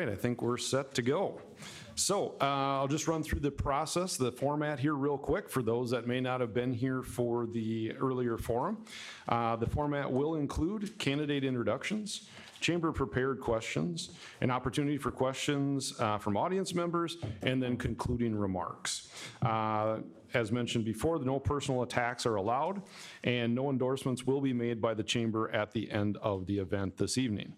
right, I think we're set to go. So I'll just run through the process, the format here real quick for those that may not have been here for the earlier forum. The format will include candidate introductions, chamber prepared questions, an opportunity for questions from audience members, and then concluding remarks. As mentioned before, no personal attacks are allowed, and no endorsements will be made by the chamber at the end of the event this evening.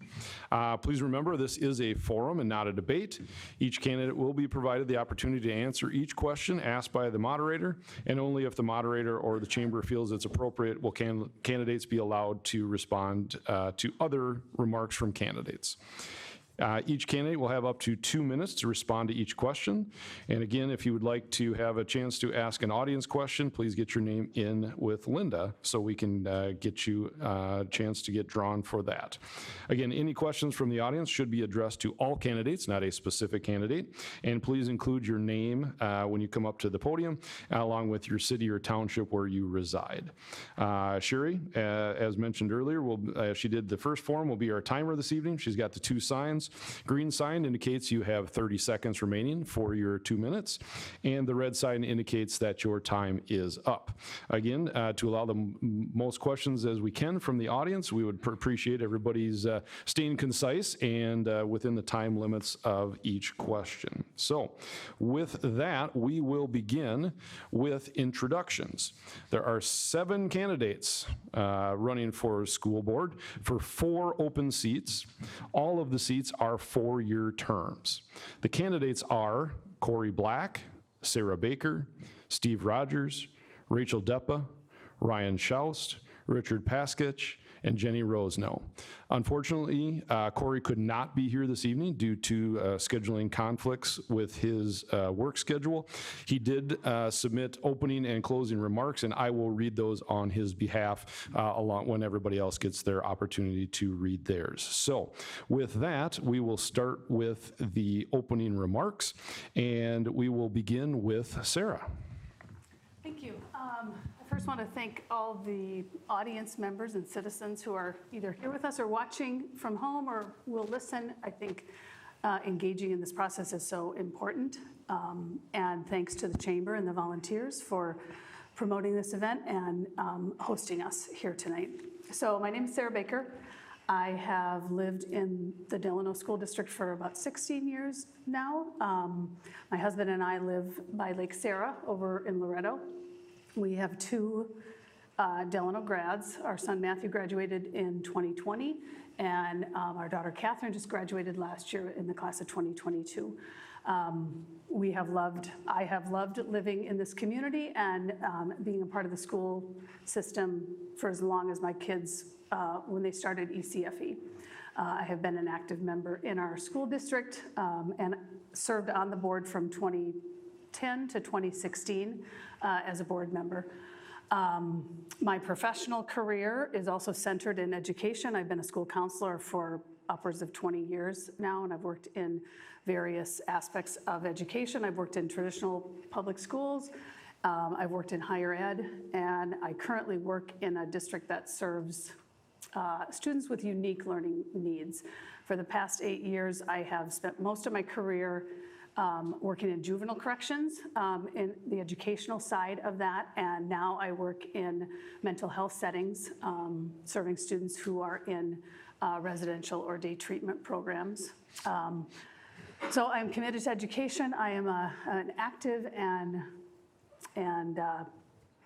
Please remember, this is a forum and not a debate. Each candidate will be provided the opportunity to answer each question asked by the moderator, and only if the moderator or the chamber feels it's appropriate will candidates be allowed to respond to other remarks from candidates. Each candidate will have up to 2 minutes to respond to each question. And again, if you would like to have a chance to ask an audience question, please get your name in with Linda so we can get you a chance to get drawn for that. Again, any questions from the audience should be addressed to all candidates, not a specific candidate. And please include your name when you come up to the podium, along with your city or township where you reside. Sherry, as mentioned earlier, she did the first forum, will be our timer this evening. She's got the 2 signs. Green sign indicates you have 30 seconds remaining for your 2 minutes, and the red sign indicates that your time is up. Again, to allow the most questions as we can from the audience, we would appreciate everybody's staying concise and within the time limits of each question. So with that, we will begin with introductions. There are 7 candidates running for school board for 4 open seats. All of the seats are 4-year terms. The candidates are Corey Black, Sarah Baker, Steve Rogers, Rachel Deppa, Ryan Schaust, Richard Paskich, and Jenny Rosno. Unfortunately, Corey could not be here this evening due to scheduling conflicts with his work schedule. He did submit opening and closing remarks, and I will read those on his behalf along when everybody else gets their opportunity to read theirs. So with that, we will start with the opening remarks, and we will begin with Sarah. Thank you. I first want to thank all the audience members and citizens who are either here with us or watching from home or will listen. I think engaging in this process is so important. And thanks to the chamber and the volunteers for promoting this event and hosting us here tonight. So my name is Sarah Baker. I have lived in the Delano School District for about 16 years now. My husband and I live by Lake Sarah over in Loretto. We have 2 Delano grads. Our son Matthew graduated in 2020, and our daughter Catherine just graduated last year in the class of 2022. I have loved living in this community and being a part of the school system for as long as my kids, when they started ECFE. I have been an active member in our school district and served on the board from 2010 to 2016 as a board member. My professional career is also centered in education. I've been a school counselor for upwards of 20 years now, and I've worked in various aspects of education. I've worked in traditional public schools, I've worked in higher ed, and I currently work in a district that serves students with unique learning needs. For the past 8 years, I have spent most of my career working in juvenile corrections, in the educational side of that, and now I work in mental health settings, serving students who are in residential or day treatment programs. So I'm committed to education. I am an active and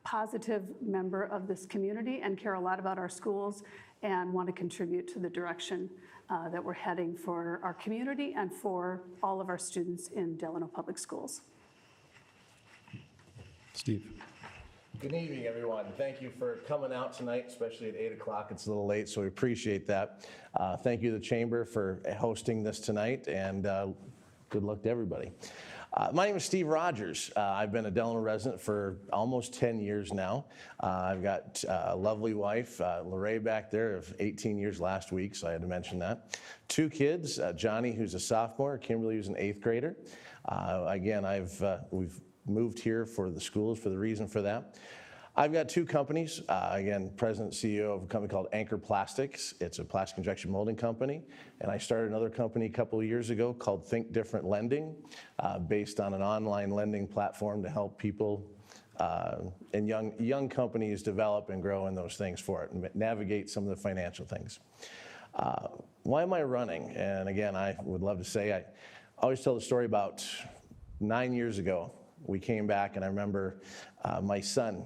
positive member of this community and care a lot about our schools and want to contribute to the direction that we're heading for our community and for all of our students in Delano Public Schools. Steve. Good evening, everyone. Thank you for coming out tonight, especially at 8 o'clock. It's a little late, so we appreciate that. Thank you to the Chamber for hosting this tonight, and good luck to everybody. My name is Steve Rogers. I've been a Delano resident for almost 10 years now. I've got a lovely wife, Lorraine back there, of 18 years last week, so I had to mention that. 2 kids, Johnny, who's a sophomore, Kimberly, who's an 8th grader. Again, we've moved here for the schools for the reason for that. I've got two companies. Again, president and CEO of a company called Anchor Plastics. It's a plastic injection molding company. And I started another company a couple of years ago called Think Different Lending, based on an online lending platform to help people and young companies develop and grow in those things for it and navigate some of the financial things. Why am I running? And again, I would love to say, I always tell the story about 9 years ago. We came back, and I remember my son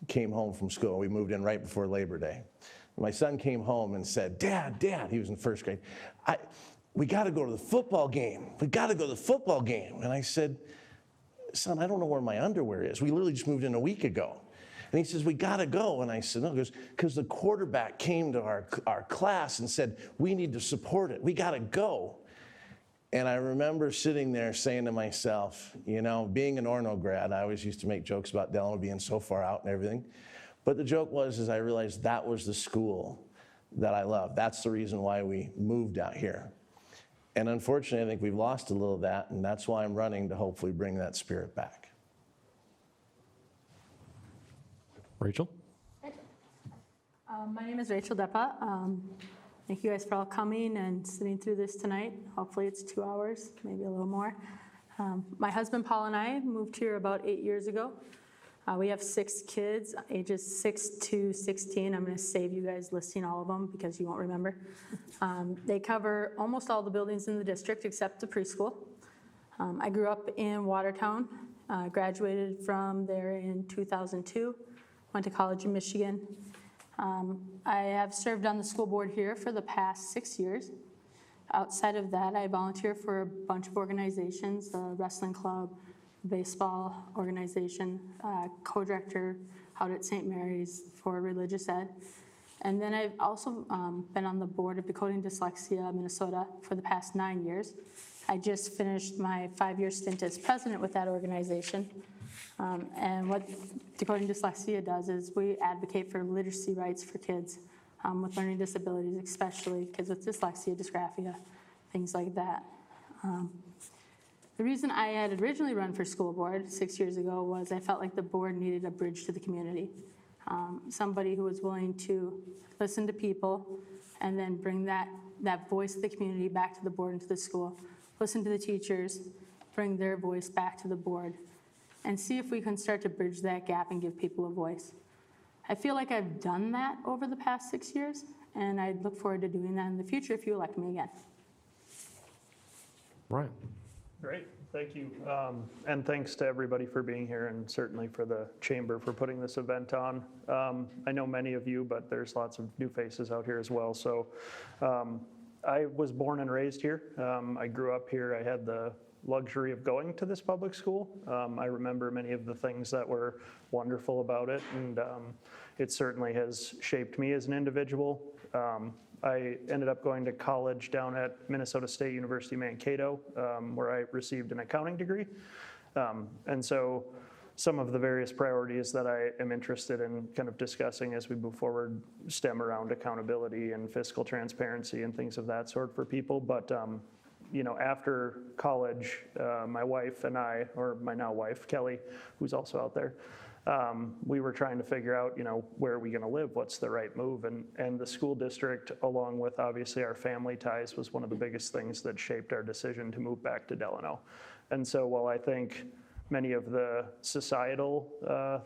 came home from school. We moved in right before Labor Day. My son came home and said, Dad, he was in first grade, we got to go to the football game. We got to go to the football game. And I said, son, I don't know where my underwear is. We literally just moved in a week ago. And he says, we got to go. And I said, no, because the quarterback came to our class and said, we need to support it. We got to go. And I remember sitting there saying to myself, you know, being an Orono grad, I always used to make jokes about Delano being so far out and everything. But the joke was, I realized that was the school that I loved. That's the reason why we moved out here. And unfortunately, I think we've lost a little of that, and that's why I'm running to hopefully bring that spirit back. Rachel? My name is Rachel Deppa. Thank you guys for all coming and sitting through this tonight. Hopefully it's 2 hours, maybe a little more. My husband Paul and I moved here about 8 years ago. We have 6 kids, ages 6 to 16. I'm going to save you guys listing all of them because you won't remember. They cover almost all the buildings in the district except the preschool. I grew up in Watertown, graduated from there in 2002, went to college in Michigan. I have served on the school board here for the past 6 years. Outside of that, I volunteer for a bunch of organizations, the wrestling club, baseball organization, co-director out at St. Mary's for religious ed. And then I've also been on the board of Decoding Dyslexia Minnesota for the past 9 years. I just finished my 5-year stint as president with that organization. And what Decoding Dyslexia does is we advocate for literacy rights for kids with learning disabilities, especially kids with dyslexia, dysgraphia, things like that. The reason I had originally run for school board 6 years ago was I felt like the board needed a bridge to the community. Somebody who was willing to listen to people and then bring that voice of the community back to the board and to the school, listen to the teachers, bring their voice back to the board, and see if we can start to bridge that gap and give people a voice. I feel like I've done that over the past 6 years, and I look forward to doing that in the future if you elect me again. Right. Great, thank you. And thanks to everybody for being here, and certainly for the Chamber for putting this event on. I know many of you, but there's lots of new faces out here as well. So I was born and raised here. I grew up here. I had the luxury of going to this public school. I remember many of the things that were wonderful about it, and it certainly has shaped me as an individual. I ended up going to college down at Minnesota State University Mankato, where I received an accounting degree. And so some of the various priorities that I am interested in kind of discussing as we move forward stem around accountability and fiscal transparency and things of that sort for people. But you know, after college, my wife and I, or my now wife, Kelly, who's also out there, we were trying to figure out, you know, where are we going to live? What's the right move? And the school district, along with obviously our family ties, was one of the biggest things that shaped our decision to move back to Delano. And so while I think many of the societal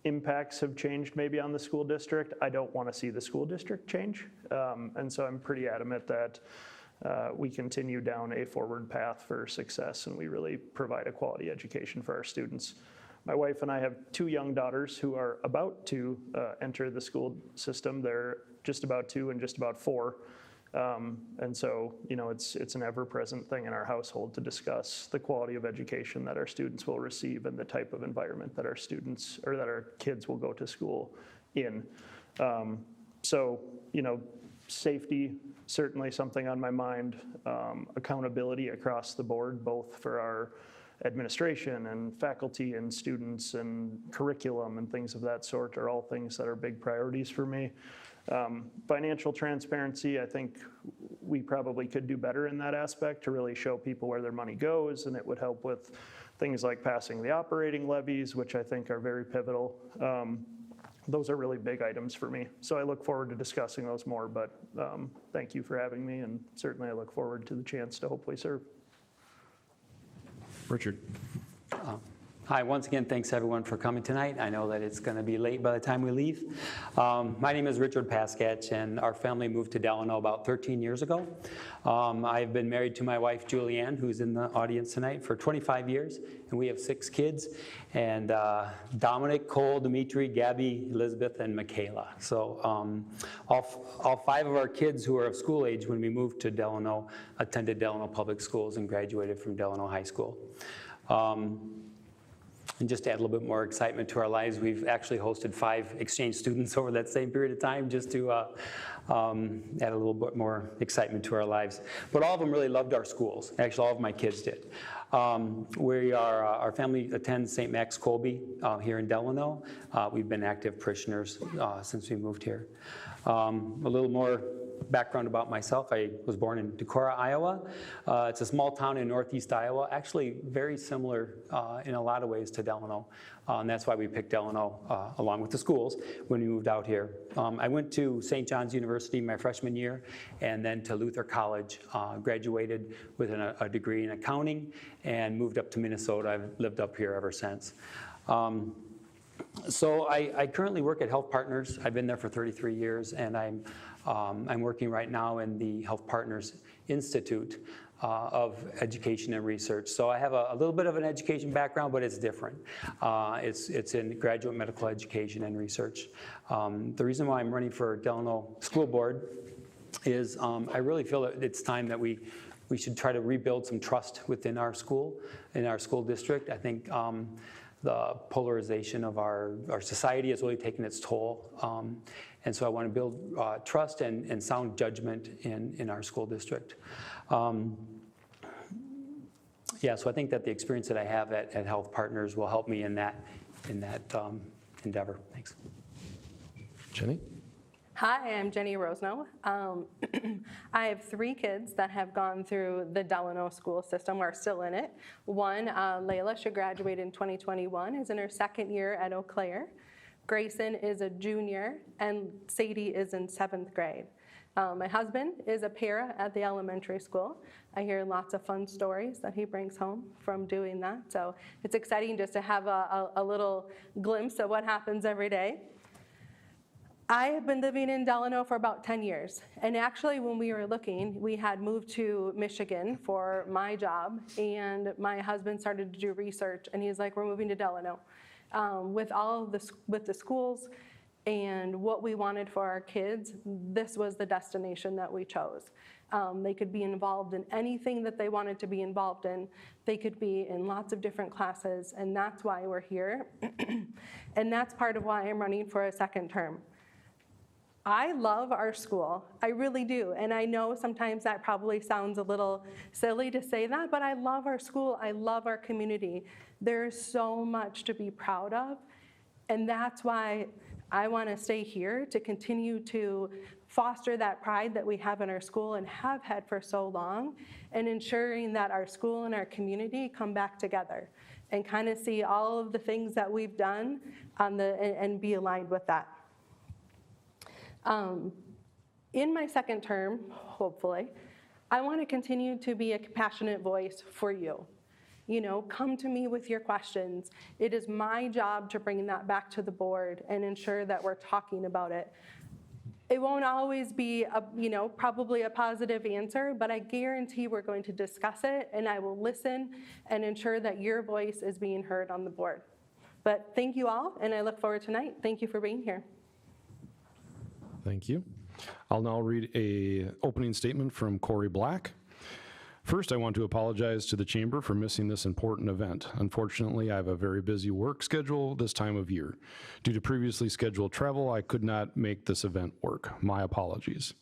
impacts have changed maybe on the school district, I don't want to see the school district change. And so I'm pretty adamant that we continue down a forward path for success, and we really provide a quality education for our students. My wife and I have 2 young daughters who are about to enter the school system. They're just about 2 and just about 4. And so, you know, it's an ever-present thing in our household to discuss the quality of education that our students will receive and the type of environment that our students, or that our kids will go to school in. So, you know, safety, certainly something on my mind. Accountability across the board, both for our administration and faculty and students and curriculum and things of that sort, are all things that are big priorities for me. Financial transparency, I think we probably could do better in that aspect to really show people where their money goes, and it would help with things like passing the operating levies, which I think are very pivotal. Those are really big items for me. So I look forward to discussing those more, but thank you for having me, and certainly I look forward to the chance to hopefully serve. Richard. Hi, once again, thanks everyone for coming tonight. I know that it's going to be late by the time we leave. My name is Richard Paskatch, and our family moved to Delano about 13 years ago. I've been married to my wife, Julianne, who's in the audience tonight, for 25 years, and we have 6 kids, and Dominic, Cole, Dimitri, Gabby, Elizabeth, and Michaela. So all 5 of our kids who are of school age when we moved to Delano attended Delano Public Schools and graduated from Delano High School. And just to add a little bit more excitement to our lives, we've actually hosted 5 exchange students over that same period of time, just to add a little bit more excitement to our lives. But all of them really loved our schools. Actually, all of my kids did. Our family attends St. Max Colby here in Delano. We've been active parishioners since we moved here. A little more background about myself. I was born in Decorah, Iowa. It's a small town in northeast Iowa, actually very similar in a lot of ways to Delano. And that's why we picked Delano along with the schools when we moved out here. I went to St. John's University my freshman year and then to Luther College, graduated with a degree in accounting and moved up to Minnesota. I've lived up here ever since. So I currently work at Health Partners. I've been there for 33 years, and I'm working right now in the Health Partners Institute of Education and Research. So I have a little bit of an education background, but it's different. It's in graduate medical education and research. The reason why I'm running for Delano School Board is I really feel that it's time that we should try to rebuild some trust within our school, in our school district. I think the polarization of our society has really taken its toll. And so I want to build trust and sound judgment in our school district. Yeah, so I think that the experience that I have at Health Partners will help me in that endeavor. Thanks. Jenny? Hi, I'm Jenny Rosno. I have 3 kids that have gone through the Delano school system, or are still in it. One, Layla, she graduated in 2021, is in her 2nd year at Eau Claire. Grayson is a junior, and Sadie is in 7th grade. My husband is a para at the elementary school. I hear lots of fun stories that he brings home from doing that. So it's exciting just to have a little glimpse of what happens every day. I have been living in Delano for about 10 years. And actually, when we were looking, we had moved to Michigan for my job, and my husband started to do research, and he's like, we're moving to Delano. With the schools and what we wanted for our kids, this was the destination that we chose. They could be involved in anything that they wanted to be involved in. They could be in lots of different classes, and that's why we're here. And that's part of why I'm running for a 2nd term. I love our school, I really do, and I know sometimes that probably sounds a little silly to say that, but I love our school, I love our community. There's so much to be proud of, and that's why I want to stay here to continue to foster that pride that we have in our school and have had for so long, and ensuring that our school and our community come back together and kind of see all of the things that we've done and be aligned with that. In my 2nd term, hopefully, I want to continue to be a compassionate voice for you. You know, come to me with your questions. It is my job to bring that back to the board and ensure that we're talking about it. It won't always be, probably a positive answer, but I guarantee we're going to discuss it, and I will listen and ensure that your voice is being heard on the board. But thank you all, and I look forward to tonight. Thank you for being here. Thank you. I'll now read an opening statement from Corey Black. First, I want to apologize to the Chamber for missing this important event. Unfortunately, I have a very busy work schedule this time of year. Due to previously scheduled travel, I could not make this event work. My apologies.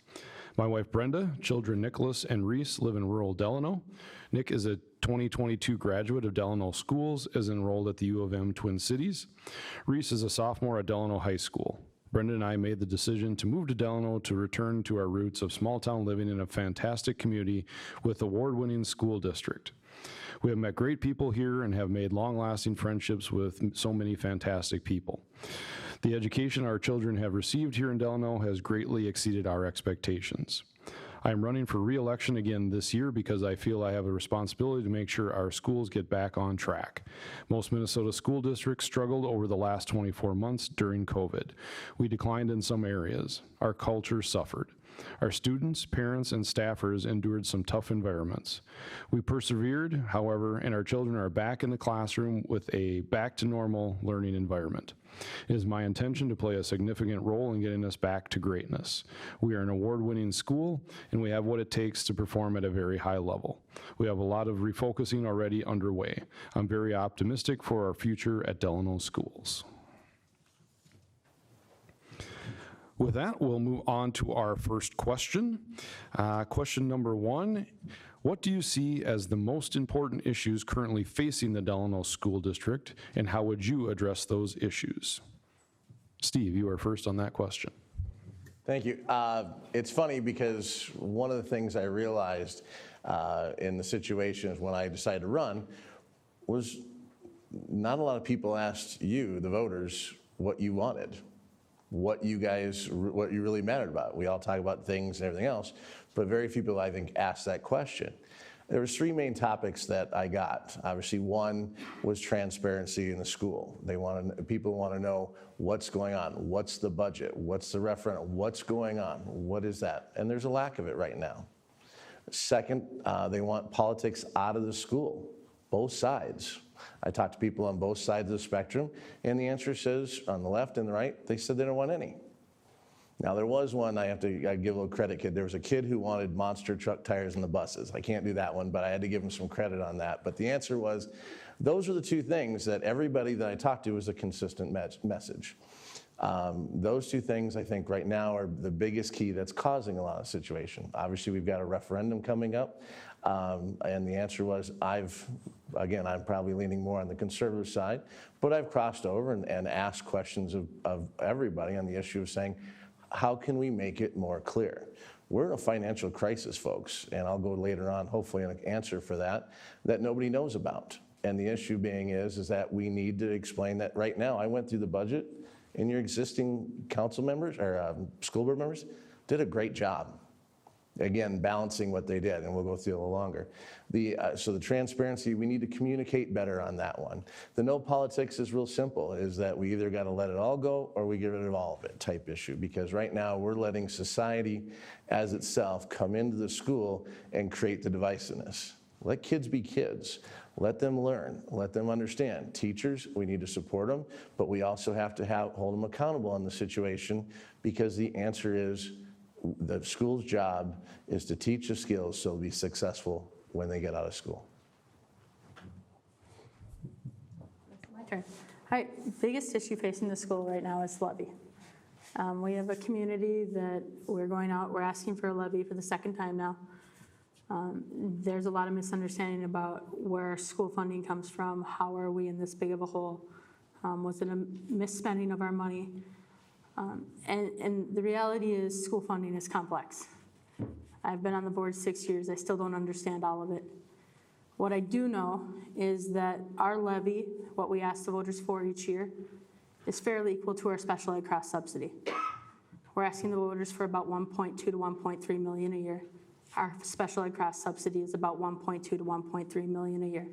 My wife Brenda, children Nicholas and Reese live in rural Delano. Nick is a 2022 graduate of Delano Schools, is enrolled at the U of M Twin Cities. Reese is a sophomore at Delano High School. Brenda and I made the decision to move to Delano to return to our roots of small town living in a fantastic community with award-winning school district. We have met great people here and have made long-lasting friendships with so many fantastic people. The education our children have received here in Delano has greatly exceeded our expectations. I am running for re-election again this year because I feel I have a responsibility to make sure our schools get back on track. Most Minnesota school districts struggled over the last 24 months during COVID. We declined in some areas. Our culture suffered. Our students, parents, and staffers endured some tough environments. We persevered, however, and our children are back in the classroom with a back-to-normal learning environment. It is my intention to play a significant role in getting us back to greatness. We are an award-winning school, and we have what it takes to perform at a very high level. We have a lot of refocusing already underway. I'm very optimistic for our future at Delano Schools. With that, we'll move on to our first question. Question number 1, what do you see as the most important issues currently facing the Delano School District, and how would you address those issues? Steve, you are first on that question. Thank you. It's funny because one of the things I realized in the situations when I decided to run was not a lot of people asked you, the voters, what you wanted, what you really mattered about. We all talk about things and everything else, but very few people, I think, asked that question. There was 3 main topics that I got. Obviously, one was transparency in the school. People want to know what's going on, what's the budget, what's the referendum, what's going on, what is that? And there's a lack of it right now. Second, they want politics out of the school, both sides. I talked to people on both sides of the spectrum, and the answer says, on the left and the right, they said they don't want any. Now, there was one, I give a little credit kid. There was a kid who wanted monster truck tires in the buses. I can't do that one, but I had to give him some credit on that. But the answer was, those are the 2 things that everybody that I talked to was a consistent message. Those 2 things, I think, right now are the biggest key that's causing a lot of situation. Obviously, we've got a referendum coming up, and the answer was, I'm probably leaning more on the conservative side, but I've crossed over and asked questions of everybody on the issue of saying, how can we make it more clear? We're in a financial crisis, folks, and I'll go later on, hopefully, an answer for that nobody knows about. And the issue being is that we need to explain that right now. I went through the budget, and your existing council members, or school board members, did a great job. Again, balancing what they did, and we'll go through a little longer. So the transparency, we need to communicate better on that one. The no politics is real simple, is that we either got to let it all go or we get rid of all of it type issue, because right now we're letting society as itself come into the school and create the divisiveness. Let kids be kids. Let them learn. Let them understand. Teachers, we need to support them, but we also have to hold them accountable on the situation, because the answer is, the school's job is to teach the skills so they'll be successful when they get out of school. My turn. All right, biggest issue facing the school right now is levy. We have a community that we're asking for a levy for the 2nd time now. There's a lot of misunderstanding about where school funding comes from. How are we in this big of a hole? Was it a misspending of our money? And the reality is school funding is complex. I've been on the board 6 years. I still don't understand all of it. What I do know is that our levy, what we ask the voters for each year, is fairly equal to our special ed cross subsidy. We're asking the voters for about 1.2 to 1.3 million a year. Our special ed cross subsidy is about 1.2 to 1.3 million a year.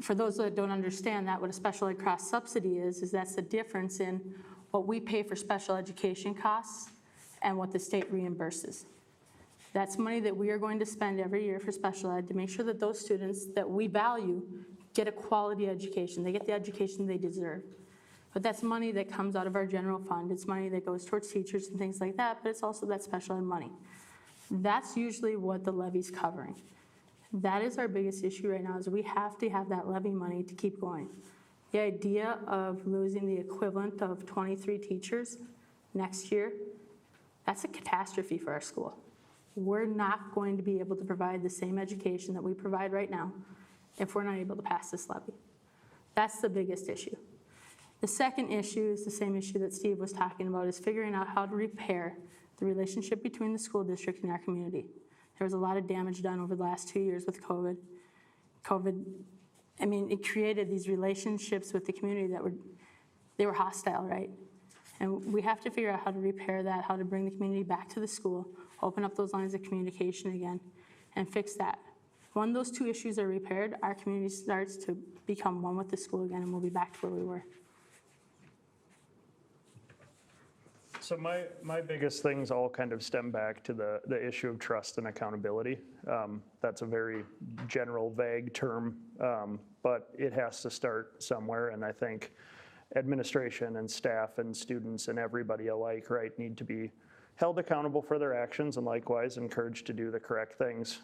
For those that don't understand that, what a special ed cross subsidy is that's the difference in what we pay for special education costs and what the state reimburses. That's money that we are going to spend every year for special ed to make sure that those students that we value get a quality education. They get the education they deserve. But that's money that comes out of our general fund. It's money that goes towards teachers and things like that, but it's also that special ed money. That's usually what the levy's covering. That is our biggest issue right now, is we have to have that levy money to keep going. The idea of losing the equivalent of 23 teachers next year, that's a catastrophe for our school. We're not going to be able to provide the same education that we provide right now if we're not able to pass this levy. That's the biggest issue. The second issue is the same issue that Steve was talking about, is figuring out how to repair the relationship between the school district and our community. There was a lot of damage done over the last 2 years with COVID. I mean, it created these relationships with the community that were hostile, right? And we have to figure out how to repair that, how to bring the community back to the school, open up those lines of communication again, and fix that. When those two issues are repaired, our community starts to become one with the school again, and we'll be back to where we were. So my biggest things all kind of stem back to the issue of trust and accountability. That's a very general, vague term, but it has to start somewhere, and I think administration and staff and students and everybody alike, right, need to be held accountable for their actions and likewise encouraged to do the correct things.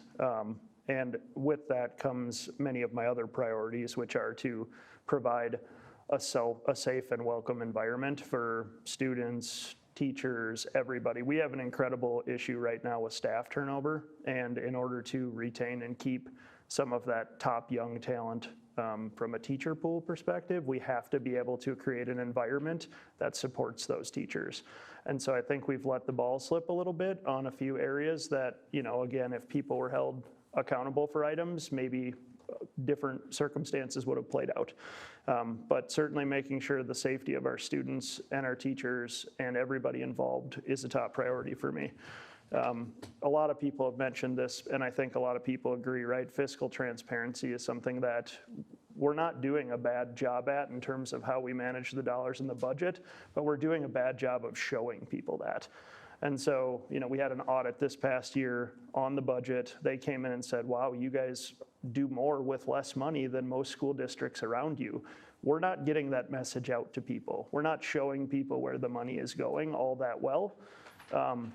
And with that comes many of my other priorities, which are to provide a safe and welcome environment for students, teachers, everybody. We have an incredible issue right now with staff turnover, and in order to retain and keep some of that top young talent from a teacher pool perspective, we have to be able to create an environment that supports those teachers. And so I think we've let the ball slip a little bit on a few areas that, you know, again, if people were held accountable for items, maybe different circumstances would have played out. But certainly making sure the safety of our students and our teachers and everybody involved is a top priority for me. A lot of people have mentioned this, and I think a lot of people agree, right? Fiscal transparency is something that we're not doing a bad job at in terms of how we manage the dollars in the budget, but we're doing a bad job of showing people that. And so, you know, we had an audit this past year on the budget. They came in and said, wow, you guys do more with less money than most school districts around you. We're not getting that message out to people. We're not showing people where the money is going all that well.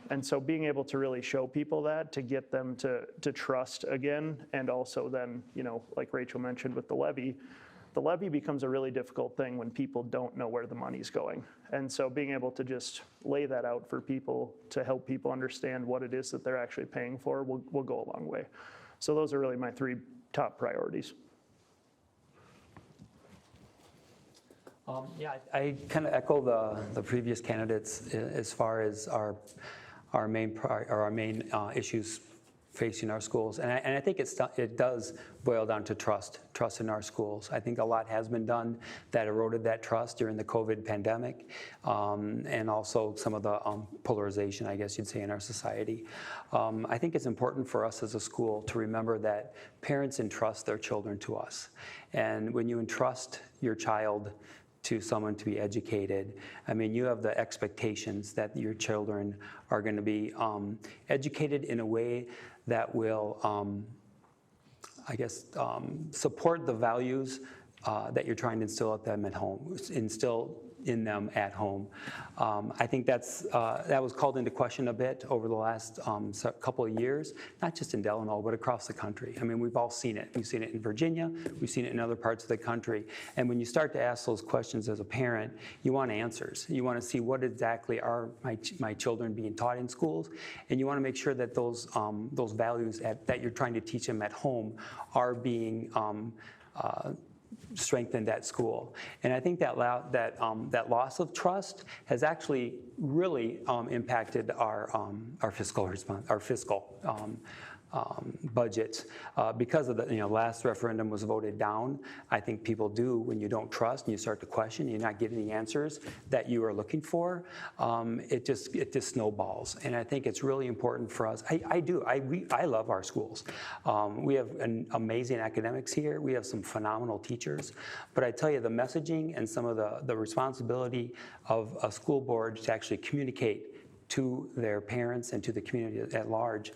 And so being able to really show people that, to get them to trust again, and also then, you know, like Rachel mentioned with the levy becomes a really difficult thing when people don't know where the money's going. And so being able to just lay that out for people to help people understand what it is that they're actually paying for will go a long way. So those are really my three top priorities. Yeah, I kind of echo the previous candidates as far as our main issues facing our schools, and I think it does boil down to trust in our schools. I think a lot has been done that eroded that trust during the COVID pandemic, and also some of the polarization, I guess you'd say, in our society. I think it's important for us as a school to remember that parents entrust their children to us, and when you entrust your child to someone to be educated, I mean, you have the expectations that your children are going to be educated in a way that will, support the values that you're trying to instill at them at home, instill in them at home. I think that was called into question a bit over the last couple of years, not just in Delano, but across the country. I mean, we've all seen it. We've seen it in Virginia, we've seen it in other parts of the country. And when you start to ask those questions as a parent, you want answers. You want to see what exactly are my children being taught in schools, and you want to make sure that those values that you're trying to teach them at home are being strengthened at school. And I think that loss of trust has actually really impacted our fiscal budgets because of the last referendum was voted down. I think people do, when you don't trust and you start to question, you're not getting the answers that you are looking for. It just snowballs, and I think it's really important for us. I love our schools. We have amazing academics here. We have some phenomenal teachers, but I tell you, the messaging and some of the responsibility of a school board to actually communicate to their parents and to the community at large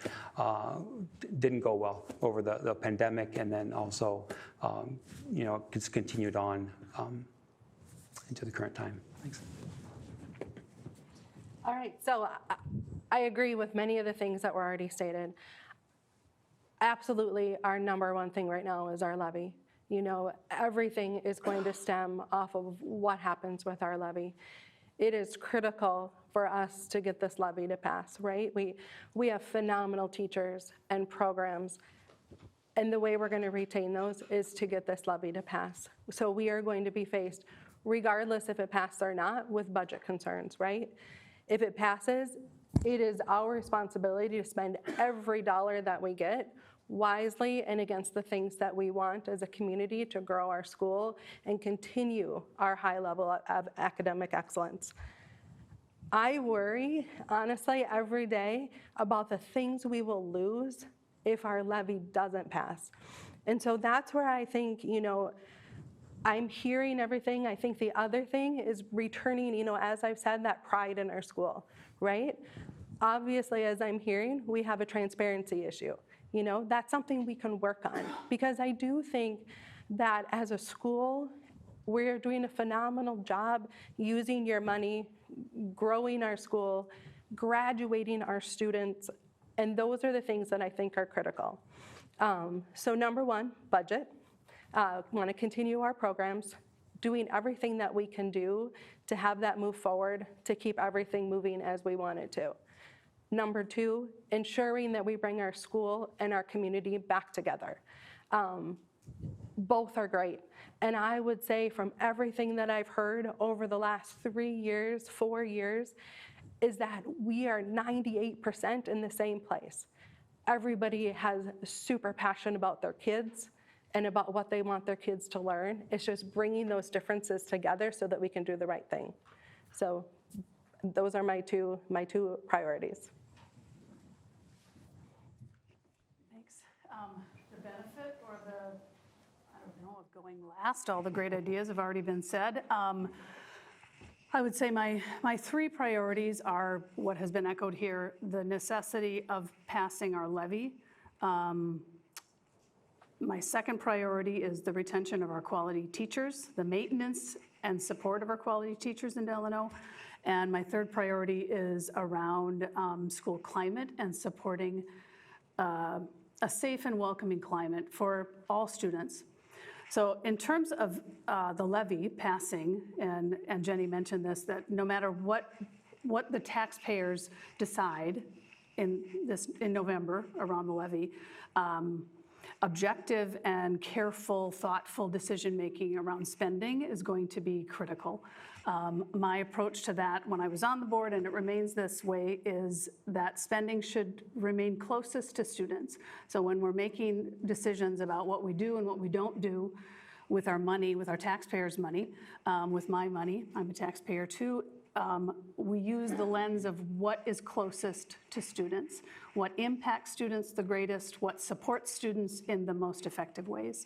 didn't go well over the pandemic, and then also it's continued on into the current time. Thanks. All right, so I agree with many of the things that were already stated. Absolutely, our number one thing right now is our levy. You know, everything is going to stem off of what happens with our levy. It is critical for us to get this levy to pass, right? We have phenomenal teachers and programs, and the way we're going to retain those is to get this levy to pass. So we are going to be faced regardless if it passed or not, with budget concerns, right? If it passes, it is our responsibility to spend every dollar that we get wisely and against the things that we want as a community to grow our school and continue our high level of academic excellence. I worry, honestly, every day about the things we will lose if our levy doesn't pass. And so that's where I think, I'm hearing everything. I think the other thing is returning, as I've said, that pride in our school, right? Obviously, as I'm hearing, we have a transparency issue. That's something we can work on, because I do think that as a school, we're doing a phenomenal job using your money, growing our school, graduating our students, and those are the things that I think are critical. So number one, budget. Want to continue our programs, doing everything that we can do to have that move forward, to keep everything moving as we want it to. Number two, ensuring that we bring our school and our community back together. Both are great. And I would say from everything that I've heard over the last 3 years, 4 years, is that we are 98% in the same place. Everybody has super passion about their kids and about what they want their kids to learn. It's just bringing those differences together so that we can do the right thing. So those are my two priorities. Thanks. The benefit or I don't know, of going last, all the great ideas have already been said. I would say my 3 priorities are what has been echoed here: the necessity of passing our levy. My second priority is the retention of our quality teachers, the maintenance and support of our quality teachers in Delano. And my third priority is around school climate and supporting a safe and welcoming climate for all students. So in terms of the levy passing, and Jenny mentioned this, that no matter what the taxpayers decide in November around the levy, objective and careful, thoughtful decision-making around spending is going to be critical. My approach to that when I was on the board, and it remains this way, is that spending should remain closest to students. So when we're making decisions about what we do and what we don't do with our money, with our taxpayers' money, with my money, I'm a taxpayer too, we use the lens of what is closest to students, what impacts students the greatest, what supports students in the most effective ways.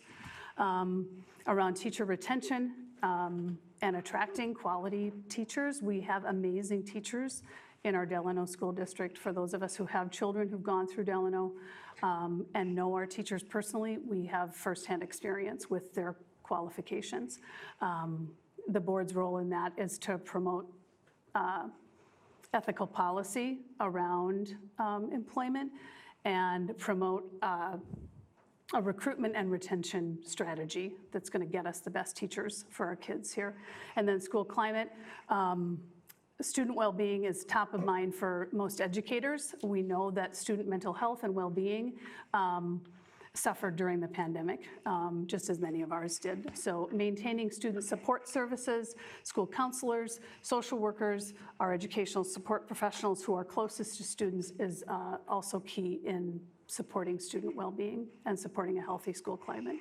Around teacher retention and attracting quality teachers, we have amazing teachers in our Delano School District. For those of us who have children who've gone through Delano and know our teachers personally, we have firsthand experience with their qualifications. The board's role in that is to promote ethical policy around employment and promote a recruitment and retention strategy that's going to get us the best teachers for our kids here. And then school climate. Student well-being is top of mind for most educators. We know that student mental health and well-being suffered during the pandemic, just as many of ours did. So maintaining student support services, school counselors, social workers, our educational support professionals who are closest to students is also key in supporting student well-being and supporting a healthy school climate.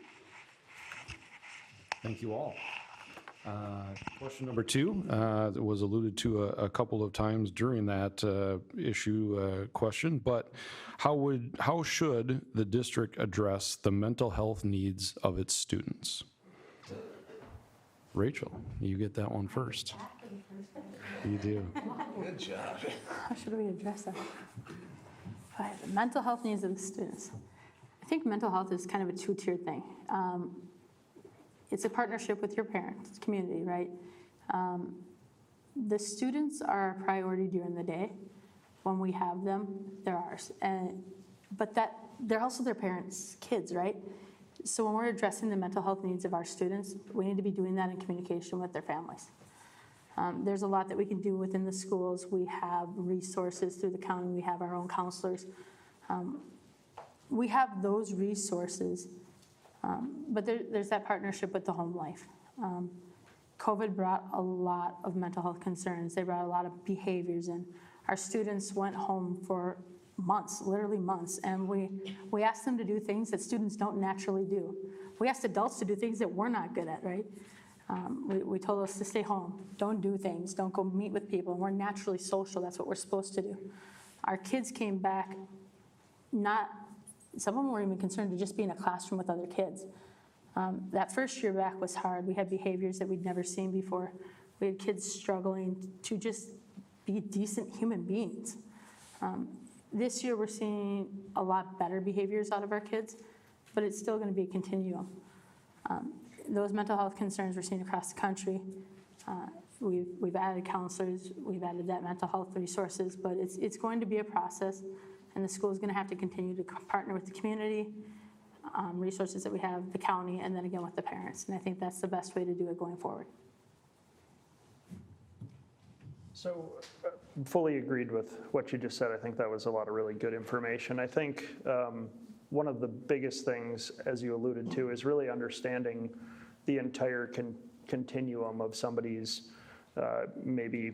Thank you all. Question number 2 was alluded to a couple of times during that issue question, but how should the district address the mental health needs of its students? Rachel, you get that one first. You do. Good job. How should we address that? All right, the mental health needs of the students. I think mental health is kind of a 2-tiered thing. It's a partnership with your parents, community, right? The students are a priority during the day. When we have them, they're ours. But they're also their parents' kids, right? So when we're addressing the mental health needs of our students, we need to be doing that in communication with their families. There's a lot that we can do within the schools. We have resources through the county. We have our own counselors. We have those resources, but there's that partnership with the home life. COVID brought a lot of mental health concerns. They brought a lot of behaviors in. Our students went home for months, literally months, and we asked them to do things that students don't naturally do. We asked adults to do things that we're not good at, right? We told us to stay home, don't do things, don't go meet with people. We're naturally social, that's what we're supposed to do. Our kids came back, some of them weren't even concerned to just be in a classroom with other kids. That first year back was hard. We had behaviors that we'd never seen before. We had kids struggling to just be decent human beings. This year we're seeing a lot better behaviors out of our kids, but it's still going to be a continuum. Those mental health concerns we're seeing across the country, we've added counselors, we've added that mental health resources, but it's going to be a process, and the school is going to have to continue to partner with the community, resources that we have, the county, and then again with the parents. And I think that's the best way to do it going forward. So fully agreed with what you just said. I think that was a lot of really good information. I think one of the biggest things, as you alluded to, is really understanding the entire continuum of somebody's maybe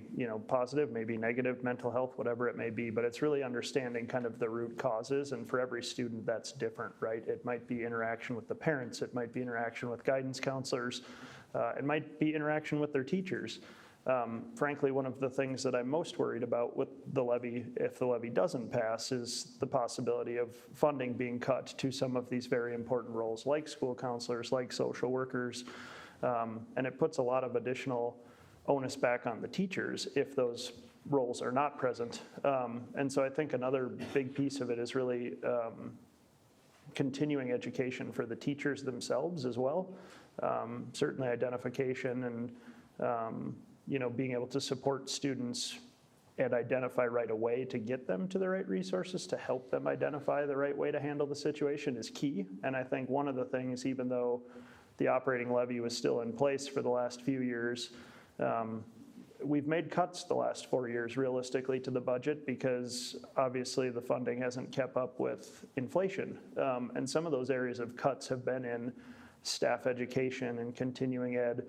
positive, maybe negative mental health, whatever it may be, but it's really understanding kind of the root causes, and for every student that's different, right? It might be interaction with the parents, it might be interaction with guidance counselors, it might be interaction with their teachers. Frankly, one of the things that I'm most worried about with the levy, if the levy doesn't pass, is the possibility of funding being cut to some of these very important roles, like school counselors, like social workers, and it puts a lot of additional onus back on the teachers if those roles are not present. And so I think another big piece of it is really continuing education for the teachers themselves as well. Certainly identification and being able to support students and identify right away to get them to the right resources to help them identify the right way to handle the situation is key. And I think one of the things, even though the operating levy was still in place for the last few years, we've made cuts the last 4 years realistically to the budget because obviously the funding hasn't kept up with inflation. And some of those areas of cuts have been in staff education and continuing ed.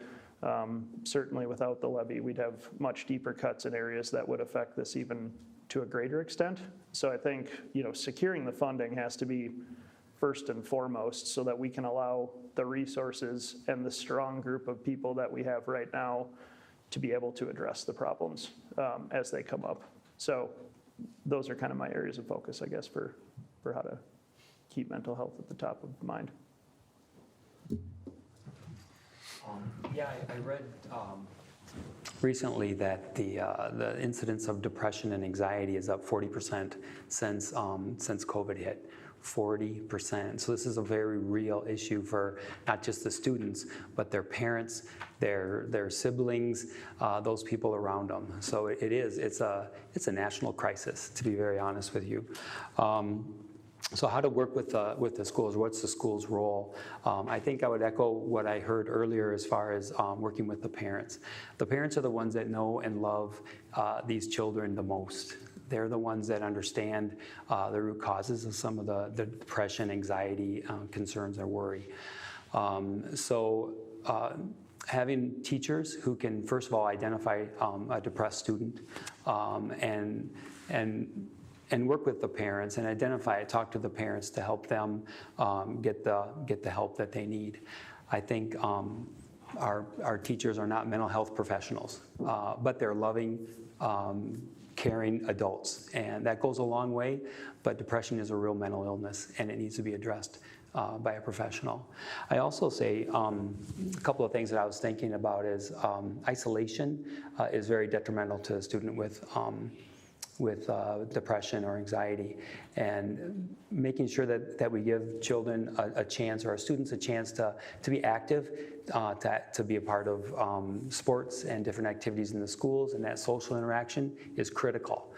Certainly without the levy, we'd have much deeper cuts in areas that would affect this even to a greater extent. So I think, securing the funding has to be first and foremost so that we can allow the resources and the strong group of people that we have right now to be able to address the problems as they come up. So those are kind of my areas of focus, I guess, for how to keep mental health at the top of mind. I read recently that the incidence of depression and anxiety is up 40% since COVID hit. 40%. So this is a very real issue for not just the students, but their parents, their siblings, those people around them. So it's a national crisis, to be very honest with you. So how to work with the schools? What's the school's role? I think I would echo what I heard earlier as far as working with the parents. The parents are the ones that know and love these children the most. They're the ones that understand the root causes of some of the depression, anxiety, concerns, or worry. So having teachers who can, first of all, identify a depressed student and work with the parents and identify it, talk to the parents to help them get the help that they need. I think our teachers are not mental health professionals, but they're loving, caring adults, and that goes a long way, but depression is a real mental illness and it needs to be addressed by a professional. I also say a couple of things that I was thinking about is isolation is very detrimental to a student with depression or anxiety, and making sure that we give children a chance, or our students a chance to be active, to be a part of sports and different activities in the schools, and that social interaction is critical.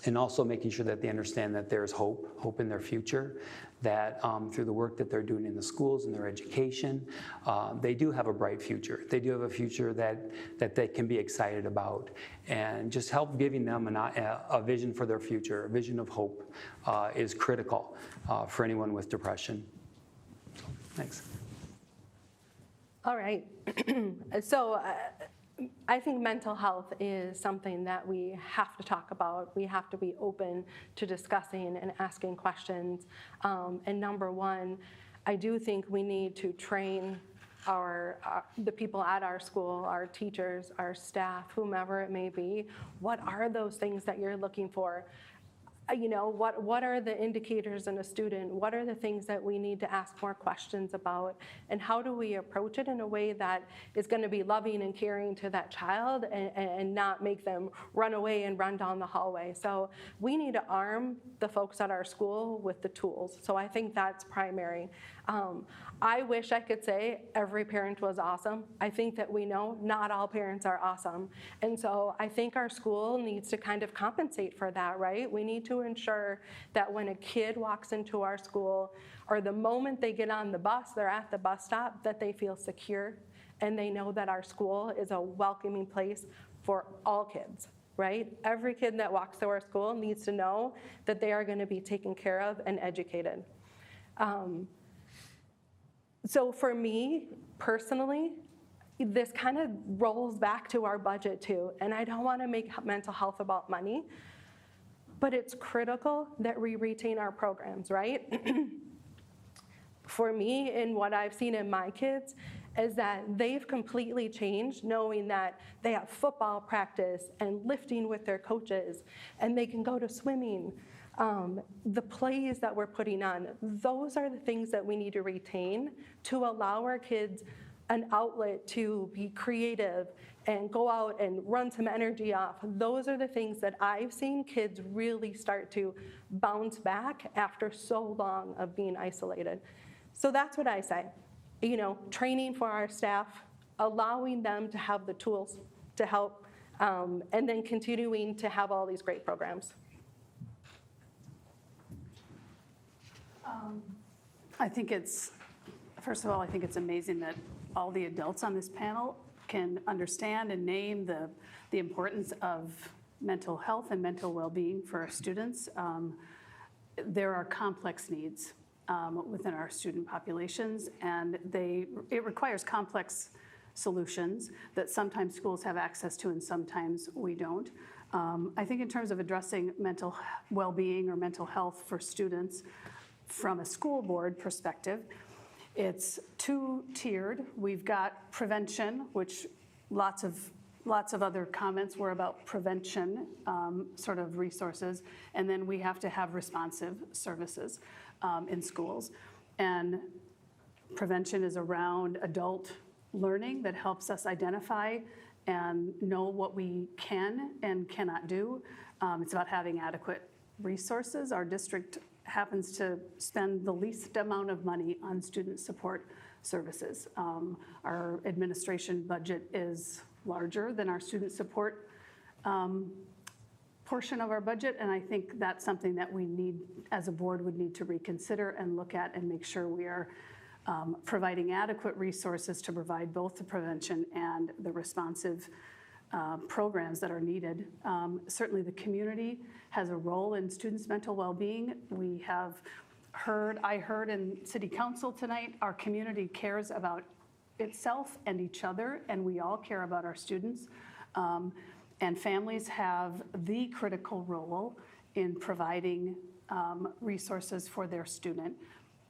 And also making sure that they understand that there's hope in their future, that through the work that they're doing in the schools and their education, they do have a bright future. They do have a future that they can be excited about, and just help giving them a vision for their future, a vision of hope is critical for anyone with depression. So, thanks. All right. So I think mental health is something that we have to talk about. We have to be open to discussing and asking questions. And number one, I do think we need to train the people at our school, our teachers, our staff, whomever it may be. What are those things that you're looking for? You know, what are the indicators in a student? What are the things that we need to ask more questions about? And how do we approach it in a way that is going to be loving and caring to that child and not make them run away and run down the hallway? So we need to arm the folks at our school with the tools. So I think that's primary. I wish I could say every parent was awesome. I think that we know not all parents are awesome. And so I think our school needs to kind of compensate for that, right? We need to ensure that when a kid walks into our school, or the moment they get on the bus, they're at the bus stop, that they feel secure and they know that our school is a welcoming place for all kids, right? Every kid that walks through our school needs to know that they are going to be taken care of and educated. So for me, personally, this kind of rolls back to our budget too. And I don't want to make mental health about money, but it's critical that we retain our programs, right? For me, and what I've seen in my kids, is that they've completely changed, knowing that they have football practice and lifting with their coaches, and they can go to swimming. The plays that we're putting on, those are the things that we need to retain to allow our kids an outlet to be creative and go out and run some energy off. Those are the things that I've seen kids really start to bounce back after so long of being isolated. So that's what I say. You know, training for our staff, allowing them to have the tools to help, and then continuing to have all these great programs. First of all, I think it's amazing that all the adults on this panel can understand and name the importance of mental health and mental well-being for our students. There are complex needs within our student populations, and it requires complex solutions that sometimes schools have access to and sometimes we don't. I think in terms of addressing mental well-being or mental health for students, from a school board perspective, it's two-tiered. We've got prevention, which lots of other comments were about prevention sort of resources, and then we have to have responsive services in schools. And prevention is around adult learning that helps us identify and know what we can and cannot do. It's about having adequate resources. Our district happens to spend the least amount of money on student support services. Our administration budget is larger than our student support portion of our budget, and I think that's something that we need, as a board, would need to reconsider and look at and make sure we are providing adequate resources to provide both the prevention and the responsive programs that are needed. Certainly the community has a role in students' mental well-being. I heard in City Council tonight, our community cares about itself and each other, and we all care about our students. And families have the critical role in providing resources for their student.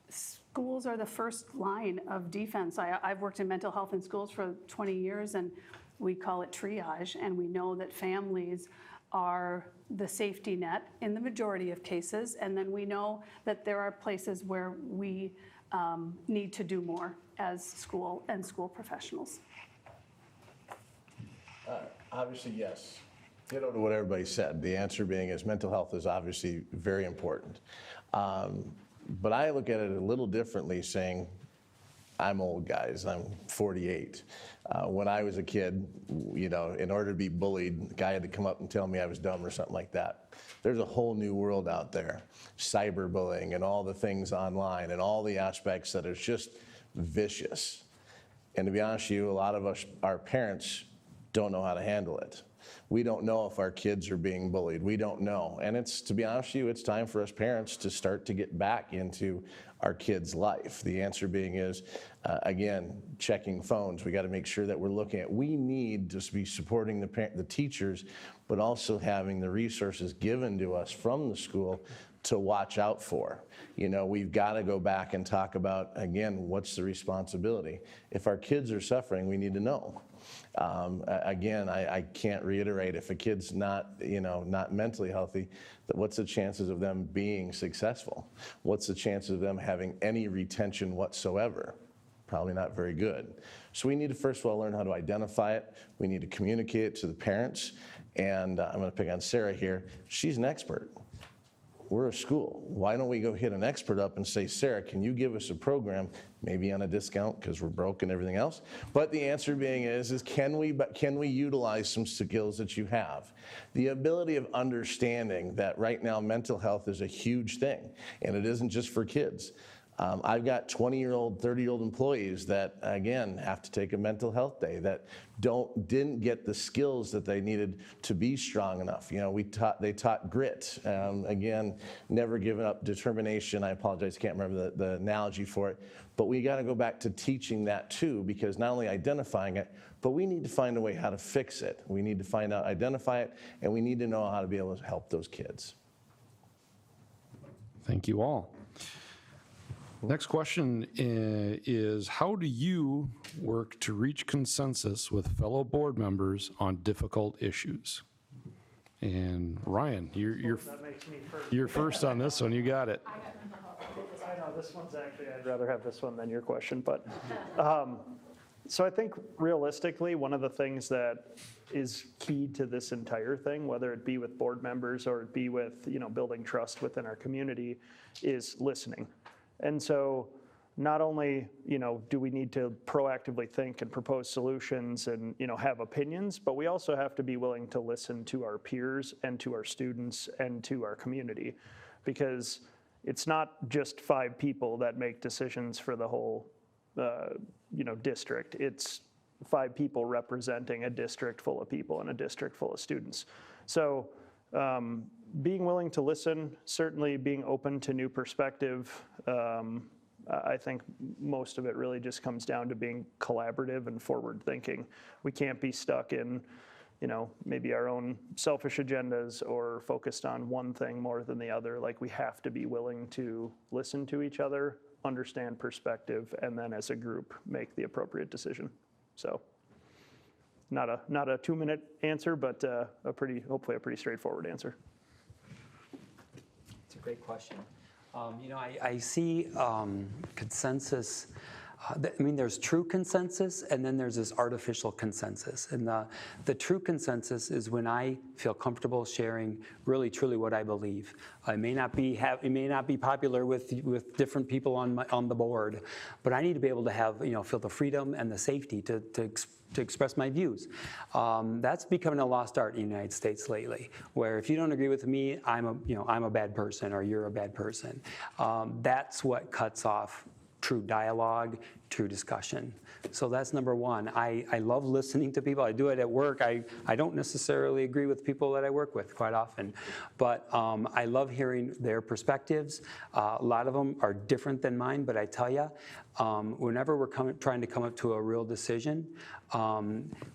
Schools are the first line of defense. I've worked in mental health in schools for 20 years, and we call it triage, and we know that families are the safety net in the majority of cases, and then we know that there are places where we need to do more as school and school professionals. Obviously, yes. Ditto to what everybody said. The answer being is mental health is obviously very important. But I look at it a little differently, saying, I'm old, guys. I'm 48. When I was a kid, you know, in order to be bullied, the guy had to come up and tell me I was dumb or something like that. There's a whole new world out there. Cyberbullying and all the things online and all the aspects that are just vicious. And to be honest with you, a lot of us, our parents, don't know how to handle it. We don't know if our kids are being bullied. We don't know. And it's, to be honest with you, it's time for us parents to start to get back into our kids' life. The answer being is, again, checking phones. We got to make sure that we're looking at, we need to be supporting the teachers, but also having the resources given to us from the school to watch out for. You know, we've got to go back and talk about, again, what's the responsibility? If our kids are suffering, we need to know. Again, I can't reiterate, if a kid's not, you know, not mentally healthy, that what's the chances of them being successful? What's the chances of them having any retention whatsoever? Probably not very good. So we need to, first of all, learn how to identify it. We need to communicate it to the parents. And I'm going to pick on Sarah here. She's an expert. We're a school. Why don't we go hit an expert up and say, Sarah, can you give us a program, maybe on a discount because we're broke and everything else? But the answer being is can we utilize some skills that you have? The ability of understanding that right now mental health is a huge thing, and it isn't just for kids. I've got 20-year-old, 30-year-old employees that, again, have to take a mental health day, that didn't get the skills that they needed to be strong enough. You know, they taught grit, again, never giving up, determination. I apologize, can't remember the analogy for it. But we got to go back to teaching that too, because not only identifying it, but we need to find a way how to fix it. We need to find out, identify it, and we need to know how to be able to help those kids. Thank you all. Next question is, how do you work to reach consensus with fellow board members on difficult issues? And Ryan, That makes me first. you're first on this one. You got it. I know, this one's actually, I'd rather have this one than your question, but, so I think realistically, one of the things that is key to this entire thing, whether it be with board members or it be with, you know, building trust within our community, is listening. And so not only, you know, do we need to proactively think and propose solutions and, you know, have opinions, but we also have to be willing to listen to our peers and to our students and to our community, because it's not just 5 people that make decisions for the whole, you know, district. It's 5 people representing a district full of people and a district full of students. So being willing to listen, certainly being open to new perspective. I think most of it really just comes down to being collaborative and forward thinking. We can't be stuck in, you know, maybe our own selfish agendas or focused on one thing more than the other. Like, we have to be willing to listen to each other, understand perspective, and then as a group make the appropriate decision. So not a 2-minute answer, but hopefully a pretty straightforward answer. It's a great question. You know, I see consensus. I mean, there's true consensus, and then there's this artificial consensus. And the true consensus is when I feel comfortable sharing really, truly what I believe. It may not be popular with different people on the board, but I need to be able to have, you know, feel the freedom and the safety to express my views. That's becoming a lost art in the United States lately, where if you don't agree with me, I'm a bad person, or you're a bad person. That's what cuts off true dialogue, true discussion. So that's number one. I love listening to people. I do it at work. I don't necessarily agree with people that I work with quite often, but I love hearing their perspectives. A lot of them are different than mine, but I tell you, whenever we're trying to come up to a real decision,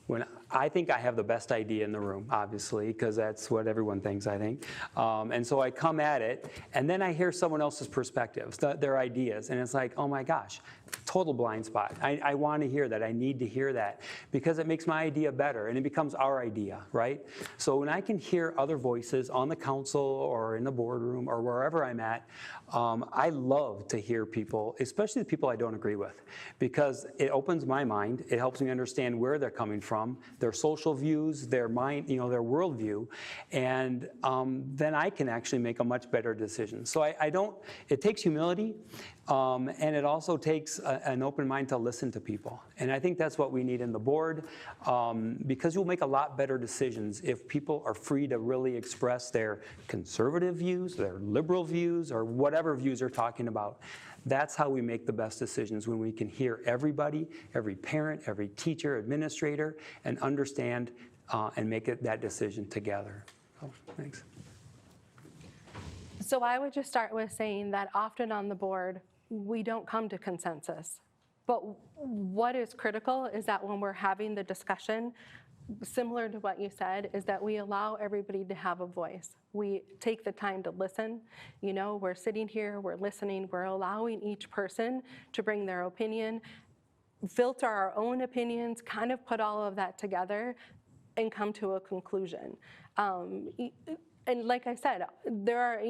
when I think I have the best idea in the room, obviously, because that's what everyone thinks, I think. And so I come at it, and then I hear someone else's perspectives, their ideas, and it's like, oh my gosh, total blind spot. I want to hear that. I need to hear that, because it makes my idea better, and it becomes our idea, right? So when I can hear other voices on the council or in the boardroom or wherever I'm at, I love to hear people, especially the people I don't agree with, because it opens my mind. It helps me understand where they're coming from, their social views, their mind, you know, their worldview, and then I can actually make a much better decision. So it takes humility, and it also takes an open mind to listen to people. And I think that's what we need in the board, because you'll make a lot better decisions if people are free to really express their conservative views, their liberal views, or whatever views they're talking about. That's how we make the best decisions, when we can hear everybody, every parent, every teacher, administrator, and understand and make that decision together. So, thanks. So I would just start with saying that often on the board, we don't come to consensus. But what is critical is that when we're having the discussion, similar to what you said, is that we allow everybody to have a voice. We take the time to listen. You know, we're sitting here, we're listening, we're allowing each person to bring their opinion, filter our own opinions, kind of put all of that together and come to a conclusion. And like I said, there are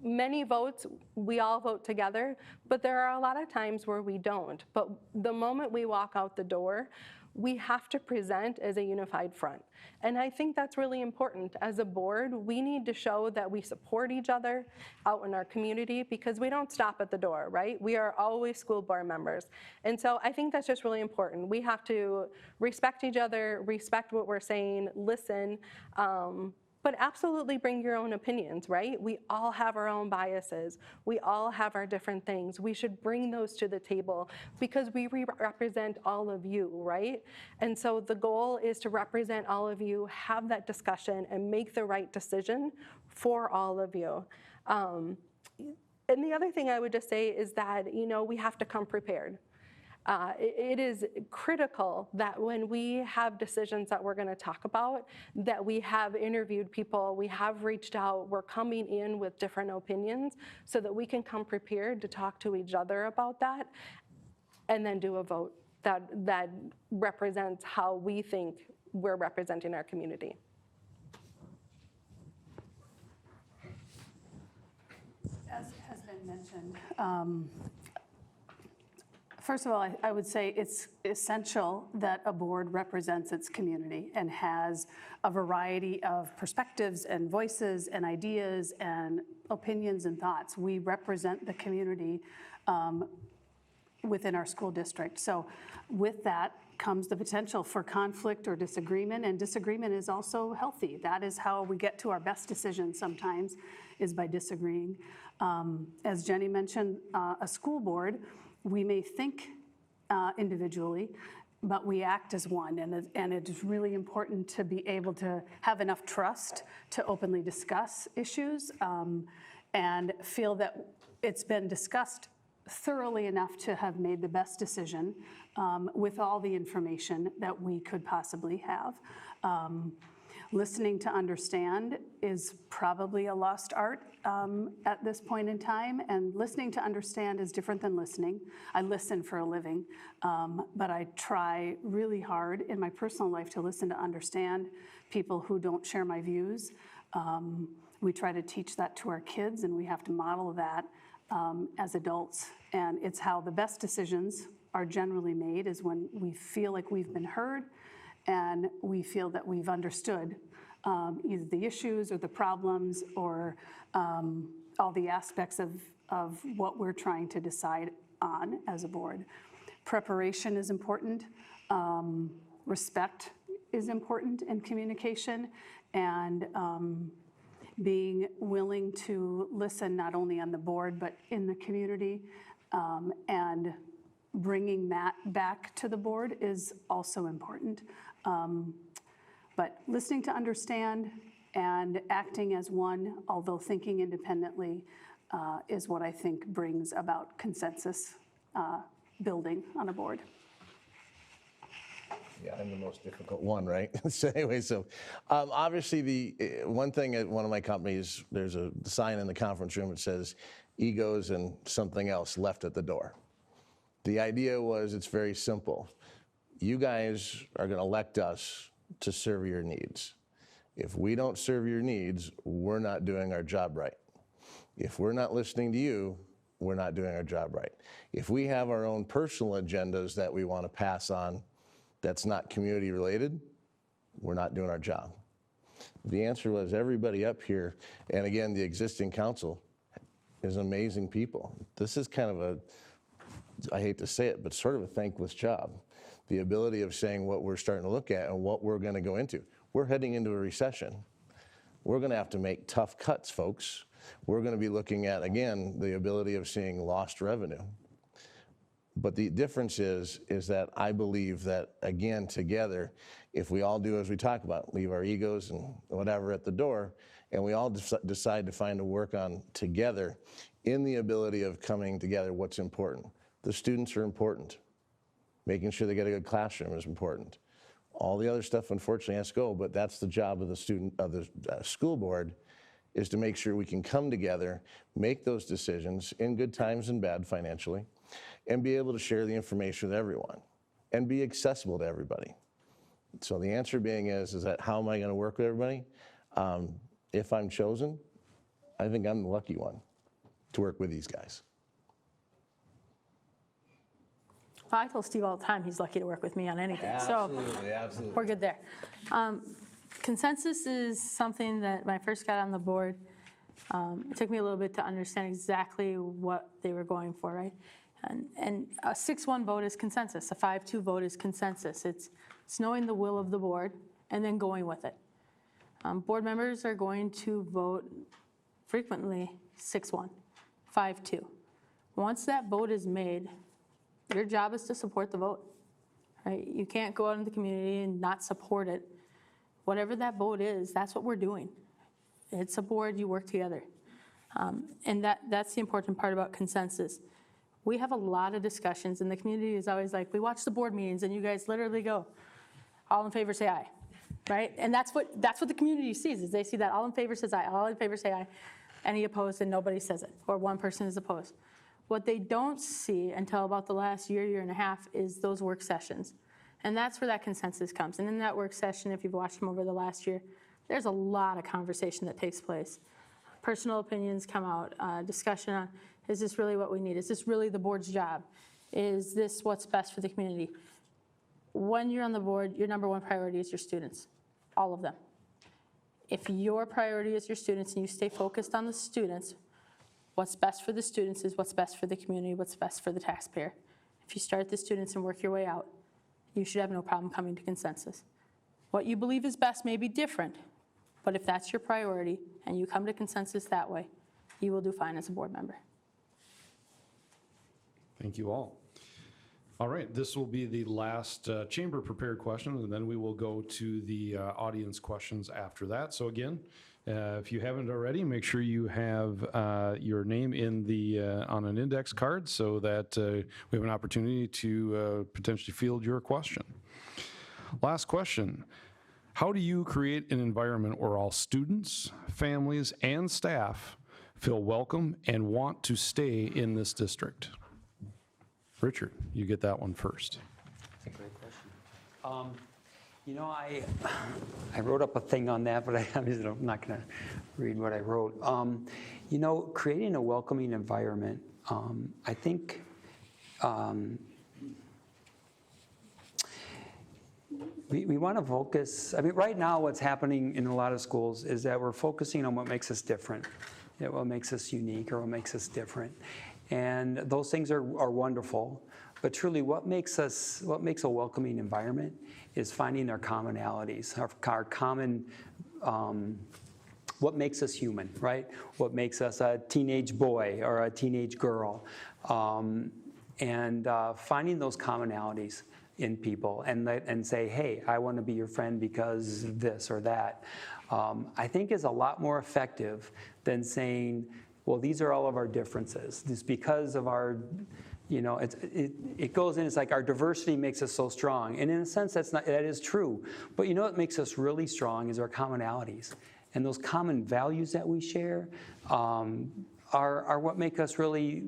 many votes, we all vote together, but there are a lot of times where we don't. But the moment we walk out the door, we have to present as a unified front. And I think that's really important. As a board, we need to show that we support each other out in our community, because we don't stop at the door, right? We are always school board members. And so I think that's just really important. We have to respect each other, respect what we're saying, listen, but absolutely bring your own opinions, right? We all have our own biases. We all have our different things. We should bring those to the table because we represent all of you, right? And so the goal is to represent all of you, have that discussion, and make the right decision for all of you. And the other thing I would just say is that, you know, we have to come prepared. It is critical that when we have decisions that we're going to talk about, that we have interviewed people, we have reached out, we're coming in with different opinions so that we can come prepared to talk to each other about that and then do a vote that represents how we think we're representing our community. As has been mentioned, first of all, I would say it's essential that a board represents its community and has a variety of perspectives and voices and ideas and opinions and thoughts. We represent the community within our school district. So with that comes the potential for conflict or disagreement, and disagreement is also healthy. That is how we get to our best decisions sometimes, is by disagreeing. As Jenny mentioned, a school board, we may think individually, but we act as one, and it is really important to be able to have enough trust to openly discuss issues and feel that it's been discussed thoroughly enough to have made the best decision with all the information that we could possibly have. Listening to understand is probably a lost art at this point in time, and listening to understand is different than listening. I listen for a living, but I try really hard in my personal life to listen to understand people who don't share my views. We try to teach that to our kids, and we have to model that as adults, and it's how the best decisions are generally made, is when we feel like we've been heard and we feel that we've understood either the issues or the problems or all the aspects of what we're trying to decide on as a board. Preparation is important. Respect is important in communication, and being willing to listen not only on the board but in the community, and bringing that back to the board is also important. But listening to understand and acting as one, although thinking independently, is what I think brings about consensus building on a board. Yeah, I'm the most difficult one, right? So anyway, obviously the one thing at one of my companies, there's a sign in the conference room that says egos and something else left at the door. The idea was, it's very simple. You guys are going to elect us to serve your needs. If we don't serve your needs, we're not doing our job right. If we're not listening to you, we're not doing our job right. If we have our own personal agendas that we want to pass on that's not community related, we're not doing our job. The answer was everybody up here, and again, the existing council is amazing people. This is kind of a, I hate to say it, but sort of a thankless job. The ability of saying what we're starting to look at and what we're going to go into. We're heading into a recession. We're going to have to make tough cuts, folks. We're going to be looking at, again, the ability of seeing lost revenue. But the difference is that I believe that, again, together, if we all do as we talk about, leave our egos and whatever at the door, and we all decide to find a work on together in the ability of coming together, what's important. The students are important. Making sure they get a good classroom is important. All the other stuff, unfortunately, has to go, but that's the job of the school board, is to make sure we can come together, make those decisions in good times and bad financially, and be able to share the information with everyone and be accessible to everybody. So the answer being is that how am I going to work with everybody? If I'm chosen, I think I'm the lucky one to work with these guys. I tell Steve all the time he's lucky to work with me on anything. Absolutely. We're good there. Consensus is something that when I first got on the board, it took me a little bit to understand exactly what they were going for, right? And a 6-1 vote is consensus. A 5-2 vote is consensus. It's knowing the will of the board and then going with it. Board members are going to vote frequently 6-1, 5-2. Once that vote is made, your job is to support the vote, right? You can't go out in the community and not support it. Whatever that vote is, that's what we're doing. It's a board, you work together. And that's the important part about consensus. We have a lot of discussions, and the community is always like, we watch the board meetings, and you guys literally go, all in favor say aye, right? And that's what the community sees, is they see that all in favor says aye, all in favor say aye, any opposed, and nobody says it, or one person is opposed. What they don't see until about the last year and a half is those work sessions. And that's where that consensus comes. And in that work session, if you've watched them over the last year, there's a lot of conversation that takes place. Personal opinions come out, discussion on, is this really what we need? Is this really the board's job? Is this what's best for the community? When you're on the board, your number one priority is your students, all of them. If your priority is your students and you stay focused on the students, what's best for the students is what's best for the community, what's best for the taxpayer. If you start the students and work your way out, you should have no problem coming to consensus. What you believe is best may be different, but if that's your priority and you come to consensus that way, you will do fine as a board member. Thank you all. All right, this will be the last chamber prepared question, and then we will go to the audience questions after that. So again, if you haven't already, make sure you have your name in the on an index card so that we have an opportunity to potentially field your question. Last question. How do you create an environment where all students, families, and staff feel welcome and want to stay in this district? Richard, you get that one first. That's a great question. You know, I wrote up a thing on that, but I'm not going to read what I wrote. You know, creating a welcoming environment, I think we want to focus. I mean, right now what's happening in a lot of schools is that we're focusing on what makes us different, what makes us unique or what makes us different. And those things are wonderful, but truly what makes a welcoming environment is finding our commonalities, our common, what makes us human, right? What makes us a teenage boy or a teenage girl, and finding those commonalities in people and say, hey, I want to be your friend because this or that, I think is a lot more effective than saying, well, these are all of our differences. It's because of our, you know, it goes in, it's like our diversity makes us so strong. And in a sense, that is true. But you know what makes us really strong is our commonalities. And those common values that we share are what make us really,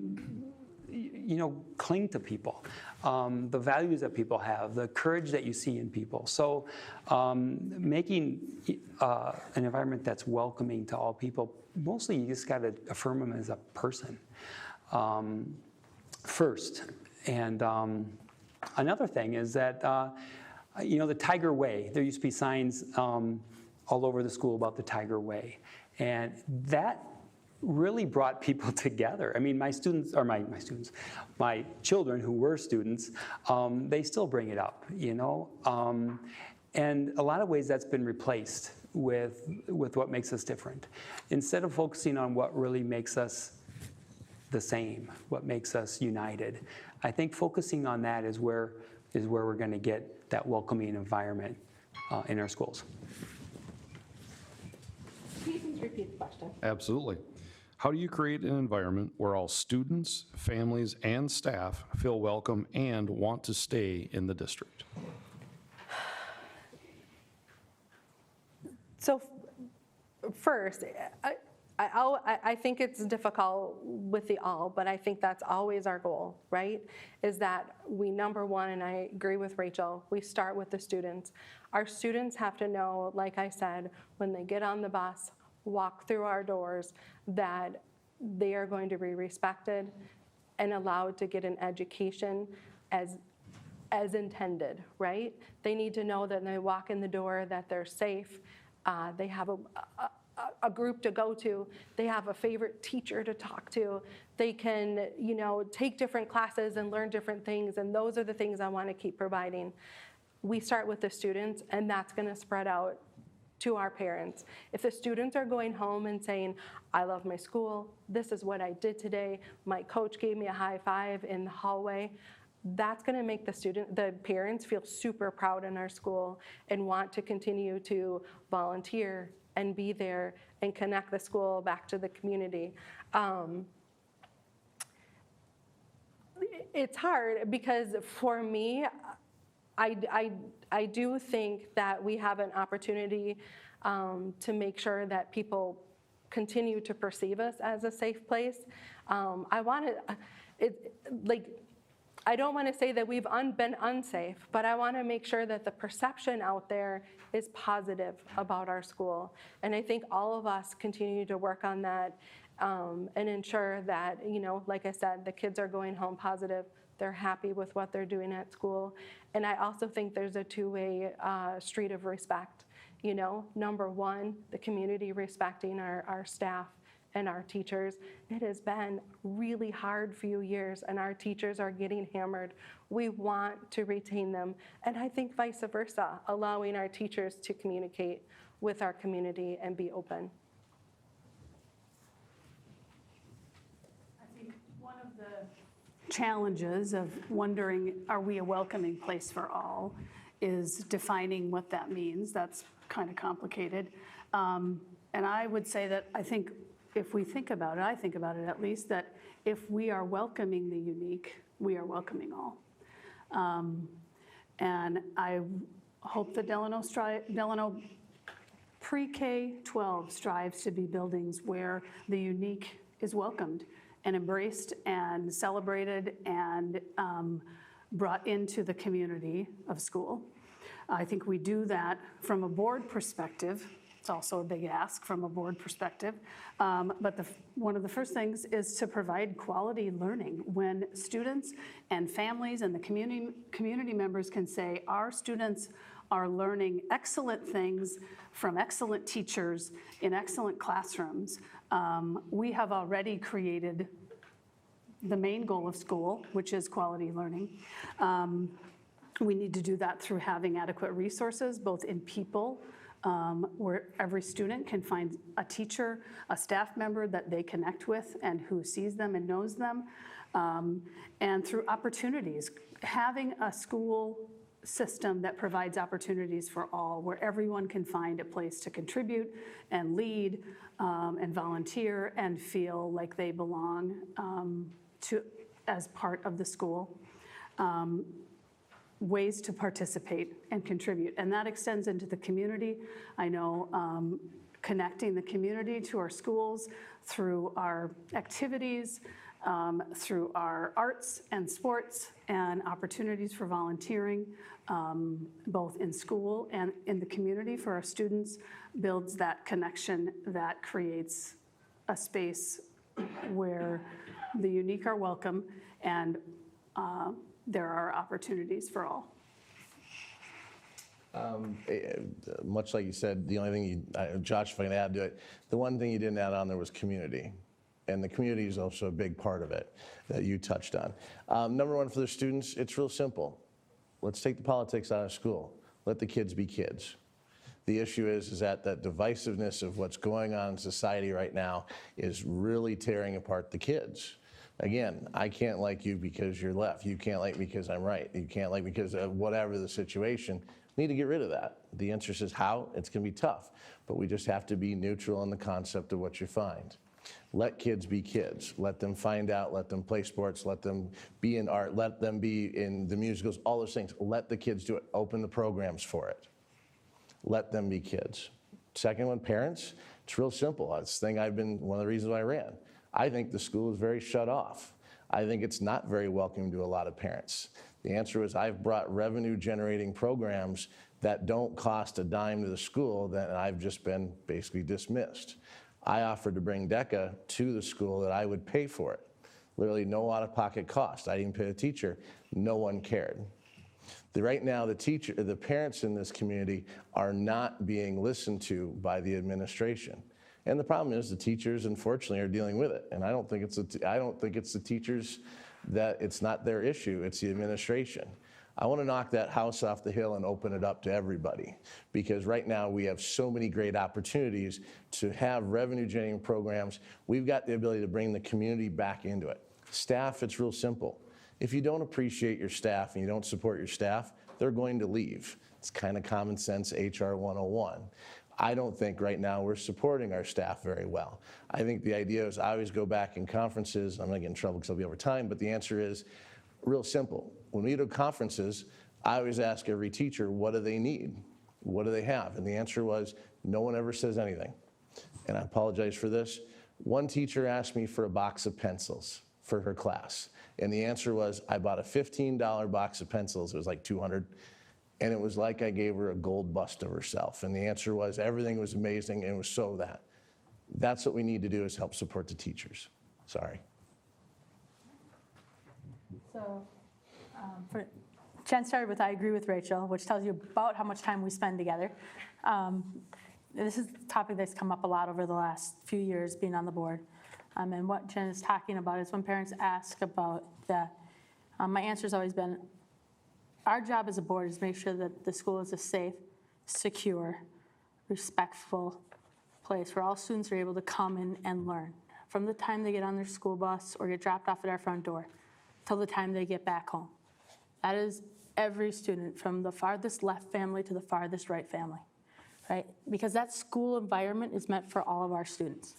you know, cling to people. The values that people have, the courage that you see in people. So making an environment that's welcoming to all people, mostly you just got to affirm them as a person first. And another thing is that, you know, the Tiger Way, there used to be signs all over the school about the Tiger Way. And that really brought people together. I mean, my children who were students, they still bring it up, you know? And a lot of ways that's been replaced with what makes us different. Instead of focusing on what really makes us the same, what makes us united. I think focusing on that is where we're going to get that welcoming environment in our schools. Can you please repeat the question? Absolutely. How do you create an environment where all students, families, and staff feel welcome and want to stay in the district? So first, I think it's difficult with the all, but I think that's always our goal, right? Is that we, number one, and I agree with Rachel, we start with the students. Our students have to know, like I said, when they get on the bus, walk through our doors, that they are going to be respected and allowed to get an education as intended, right? They need to know that when they walk in the door that they're safe, they have a group to go to, they have a favorite teacher to talk to, they can, take different classes and learn different things, and those are the things I want to keep providing. We start with the students, and that's going to spread out to our parents. If the students are going home and saying, I love my school, this is what I did today, my coach gave me a high five in the hallway, that's going to make the parents feel super proud in our school and want to continue to volunteer and be there and connect the school back to the community. It's hard because for me, I do think that we have an opportunity to make sure that people continue to perceive us as a safe place. I don't want to say that we've been unsafe, but I want to make sure that the perception out there is positive about our school. And I think all of us continue to work on that and ensure that, like I said, the kids are going home positive. They're happy with what they're doing at school. And I also think there's a two-way street of respect. Number one, the community respecting our staff and our teachers. It has been really hard few years, and our teachers are getting hammered. We want to retain them. And I think vice versa, allowing our teachers to communicate with our community and be open. I think one of the challenges of wondering, are we a welcoming place for all, is defining what that means. That's kind of complicated. And I would say that I think if we think about it, I think about it at least, that if we are welcoming the unique, we are welcoming all. And I hope that Delano pre-K-12 strives to be buildings where the unique is welcomed and embraced and celebrated and brought into the community of school. I think we do that from a board perspective. It's also a big ask from a board perspective. But one of the first things is to provide quality learning. When students and families and the community members can say, our students are learning excellent things from excellent teachers in excellent classrooms, we have already created the main goal of school, which is quality learning. We need to do that through having adequate resources, both in people, where every student can find a teacher, a staff member that they connect with and who sees them and knows them, and through opportunities. Having a school system that provides opportunities for all, where everyone can find a place to contribute and lead and volunteer and feel like they belong as part of the school. Ways to participate and contribute. And that extends into the community. I know connecting the community to our schools through our activities, through our arts and sports and opportunities for volunteering, both in school and in the community for our students, builds that connection that creates a space where the unique are welcome and there are opportunities for all. Much like you said, the only thing Josh, if I can add to it, the one thing you didn't add on there was community. And the community is also a big part of it that you touched on. Number one for the students, it's real simple. Let's take the politics out of school. Let the kids be kids. The issue is that divisiveness of what's going on in society right now is really tearing apart the kids. Again, I can't like you because you're left. You can't like me because I'm right. You can't like me because of whatever the situation. We need to get rid of that. The answer is how. It's going to be tough, but we just have to be neutral on the concept of what you find. Let kids be kids. Let them find out. Let them play sports. Let them be in art. Let them be in the musicals, all those things. Let the kids do it. Open the programs for it. Let them be kids. Second one, parents. It's real simple. It's the thing one of the reasons why I ran. I think the school is very shut off. I think it's not very welcoming to a lot of parents. The answer is I've brought revenue generating programs that don't cost a dime to the school that I've just been basically dismissed. I offered to bring DECA to the school that I would pay for it. Literally no out-of-pocket cost. I didn't pay the teacher. No one cared. Right now, the parents in this community are not being listened to by the administration. And the problem is the teachers, unfortunately, are dealing with it. And I don't think it's the teachers that it's not their issue, it's the administration. I want to knock that house off the hill and open it up to everybody, because right now we have so many great opportunities to have revenue generating programs. We've got the ability to bring the community back into it. Staff, it's real simple. If you don't appreciate your staff and you don't support your staff, they're going to leave. It's kind of common sense HR 101. I don't think right now we're supporting our staff very well. I think the idea is I always go back in conferences, I'm gonna get in trouble because I'll be over time, but the answer is real simple. When we do conferences, I always ask every teacher, what do they need? What do they have? And the answer was, no one ever says anything. And I apologize for this. One teacher asked me for a box of pencils for her class. And the answer was, I bought a $15 box of pencils. It was like 200. And it was like I gave her a gold bust of herself. And the answer was, everything was amazing, and it was so that. That's what we need to do, is help support the teachers. Sorry. So Jen started with, I agree with Rachel, which tells you about how much time we spend together. This is a topic that's come up a lot over the last few years being on the board. And what Jen is talking about is when parents ask about that, my answer has always been, our job as a board is to make sure that the school is a safe, secure, respectful place where all students are able to come in and learn from the time they get on their school bus or get dropped off at our front door till the time they get back home. That is every student, from the farthest left family to the farthest right family, right? Because that school environment is meant for all of our students.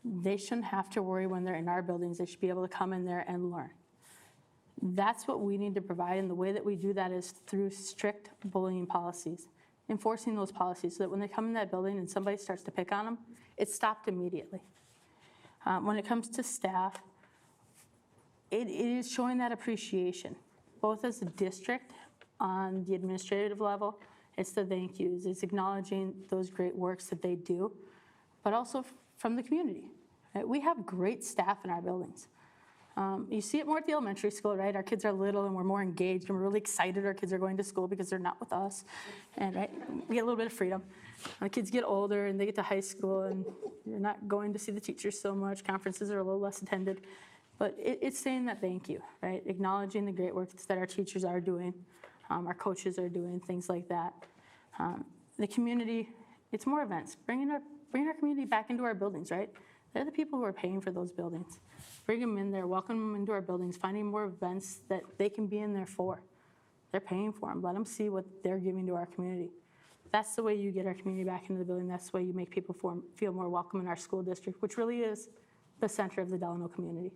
They shouldn't have to worry when they're in our buildings. They should be able to come in there and learn. That's what we need to provide, and the way that we do that is through strict bullying policies, enforcing those policies so that when they come in that building and somebody starts to pick on them, it's stopped immediately. When it comes to staff, it is showing that appreciation, both as a district on the administrative level. It's the thank yous, it's acknowledging those great works that they do, but also from the community. Right? We have great staff in our buildings. You see it more at the elementary school, right? Our kids are little and we're more engaged and we're really excited our kids are going to school because they're not with us. And right, we get a little bit of freedom. When the kids get older and they get to high school and you're not going to see the teachers so much, conferences are a little less attended. But it's saying that thank you, right? Acknowledging the great work that our teachers are doing, our coaches are doing, things like that. The community, it's more events. Bringing our community back into our buildings, right? They're the people who are paying for those buildings. Bring them in there, welcome them into our buildings, finding more events that they can be in there for. They're paying for them. Let them see what they're giving to our community. That's the way you get our community back into the building. That's the way you make people feel more welcome in our school district, which really is the center of the Delano community.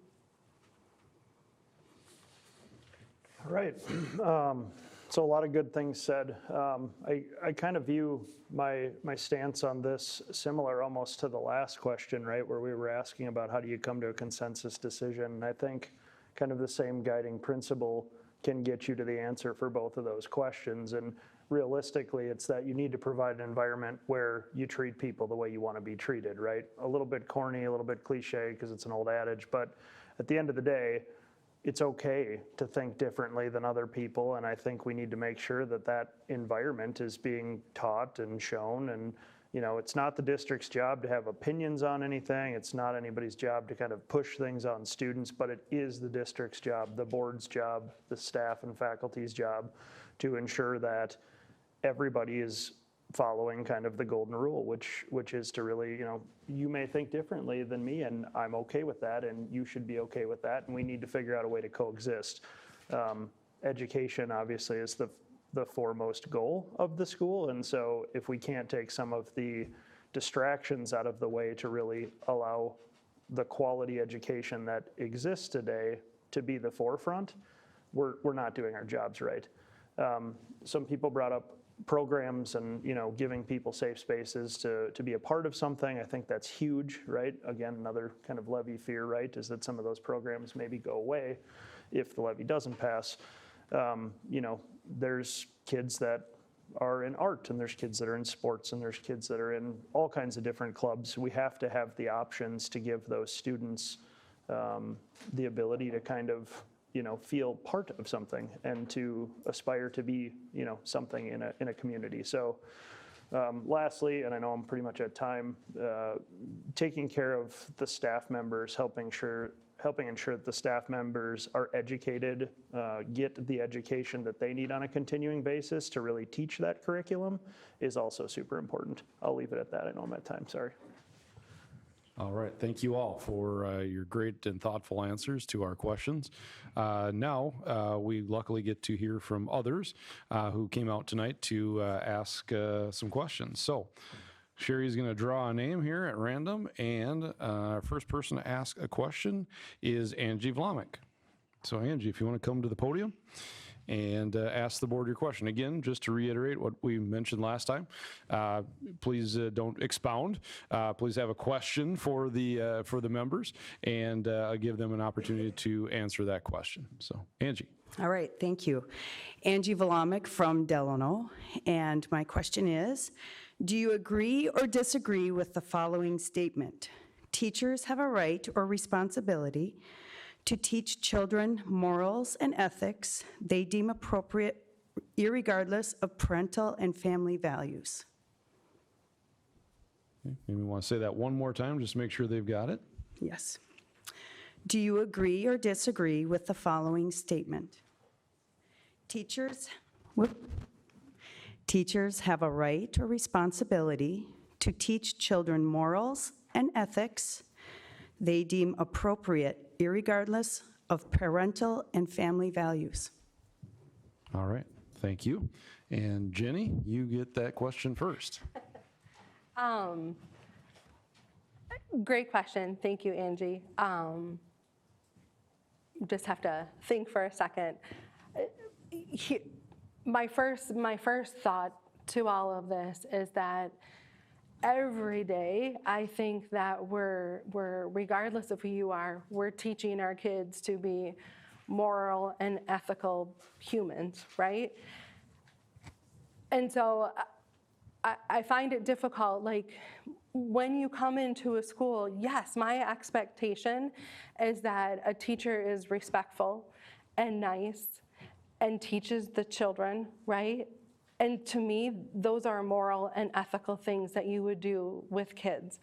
All right. So a lot of good things said. I kind of view my stance on this similar almost to the last question, right, where we were asking about how do you come to a consensus decision. And I think kind of the same guiding principle can get you to the answer for both of those questions. And realistically, it's that you need to provide an environment where you treat people the way you want to be treated, right? A little bit corny, a little bit cliche because it's an old adage, but at the end of the day, it's okay to think differently than other people, and I think we need to make sure that that environment is being taught and shown. And you know, it's not the district's job to have opinions on anything. It's not anybody's job to kind of push things on students, but it is the district's job, the board's job, the staff and faculty's job to ensure that everybody is following kind of the golden rule, which is to really, you may think differently than me, and I'm okay with that, and you should be okay with that, and we need to figure out a way to coexist. Education, obviously, is the foremost goal of the school, and so if we can't take some of the distractions out of the way to really allow the quality education that exists today to be the forefront, we're not doing our jobs right. Some people brought up programs and giving people safe spaces to be a part of something. I think that's huge, right? Again, another kind of levy fear, right, is that some of those programs maybe go away if the levy doesn't pass. There's kids that are in art, and there's kids that are in sports, and there's kids that are in all kinds of different clubs. We have to have the options to give those students the ability to kind of feel part of something and to aspire to be something in a community. So lastly, and I know I'm pretty much at time, taking care of the staff members, helping ensure that the staff members are educated, get the education that they need on a continuing basis to really teach that curriculum is also super important. I'll leave it at that. I know I'm at time, sorry. All right, thank you all for your great and thoughtful answers to our questions. Now, we luckily get to hear from others who came out tonight to ask some questions. So, Sherry's going to draw a name here at random, and our first person to ask a question is Angie Vlamic. So, Angie, if you want to come to the podium and ask the board your question. Again, just to reiterate what we mentioned last time, please don't expound. Please have a question for the members, and give them an opportunity to answer that question. So, Angie. All right, thank you. Angie Vlamic from Delano, and my question is, do you agree or disagree with the following statement? Teachers have a right or responsibility to teach children morals and ethics they deem appropriate, irregardless of parental and family values. Okay, maybe we want to say that one more time, just to make sure they've got it. Yes. Do you agree or disagree with the following statement? Teachers have a right or responsibility to teach children morals and ethics they deem appropriate, irregardless of parental and family values. All right, thank you. And Jenny, you get that question first. Great question. Thank you, Angie. Just have to think for a second. My first thought to all of this is that every day, I think that we're regardless of who you are, we're teaching our kids to be moral and ethical humans, right? And so I find it difficult, like when you come into a school, yes, my expectation is that a teacher is respectful and nice and teaches the children, right? And to me, those are moral and ethical things that you would do with kids.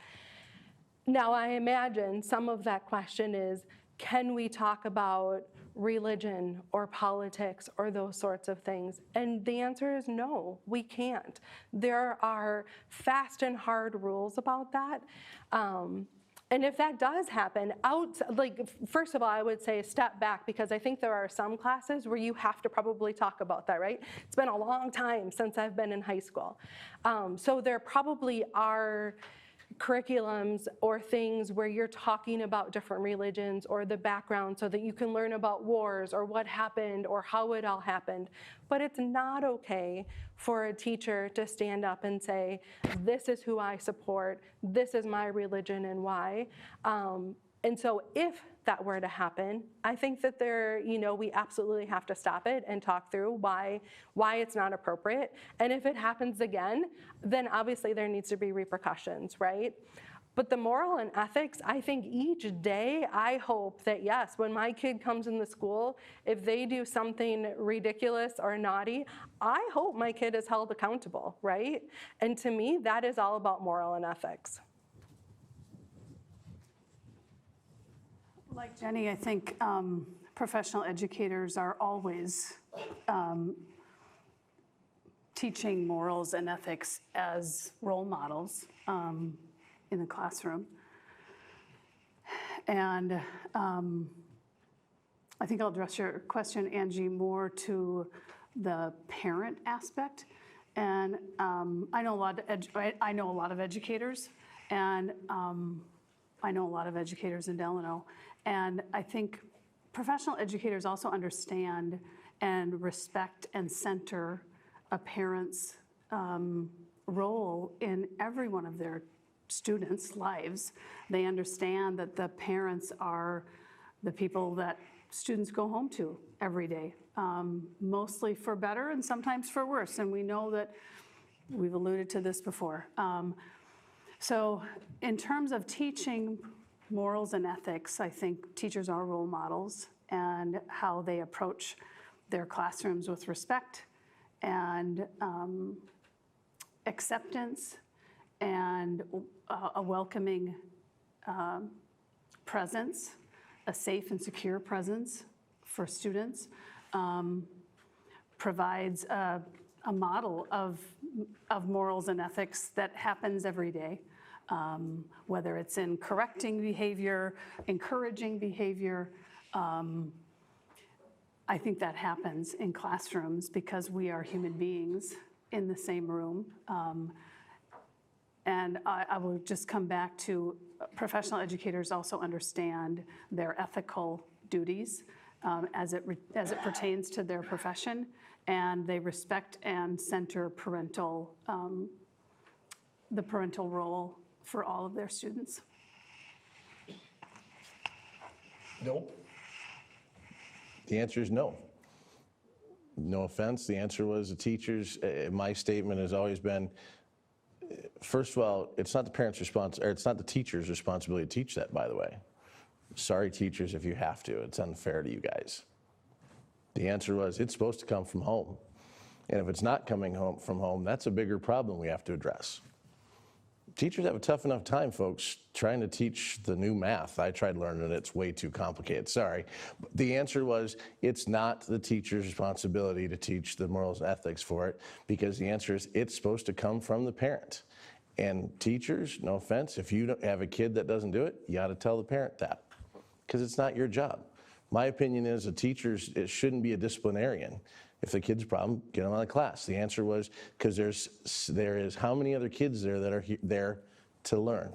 Now, I imagine some of that question is, can we talk about religion or politics or those sorts of things? And the answer is no, we can't. There are fast and hard rules about that. And if that does happen, first of all, I would say step back, because I think there are some classes where you have to probably talk about that, right? It's been a long time since I've been in high school. So there probably are curriculums or things where you're talking about different religions or the background so that you can learn about wars or what happened or how it all happened. But it's not okay for a teacher to stand up and say, this is who I support, this is my religion and why. And so if that were to happen, I think that we absolutely have to stop it and talk through why it's not appropriate. And if it happens again, then obviously there needs to be repercussions, right? But the moral and ethics, I think each day, I hope that yes, when my kid comes in the school, if they do something ridiculous or naughty, I hope my kid is held accountable, right? And to me, that is all about moral and ethics. Like Jenny, I think professional educators are always teaching morals and ethics as role models in the classroom. And I think I'll address your question, Angie, more to the parent aspect. And I know a lot of educators, and I know a lot of educators in Delano. And I think professional educators also understand and respect and center a parent's role in every one of their students' lives. They understand that the parents are the people that students go home to every day, mostly for better and sometimes for worse. And we know that we've alluded to this before. So in terms of teaching morals and ethics, I think teachers are role models, and how they approach their classrooms with respect and acceptance and a welcoming presence, a safe and secure presence for students, provides a model of morals and ethics that happens every day, whether it's in correcting behavior, encouraging behavior. I think that happens in classrooms because we are human beings in the same room. And I will just come back to professional educators also understand their ethical duties as it pertains to their profession, and they respect and center the parental role for all of their students. Nope. The answer is no. No offense, the answer was the teachers. My statement has always been, first of all, it's not the parents' or it's not the teacher's responsibility to teach that, by the way. Sorry, teachers, if you have to. It's unfair to you guys. The answer was, it's supposed to come from home. And if it's not coming from home, that's a bigger problem we have to address. Teachers have a tough enough time, folks, trying to teach the new math. I tried learning it, it's way too complicated, sorry. But the answer was, it's not the teacher's responsibility to teach the morals and ethics for it, because the answer is, it's supposed to come from the parent. And teachers, no offense, if you have a kid that doesn't do it, you ought to tell the parent that, because it's not your job. My opinion is it shouldn't be a disciplinarian. If the kid's a problem, get them out of class. The answer was, because there is how many other kids there that are there to learn?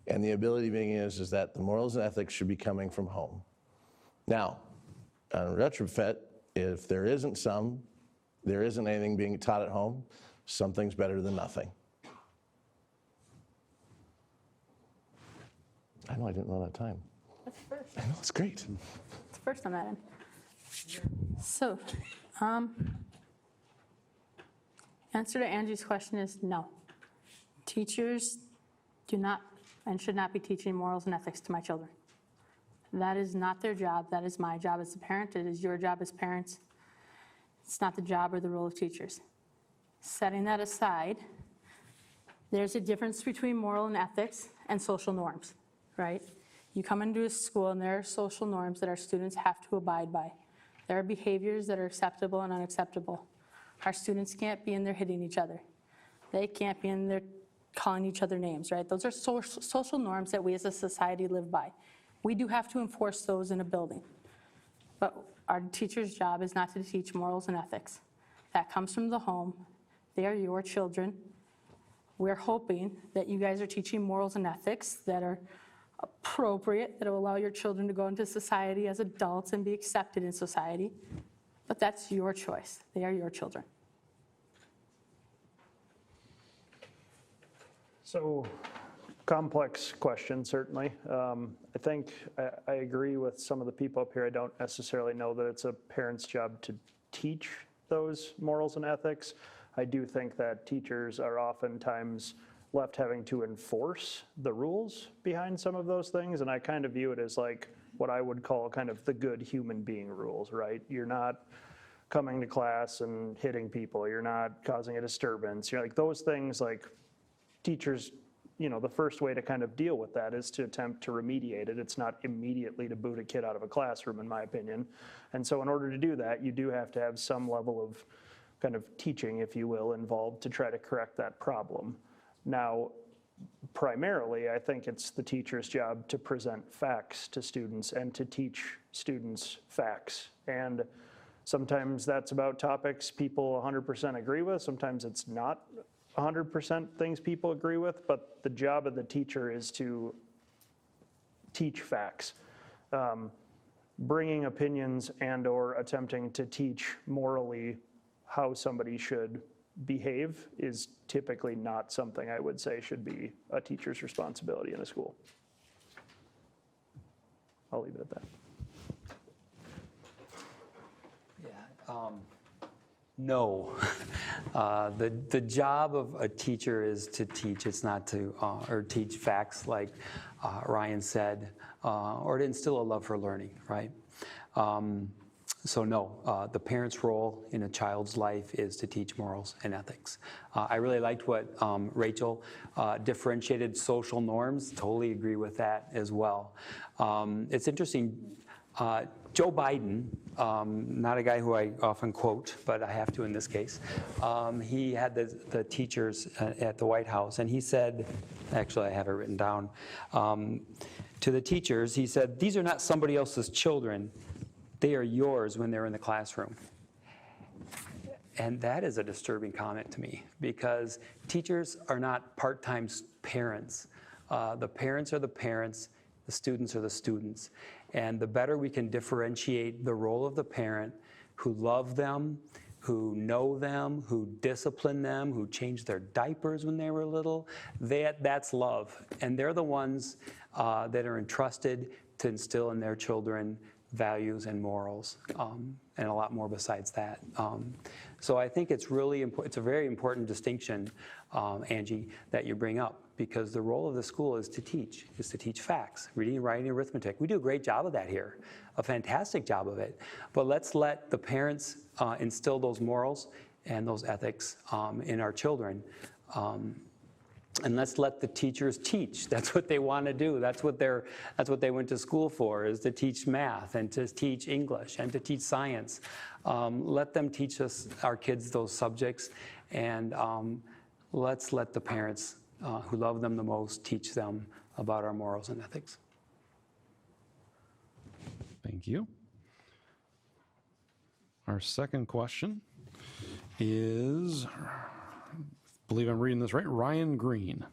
And the ability being is that the morals and ethics should be coming from home. Now, on retrofit, if there isn't anything being taught at home, something's better than nothing. I know I didn't run out of time. That's first. I know, it's great. It's the first on that end. So, answer to Angie's question is no. Teachers do not and should not be teaching morals and ethics to my children. That is not their job. That is my job as a parent. It is your job as parents. It's not the job or the role of teachers. Setting that aside, there's a difference between moral and ethics and social norms, right? You come into a school and there are social norms that our students have to abide by. There are behaviors that are acceptable and unacceptable. Our students can't be in there hitting each other. They can't be in there calling each other names, right? Those are social norms that we as a society live by. We do have to enforce those in a building. But our teacher's job is not to teach morals and ethics. That comes from the home. They are your children. We're hoping that you guys are teaching morals and ethics that are appropriate, that will allow your children to go into society as adults and be accepted in society. But that's your choice. They are your children. So, complex question, certainly. I think I agree with some of the people up here. I don't necessarily know that it's a parent's job to teach those morals and ethics. I do think that teachers are oftentimes left having to enforce the rules behind some of those things, and I kind of view it as like what I would call kind of the good human being rules, right? You're not coming to class and hitting people. You're not causing a disturbance. You're like those things, like teachers, you know, the first way to kind of deal with that is to attempt to remediate it. It's not immediately to boot a kid out of a classroom, in my opinion. And so in order to do that, you do have to have some level of kind of teaching, if you will, involved to try to correct that problem. Now, primarily, I think it's the teacher's job to present facts to students and to teach students facts. And sometimes that's about topics people 100% agree with. Sometimes it's not 100% things people agree with, but the job of the teacher is to teach facts. Bringing opinions and or attempting to teach morally how somebody should behave is typically not something I would say should be a teacher's responsibility in a school. I'll leave it at that. No. The job of a teacher is to teach. It's not to, or teach facts like Ryan said, or to instill a love for learning, right? So no, the parent's role in a child's life is to teach morals and ethics. I really liked what Rachel differentiated social norms. Totally agree with that as well. It's interesting, Joe Biden, not a guy who I often quote, but I have to in this case, he had the teachers at the White House, and he said, actually I have it written down, to the teachers, he said, "These are not somebody else's children. They are yours when they're in the classroom." And that is a disturbing comment to me, because teachers are not part-time parents. The parents are the parents, the students are the students. And the better we can differentiate the role of the parent, who love them, who know them, who discipline them, who change their diapers when they were little, that's love. And they're the ones that are entrusted to instill in their children values and morals, and a lot more besides that. So I think it's really important. It's a very important distinction, Angie, that you bring up, because the role of the school is to teach facts, reading, writing, arithmetic. We do a great job of that here, a fantastic job of it. But let's let the parents instill those morals and those ethics in our children. And let's let the teachers teach. That's what they want to do. That's what they went to school for, is to teach math and to teach English and to teach science. Let them teach our kids those subjects, and let's let the parents who love them the most teach them about our morals and ethics. Thank you. Our second question is, I believe I'm reading this right, Ryan Green.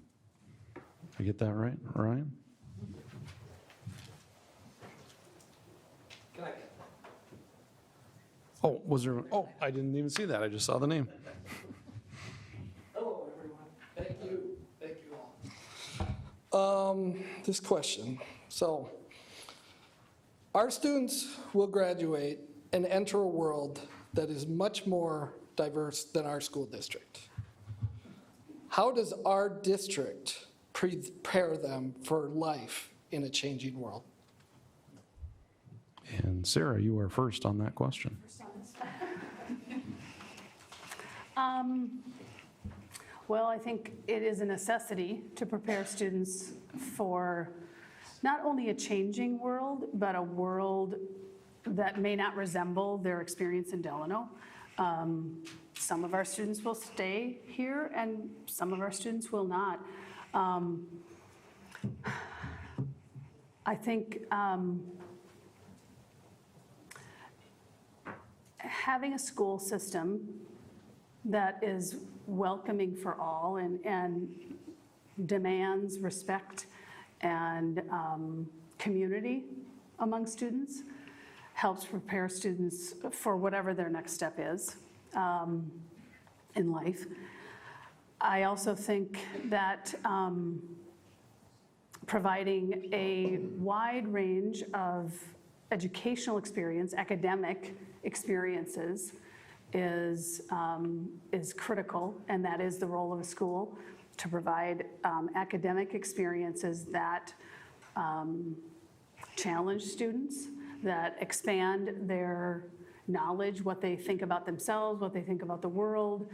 Did I get that right, Ryan? Oh, was there, oh, I didn't even see that. I just saw the name. Hello, everyone. Thank you all. This question. So, our students will graduate and enter a world that is much more diverse than our school district. How does our district prepare them for life in a changing world? And Sarah, you are first on that question. Well, I think it is a necessity to prepare students for not only a changing world, but a world that may not resemble their experience in Delano. Some of our students will stay here, and some of our students will not. I think having a school system that is welcoming for all and demands respect and community among students helps prepare students for whatever their next step is in life. I also think that providing a wide range of educational experience, academic experiences, is critical, and that is the role of a school, to provide academic experiences that challenge students, that expand their knowledge, what they think about themselves, what they think about the world,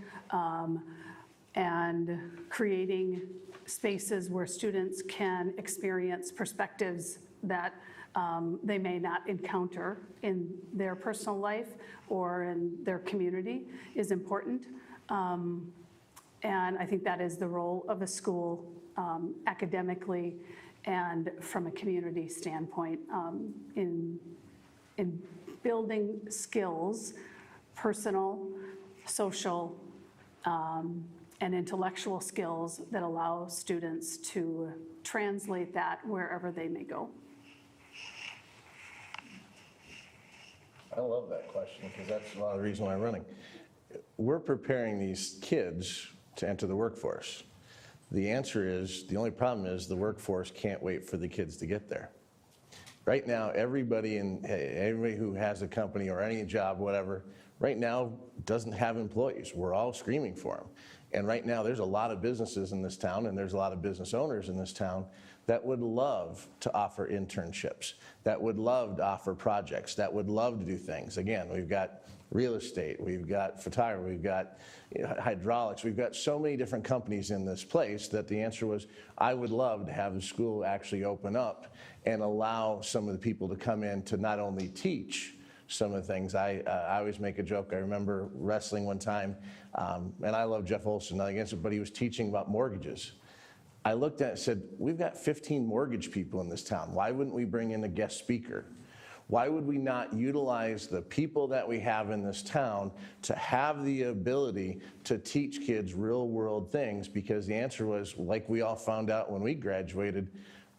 and creating spaces where students can experience perspectives that they may not encounter in their personal life or in their community is important. And I think that is the role of a school academically and from a community standpoint in building skills, personal, social, and intellectual skills that allow students to translate that wherever they may go. I love that question because that's a lot of the reason why I'm running. We're preparing these kids to enter the workforce. The answer is, the only problem is the workforce can't wait for the kids to get there. Right now, everybody who has a company or any job, whatever, right now doesn't have employees. We're all screaming for them. And right now, there's a lot of businesses in this town, and there's a lot of business owners in this town that would love to offer internships, that would love to offer projects, that would love to do things. Again, we've got real estate, we've got photography, we've got hydraulics, we've got so many different companies in this place that the answer was, I would love to have the school actually open up and allow some of the people to come in to not only teach some of the things. I always make a joke. I remember wrestling one time, and I love Jeff Olson, nothing against it, but he was teaching about mortgages. I looked at it and said, we've got 15 mortgage people in this town. Why wouldn't we bring in a guest speaker? Why would we not utilize the people that we have in this town to have the ability to teach kids real world things? Because the answer was, like we all found out when we graduated,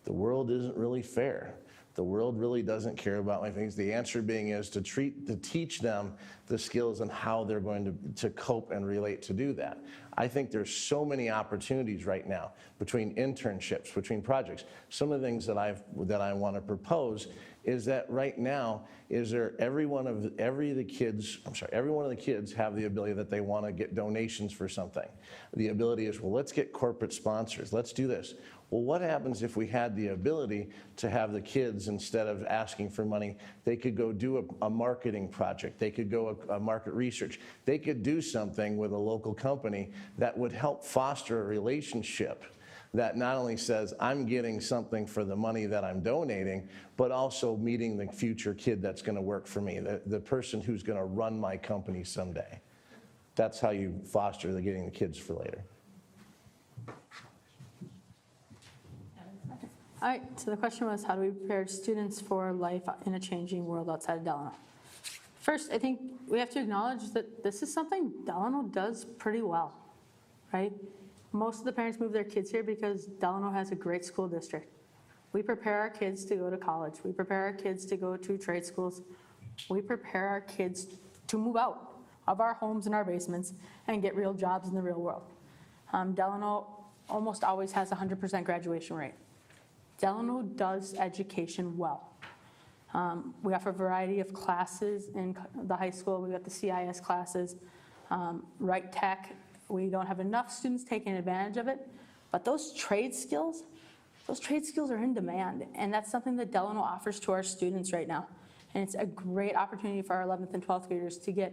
the world isn't really fair. The world really doesn't care about my things. The answer being is to teach them the skills and how they're going to cope and relate to do that. I think there's so many opportunities right now between internships, between projects. Some of the things that I want to propose is that right now, every one of the kids have the ability that they want to get donations for something. The ability is, well, let's get corporate sponsors. Let's do this. Well, what happens if we had the ability to have the kids, instead of asking for money, they could go do a marketing project, they could go a market research, they could do something with a local company that would help foster a relationship that not only says I'm getting something for the money that I'm donating, but also meeting the future kid that's going to work for me, the person who's going to run my company someday. That's how you foster getting the kids for later. All right, so the question was, how do we prepare students for life in a changing world outside of Delano? First, I think we have to acknowledge that this is something Delano does pretty well, right? Most of the parents move their kids here because Delano has a great school district. We prepare our kids to go to college. We prepare our kids to go to trade schools. We prepare our kids to move out of our homes and our basements and get real jobs in the real world. Delano almost always has a 100% graduation rate. Delano does education well. We offer a variety of classes in the high school. We've got the CIS classes, right tech. We don't have enough students taking advantage of it, but those trade skills are in demand, and that's something that Delano offers to our students right now. And it's a great opportunity for our 11th and 12th graders to get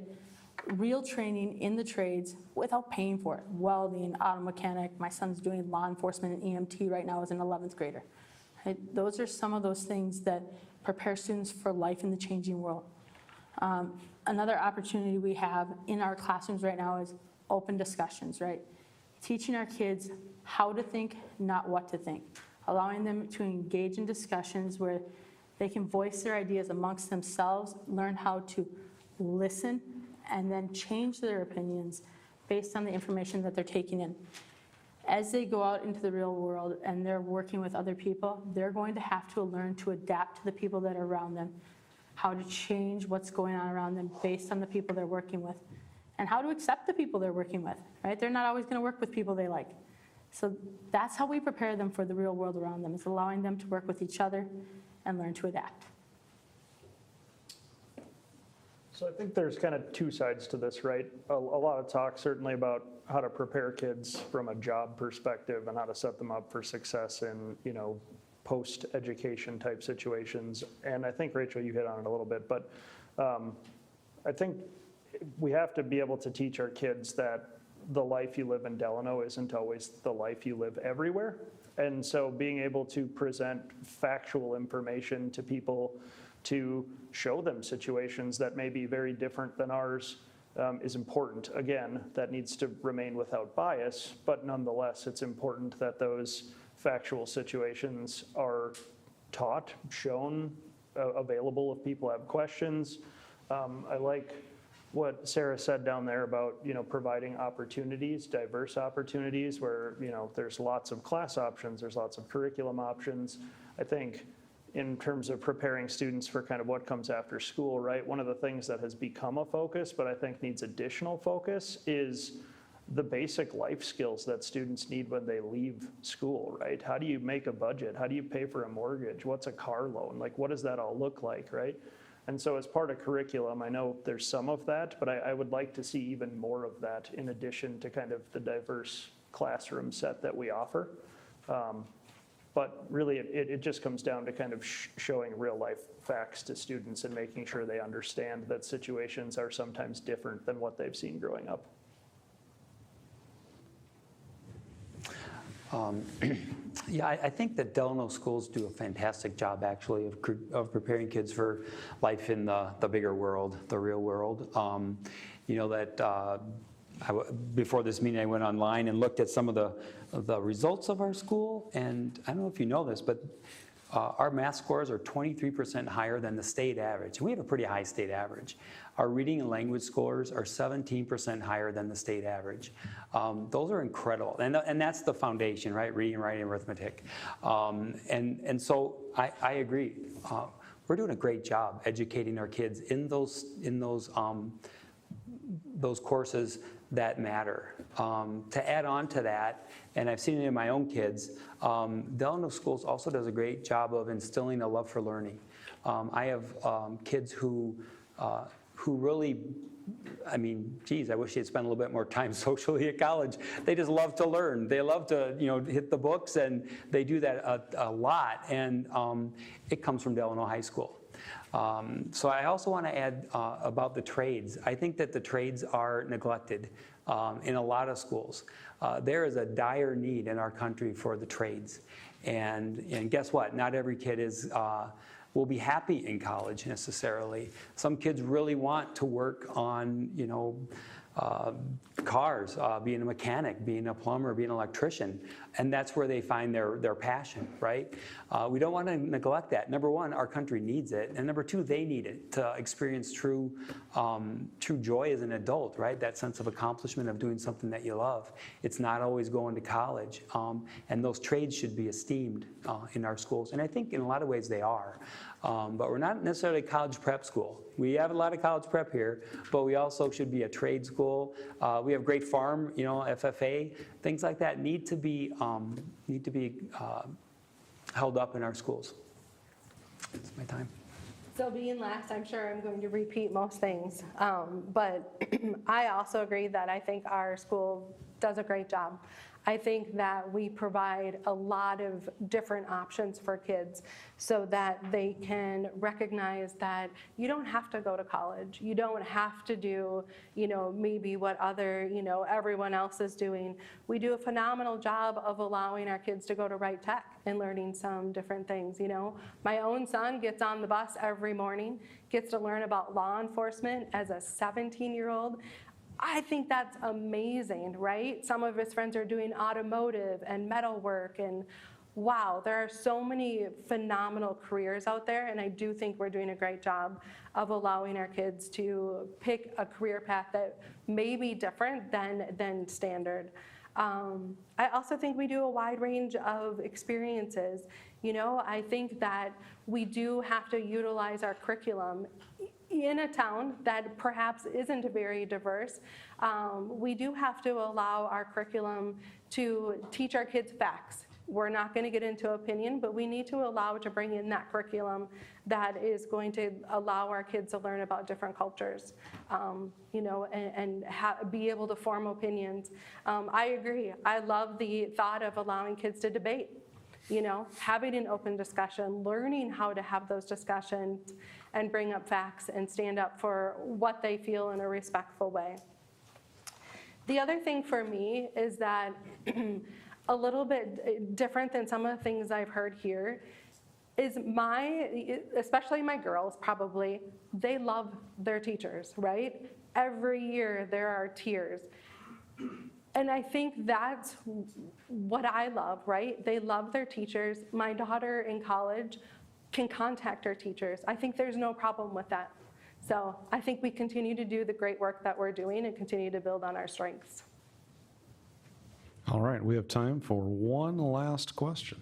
real training in the trades without paying for it. Welding, auto mechanic, my son's doing law enforcement and EMT right now as an 11th grader. Right? Those are some of those things that prepare students for life in the changing world. Another opportunity we have in our classrooms right now is open discussions, right? Teaching our kids how to think, not what to think. Allowing them to engage in discussions where they can voice their ideas amongst themselves, learn how to listen, and then change their opinions based on the information that they're taking in. As they go out into the real world and they're working with other people, they're going to have to learn to adapt to the people that are around them, how to change what's going on around them based on the people they're working with, and how to accept the people they're working with, right? They're not always going to work with people they like. So that's how we prepare them for the real world around them, is allowing them to work with each other and learn to adapt. So I think there's kind of two sides to this, right? A lot of talk certainly about how to prepare kids from a job perspective and how to set them up for success in, post-education type situations. And I think, Rachel, you hit on it a little bit, but I think we have to be able to teach our kids that the life you live in Delano isn't always the life you live everywhere. And so being able to present factual information to people to show them situations that may be very different than ours is important. Again, that needs to remain without bias, but nonetheless, it's important that those factual situations are taught, shown, available if people have questions. I like what Sarah said down there about, providing opportunities, diverse opportunities where, there's lots of class options, there's lots of curriculum options. I think in terms of preparing students for kind of what comes after school, right? One of the things that has become a focus, but I think needs additional focus, is the basic life skills that students need when they leave school, right? How do you make a budget? How do you pay for a mortgage? What's a car loan? Like, what does that all look like, right? And so as part of curriculum, I know there's some of that, but I would like to see even more of that in addition to kind of the diverse classroom set that we offer. But really, it just comes down to kind of showing real life facts to students and making sure they understand that situations are sometimes different than what they've seen growing up. Yeah, I think that Delano schools do a fantastic job, actually, of preparing kids for life in the bigger world, the real world. Before this meeting, I went online and looked at some of the results of our school, and I don't know if you know this, but our math scores are 23% higher than the state average. We have a pretty high state average. Our reading and language scores are 17% higher than the state average. Those are incredible, and that's the foundation, right? Reading, writing, arithmetic. And so I agree. We're doing a great job educating our kids in those courses that matter. To add on to that, and I've seen it in my own kids, Delano Schools also does a great job of instilling a love for learning. I have kids who really, I wish they'd spend a little bit more time socially at college. They just love to learn. They love to, hit the books, and they do that a lot, and it comes from Delano High School. So I also want to add about the trades. I think that the trades are neglected in a lot of schools. There is a dire need in our country for the trades. And guess what? Not every kid will be happy in college necessarily. Some kids really want to work on, cars, being a mechanic, being a plumber, being an electrician, and that's where they find their passion, right? We don't want to neglect that. Number one, our country needs it, and number two, they need it to experience true joy as an adult, right? That sense of accomplishment of doing something that you love. It's not always going to college, and those trades should be esteemed in our schools, and I think in a lot of ways they are. But we're not necessarily a college prep school. We have a lot of college prep here, but we also should be a trade school. We have great farm, FFA, things like that need to be held up in our schools. That's my time. So being last, I'm sure I'm going to repeat most things, but I also agree that I think our school does a great job. I think that we provide a lot of different options for kids so that they can recognize that you don't have to go to college. You don't have to do, maybe what everyone else is doing. We do a phenomenal job of allowing our kids to go to Wright Tech and learning some different things. My own son gets on the bus every morning, gets to learn about law enforcement as a 17-year-old. I think that's amazing, right? Some of his friends are doing automotive and metalwork, and wow, there are so many phenomenal careers out there, and I do think we're doing a great job of allowing our kids to pick a career path that may be different than standard. I also think we do a wide range of experiences. I think that we do have to utilize our curriculum in a town that perhaps isn't very diverse. We do have to allow our curriculum to teach our kids facts. We're not going to get into opinion, but we need to allow to bring in that curriculum that is going to allow our kids to learn about different cultures, and be able to form opinions. I agree. I love the thought of allowing kids to debate, having an open discussion, learning how to have those discussions and bring up facts and stand up for what they feel in a respectful way. The other thing for me is that a little bit different than some of the things I've heard here is especially my girls probably, they love their teachers, right? Every year there are tears. And I think that's what I love, right? They love their teachers. My daughter in college can contact her teachers. I think there's no problem with that. So I think we continue to do the great work that we're doing and continue to build on our strengths. All right, we have time for one last question.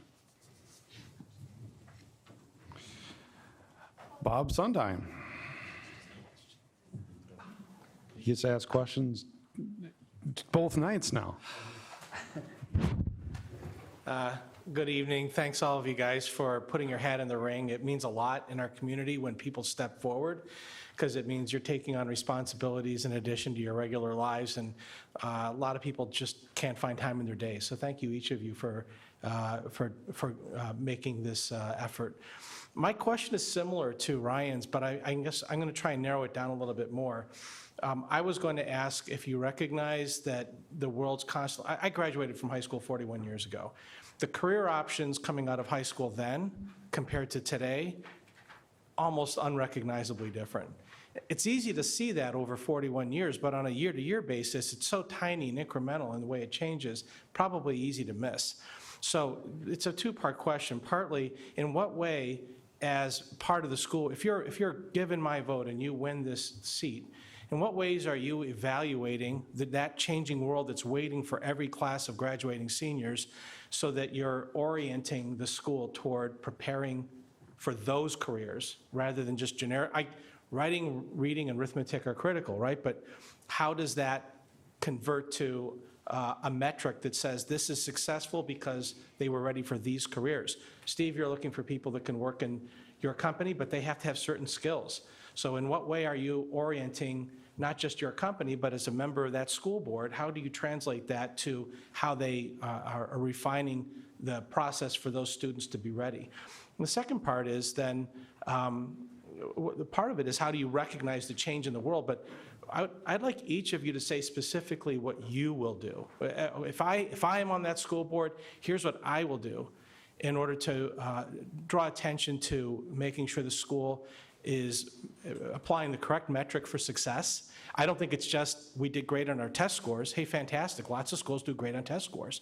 Bob Sondheim. He gets to ask questions both nights now. Good evening. Thanks all of you guys for putting your hat in the ring. It means a lot in our community when people step forward, because it means you're taking on responsibilities in addition to your regular lives, and a lot of people just can't find time in their day. So thank you, each of you, for making this effort. My question is similar to Ryan's, but I guess I'm going to try and narrow it down a little bit more. I was going to ask if you recognize that the world's constantly, I graduated from high school 41 years ago. The career options coming out of high school then compared to today, almost unrecognizably different. It's easy to see that over 41 years, but on a year-to-year basis, it's so tiny and incremental in the way it changes, probably easy to miss. So it's a two-part question. Partly, in what way, as part of the school, if you're given my vote and you win this seat, in what ways are you evaluating that changing world that's waiting for every class of graduating seniors so that you're orienting the school toward preparing for those careers rather than just generic? Writing, reading, and arithmetic are critical, right? But how does that convert to a metric that says this is successful because they were ready for these careers? Steve, you're looking for people that can work in your company, but they have to have certain skills. So in what way are you orienting not just your company, but as a member of that school board, how do you translate that to how they are refining the process for those students to be ready? And the second part is then, the part of it is how do you recognize the change in the world, but I'd like each of you to say specifically what you will do. If I am on that school board, here's what I will do in order to draw attention to making sure the school is applying the correct metric for success. I don't think it's just we did great on our test scores. Hey, fantastic, lots of schools do great on test scores.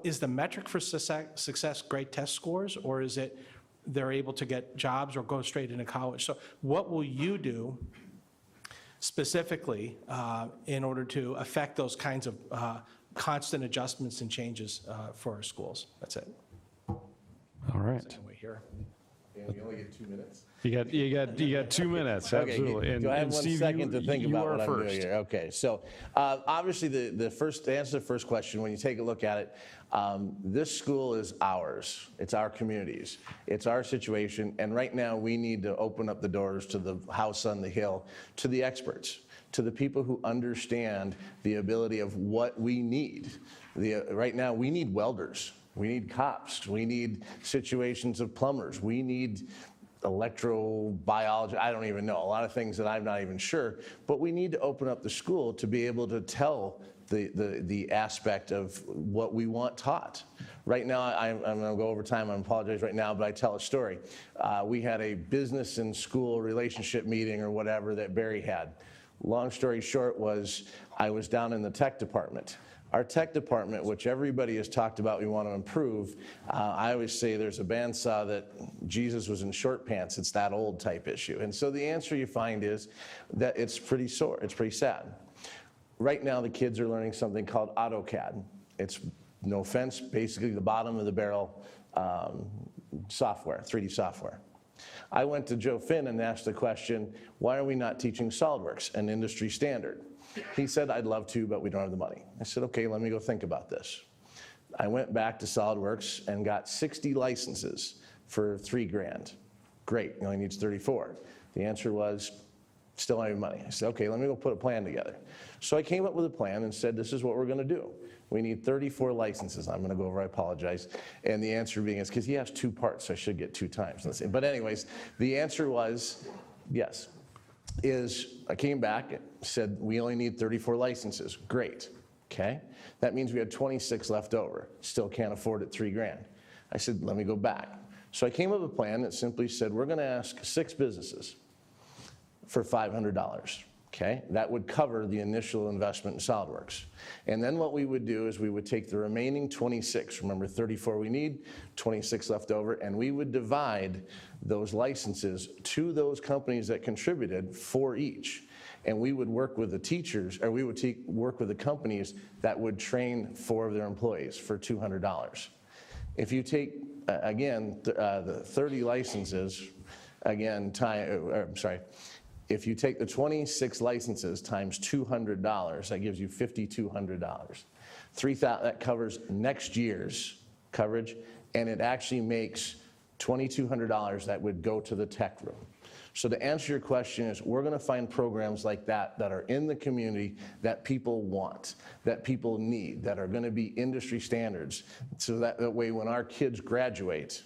Is the metric for success great test scores, or is it they're able to get jobs or go straight into college? So what will you do specifically in order to affect those kinds of constant adjustments and changes for our schools? That's it. All right. Anyway, here. And we only get 2 minutes. You got 2 minutes, absolutely. Okay, do I have and 1 Steve, second to think you about are what I'm doing first. here? Okay, so obviously to answer the first question, when you take a look at it, this school is ours. It's our communities. It's our situation, and right now we need to open up the doors to the house on the hill, to the experts, to the people who understand the ability of what we need. Right now we need welders. We need cops. We need situations of plumbers. We need electrobiology. I don't even know. A lot of things that I'm not even sure. But we need to open up the school to be able to tell the aspect of what we want taught. Right now, I'm going to go over time. I apologize right now, but I tell a story. We had a business and school relationship meeting or whatever that Barry had. Long story short was I was down in the tech department. Our tech department, which everybody has talked about we want to improve, I always say there's a bandsaw that Jesus was in short pants. It's that old type issue. And so the answer you find is that it's pretty sore. It's pretty sad. Right now the kids are learning something called AutoCAD. It's, no offense, basically the bottom of the barrel software, 3D software. I went to Joe Finn and asked the question, why are we not teaching SolidWorks, an industry standard? He said, I'd love to, but we don't have the money. I said, okay, let me go think about this. I went back to SolidWorks and got 60 licenses for $3,000. Great, he only needs 34. The answer was, still don't have money. I said, okay, let me go put a plan together. So I came up with a plan and said, this is what we're gonna do. We need 34 licenses. I'm gonna go over, I apologize. And the answer being is, because he has 2 parts, so I should get 2 times. But anyways, the answer was, yes. I came back, said, we only need 34 licenses. Great. okay? That means we had 26 left over. Still can't afford it, $3,000. I said, let me go back. So I came up with a plan that simply said, we're gonna ask 6 businesses for $500, okay? That would cover the initial investment in SolidWorks. And then what we would do is we would take the remaining 26, remember 34 we need, 26 left over, and we would divide those licenses to those companies that contributed for each. And we would work with the teachers, or we would work with the companies that would train 4 of their employees for $200. If you take, again, the 30 licenses, again, if you take the 26 licenses times $200, that gives you $5,200. That covers next year's coverage, and it actually makes $2,200 that would go to the tech room. So to answer your question is, we're gonna find programs like that that are in the community that people want, that people need, that are gonna be industry standards, so that way when our kids graduate,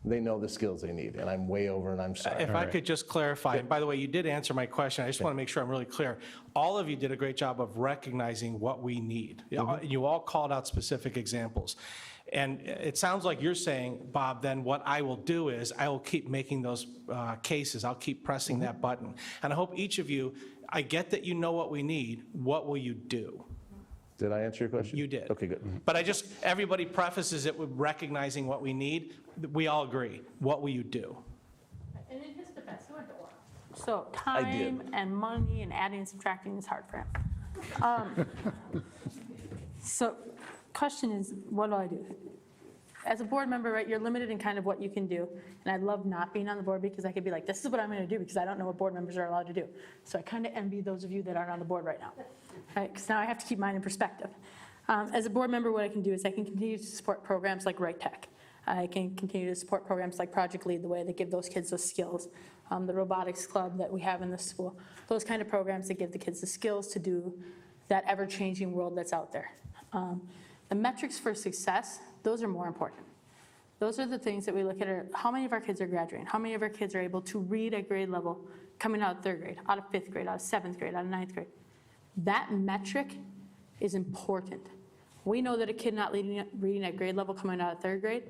they know the skills they need. And I'm way over, and I'm sorry. If I could just clarify, and by the way, you did answer my question. I just want to make sure I'm really clear. All of you did a great job of recognizing what we need. You all called out specific examples. And it sounds like you're saying, Bob, then what I will do is I will keep making those cases. I'll keep pressing that button. And I hope each of you, I get that you know what we need. What will you do? Did I answer your question? You did. Okay, good. But everybody prefaces it with recognizing what we need. We all agree. What will you do? And in his defense, he went to oral. So time and money and adding and subtracting is hard for him. So question is, what do I do? As a board member, right, you're limited in kind of what you can do. And I love not being on the board because I could be like, this is what I'm going to do because I don't know what board members are allowed to do. So I kind of envy those of you that aren't on the board right now, right? Because now I have to keep mine in perspective. As a board member, what I can do is I can continue to support programs like Right Tech. I can continue to support programs like Project Lead, the way they give those kids those skills. The robotics club that we have in the school. Those kind of programs that give the kids the skills to do that ever-changing world that's out there. The metrics for success, those are more important. Those are the things that we look at are how many of our kids are graduating, how many of our kids are able to read at grade level coming out of 3rd grade, out of 5th grade, out of 7th grade, out of 9th grade. That metric is important. We know that a kid not reading at grade level coming out of 3rd grade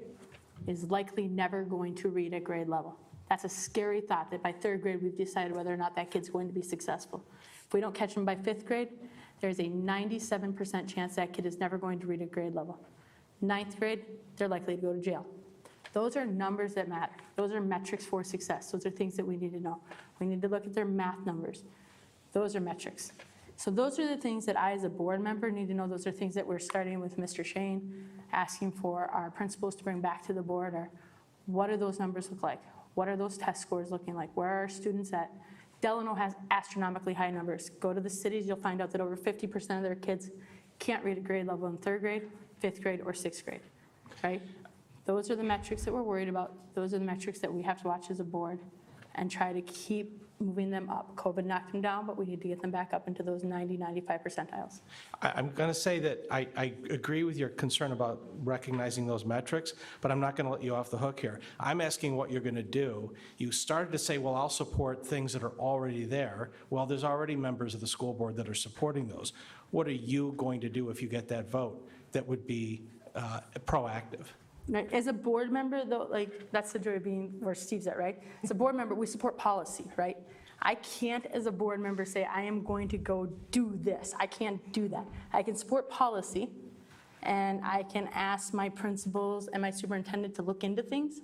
is likely never going to read at grade level. That's a scary thought that by 3rd grade we've decided whether or not that kid's going to be successful. If we don't catch them by 5th grade, there's a 97% chance that kid is never going to read at grade level. 9th grade, they're likely to go to jail. Those are numbers that matter. Those are metrics for success. Those are things that we need to know. We need to look at their math numbers. Those are metrics. So those are the things that I, as a board member, need to know. Those are things that we're starting with Mr. Shane, asking for our principals to bring back to the board. Or what do those numbers look like? What are those test scores looking like? Where are our students at? Delano has astronomically high numbers. Go to the cities, you'll find out that over 50% of their kids can't read at grade level in 3rd grade, 5th grade, or 6th grade, right? Those are the metrics that we're worried about. Those are the metrics that we have to watch as a board and try to keep moving them up. COVID knocked them down, but we need to get them back up into those 90, 95 percentiles. I'm going to say that I agree with your concern about recognizing those metrics, but I'm not going to let you off the hook here. I'm asking what you're going to do. You started to say, well, I'll support things that are already there. Well, there's already members of the school board that are supporting those. What are you going to do if you get that vote that would be proactive? Right. As a board member, though, like that's the joy of being where Steve's at, right? As a board member, we support policy, right? I can't, as a board member, say I am going to go do this. I can't do that. I can support policy, and I can ask my principals and my superintendent to look into things,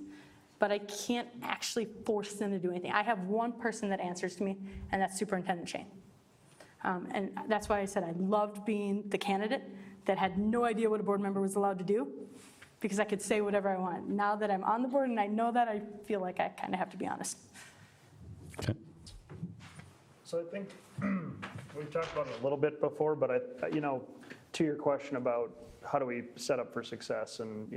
but I can't actually force them to do anything. I have one person that answers to me, and that's Superintendent Shane. And that's why I said I loved being the candidate that had no idea what a board member was allowed to do, because I could say whatever I want. Now that I'm on the board and I know that, I feel like I kind of have to be honest. Okay. So I think we've talked about it a little bit before, but to your question about how do we set up for success, and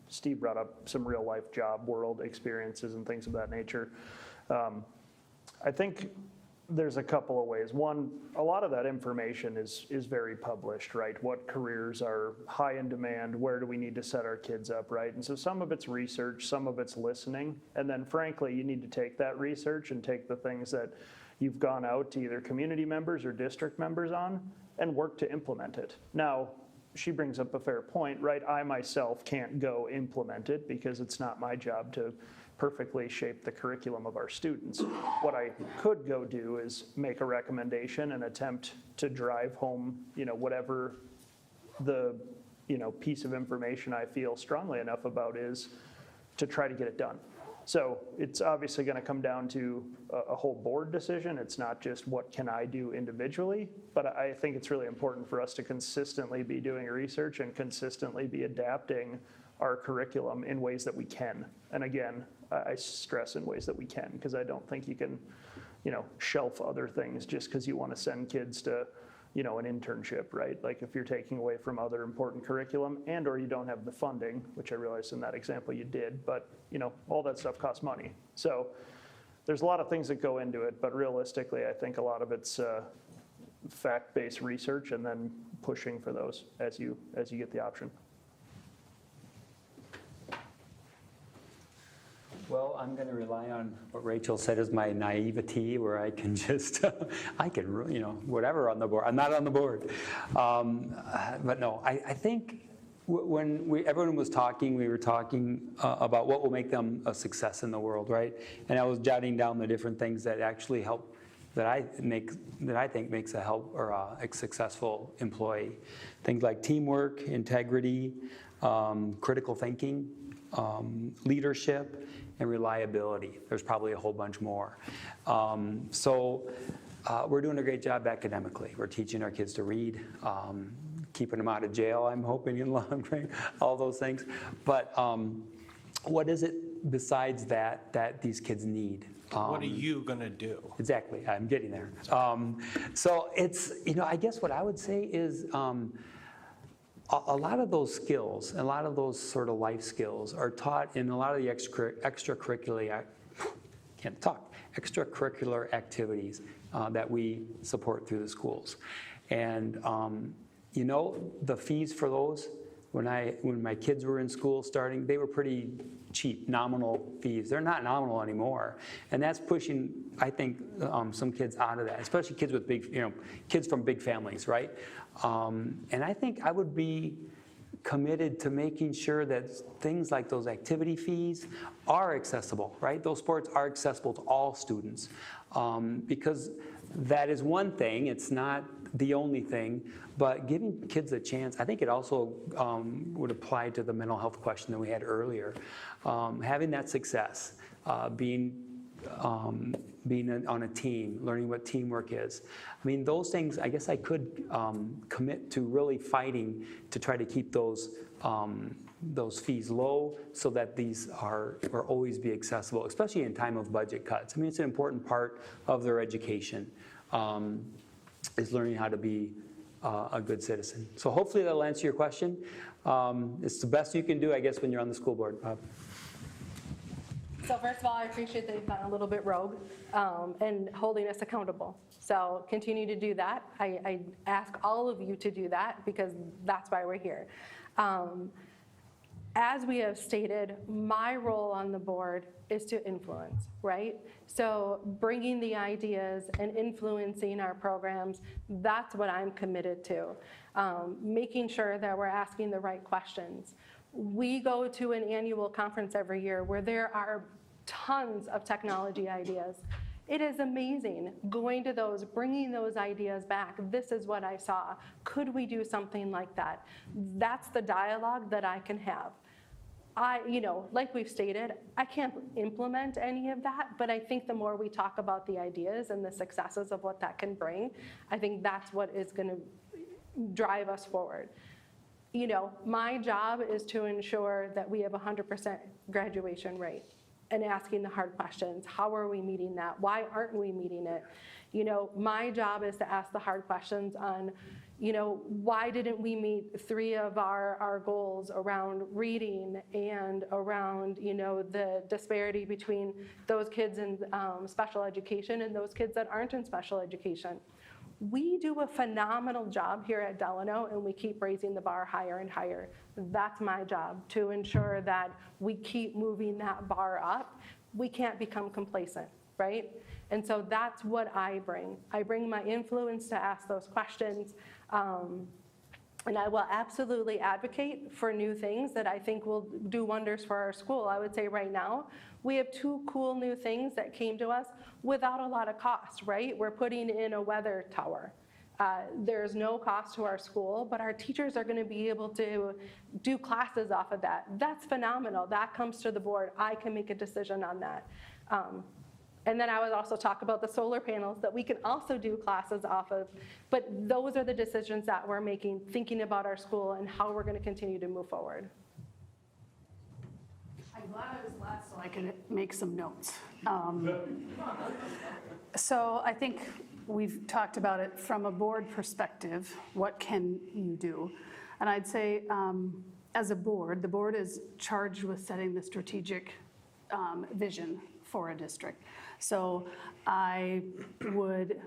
Steve brought up some real life job world experiences and things of that nature. I think there's a couple of ways. One, a lot of that information is very published, right? What careers are high in demand? Where do we need to set our kids up, right? And so some of it's research, some of it's listening, and then frankly, you need to take that research and take the things that you've gone out to either community members or district members on and worked to implement it. Now, she brings up a fair point, right? I myself can't go implement it because it's not my job to perfectly shape the curriculum of our students. What I could go do is make a recommendation and attempt to drive home, whatever the, piece of information I feel strongly enough about is to try to get it done. So it's obviously going to come down to a whole board decision. It's not just what can I do individually, but I think it's really important for us to consistently be doing research and consistently be adapting our curriculum in ways that we can. And again, I stress in ways that we can, because I don't think you can, shelf other things just because you want to send kids to, an internship, right? Like if you're taking away from other important curriculum and or you don't have the funding, which I realized in that example you did, but all that stuff costs money. So there's a lot of things that go into it, but realistically, I think a lot of it's fact-based research and then pushing for those as you get the option. Well, I'm going to rely on what Rachel said is my naivety, where I can just, whatever on the board. I'm not on the board. But no, I think when everyone was talking, we were talking about what will make them a success in the world, right? And I was jotting down the different things that actually help, that I think makes a help or a successful employee. Things like teamwork, integrity, critical thinking, leadership, and reliability. There's probably a whole bunch more. So we're doing a great job academically. We're teaching our kids to read, keeping them out of jail, I'm hoping, in long run, all those things. But what is it besides that these kids need? What are you going to do? Exactly, I'm getting there. So it's, I guess what I would say is, a lot of those skills, a lot of those sort of life skills are taught in a lot of the extracurricular activities that we support through the schools. And the fees for those, when my kids were in school starting, they were pretty cheap, nominal fees. They're not nominal anymore. And that's pushing, I think, some kids out of that, especially kids with kids from big families, right? And I think I would be committed to making sure that things like those activity fees are accessible, right? Those sports are accessible to all students, because that is one thing. It's not the only thing, but giving kids a chance. I think it also would apply to the mental health question that we had earlier. Having that success, being on a team, learning what teamwork is. I mean, those things, I guess I could commit to really fighting to try to keep those fees low so that these are always be accessible, especially in time of budget cuts. I mean, it's an important part of their education, is learning how to be a good citizen. So hopefully that'll answer your question. It's the best you can do, I guess, when you're on the school board. So first of all, I appreciate that you've gone a little bit rogue and holding us accountable. So continue to do that. I ask all of you to do that because that's why we're here. As we have stated, my role on the board is to influence, right? So bringing the ideas and influencing our programs, that's what I'm committed to. Making sure that we're asking the right questions. We go to an annual conference every year where there are tons of technology ideas. It is amazing going to those, bringing those ideas back. This is what I saw. Could we do something like that? That's the dialogue that I can have. Like we've stated, I can't implement any of that, but I think the more we talk about the ideas and the successes of what that can bring, I think that's what is going to drive us forward. My job is to ensure that we have 100% graduation rate and asking the hard questions. How are we meeting that? Why aren't we meeting it? My job is to ask the hard questions on, why didn't we meet 3 of our goals around reading and around, the disparity between those kids in special education and those kids that aren't in special education. We do a phenomenal job here at Delano, and we keep raising the bar higher and higher. That's my job, to ensure that we keep moving that bar up. We can't become complacent, right? And so that's what I bring. I bring my influence to ask those questions. And I will absolutely advocate for new things that I think will do wonders for our school. I would say right now, we have 2 cool new things that came to us without a lot of cost, right? We're putting in a weather tower. There's no cost to our school, but our teachers are going to be able to do classes off of that. That's phenomenal. That comes to the board. I can make a decision on that. And then I would also talk about the solar panels that we can also do classes off of. But those are the decisions that we're making, thinking about our school and how we're going to continue to move forward. I'm glad I was last so I could make some notes. So I think we've talked about it from a board perspective. What can you do? And I'd say as a board, the board is charged with setting the strategic vision for a district. So I would,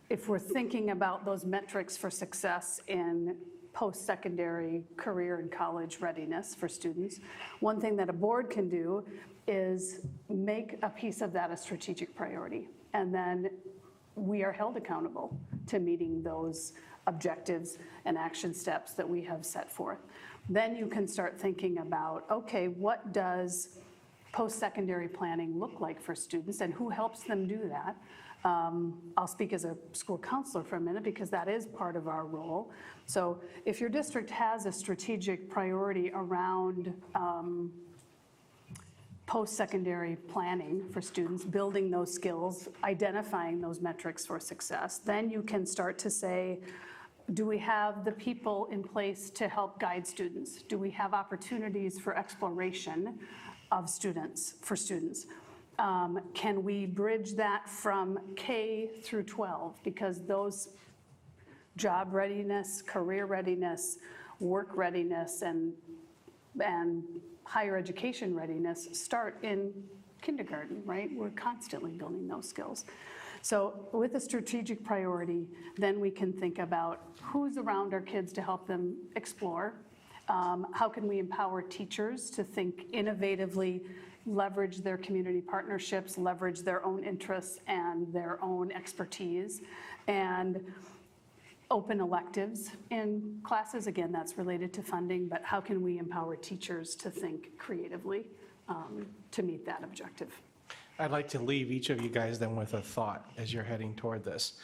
if we're thinking about those metrics for success in post-secondary career and college readiness for students, one thing that a board can do is make a piece of that a strategic priority. And then we are held accountable to meeting those objectives and action steps that we have set forth. Then you can start thinking about, okay, what does post-secondary planning look like for students and who helps them do that? I'll speak as a school counselor for a minute because that is part of our role. So if your district has a strategic priority around post-secondary planning for students, building those skills, identifying those metrics for success, then you can start to say, do we have the people in place to help guide students? Do we have opportunities for exploration of students, for students? Can we bridge that from K through 12? Because those job readiness, career readiness, work readiness, and higher education readiness start in kindergarten, right? We're constantly building those skills. So with a strategic priority, then we can think about who's around our kids to help them explore. How can we empower teachers to think innovatively, leverage their community partnerships, leverage their own interests and their own expertise, and open electives in classes. Again, that's related to funding, but how can we empower teachers to think creatively to meet that objective? I'd like to leave each of you guys then with a thought as you're heading toward this.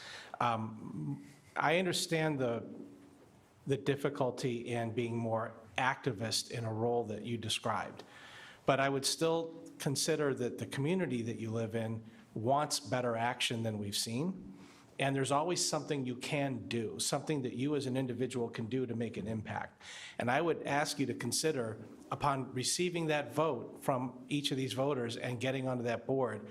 I understand the difficulty in being more activist in a role that you described, but I would still consider that the community that you live in wants better action than we've seen. And there's always something you can do, something that you as an individual can do to make an impact. And I would ask you to consider, upon receiving that vote from each of these voters and getting onto that board,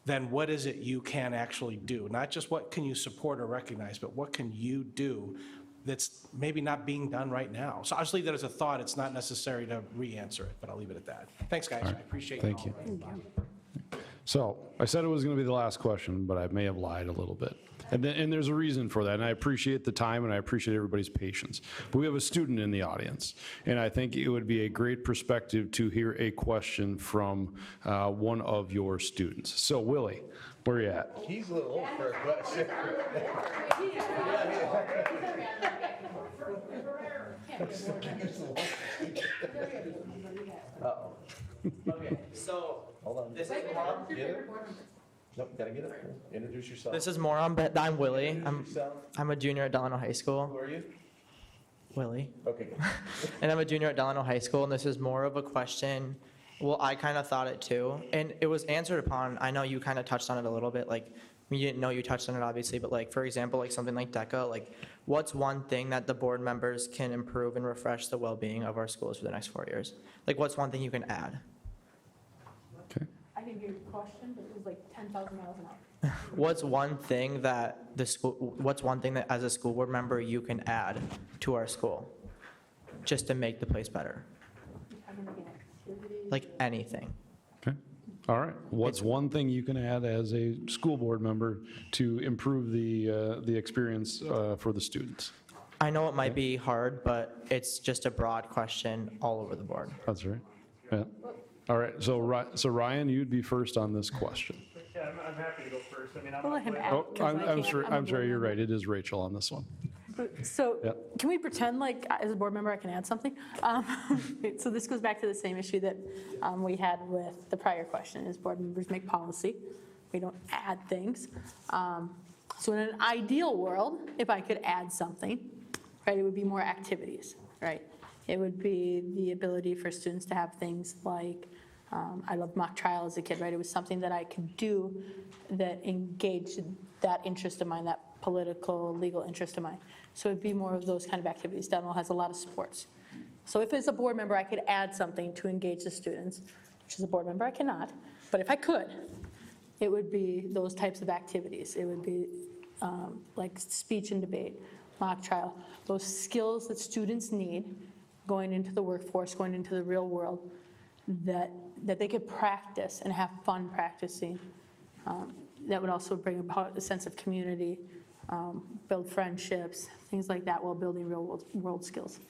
then what is it you can actually do? Not just what can you support or recognize, but what can you do that's maybe not being done right now? So I'll just leave that as a thought. It's not necessary to re-answer it, but I'll leave it at that. Thanks, guys. I appreciate it. Thank you. So I said it was going to be the last question, but I may have lied a little bit. And there's a reason for that, and I appreciate the time, and I appreciate everybody's patience. But we have a student in the audience, and I think it would be a great perspective to hear a question from one of your students. So Willie, where are you at? He's a little old for a question. Uh-oh. Okay, so hold on. This is Mom. Get it? Nope, gotta get it. Introduce yourself. This is Moron, but I'm Willie. Introduce yourself. I'm a junior at Delano High Who School. are you? Willie. Okay, good. And I'm a junior at Delano High School, and this is more of a question. Well, I kind of thought it too, and it was answered upon. I know you kind of touched on it a little bit, like you didn't know you touched on it obviously, but like for example, like something like DECA, like what's one thing that the board members can improve and refresh the well-being of our schools for the next 4 years? Like what's one thing you can add? Okay. I didn't hear your question, but it was like 10,000 miles an hour. What's one thing that what's one thing that as a school board member you can add to our school just to make the place better? Like anything. Okay. All right. What's one thing you can add as a school board member to improve the experience for the students? I know it might be hard, but it's just a broad question all over the board. That's right. Yeah. All right. So Ryan, you'd be first on this question. Yeah, Yeah, I'm happy to go first. I mean, I'm We'll let him not- add. Oh, 'cause I I'm can't- I'm a sure board you're member. right. It is Rachel on this one. So Yep. can we pretend like, as a board member, I can add something? So this goes back to the same issue that we had with the prior question, is board members make policy. We don't add things. So in an ideal world, if I could add something, right, it would be more activities, right? It would be the ability for students to have things like, I loved mock trial as a kid, right? It was something that I could do that engaged that interest of mine, that political, legal interest of mine. So it'd be more of those kind of activities. Delano has a lot of sports. So if as a board member, I could add something to engage the students, which as a board member, I cannot, but if I could, it would be those types of activities. It would be like speech and debate, mock trial, those skills that students need going into the workforce, going into the real world, that they could practice and have fun practicing. That would also bring about a sense of community, build friendships, things like that, while building real world skills.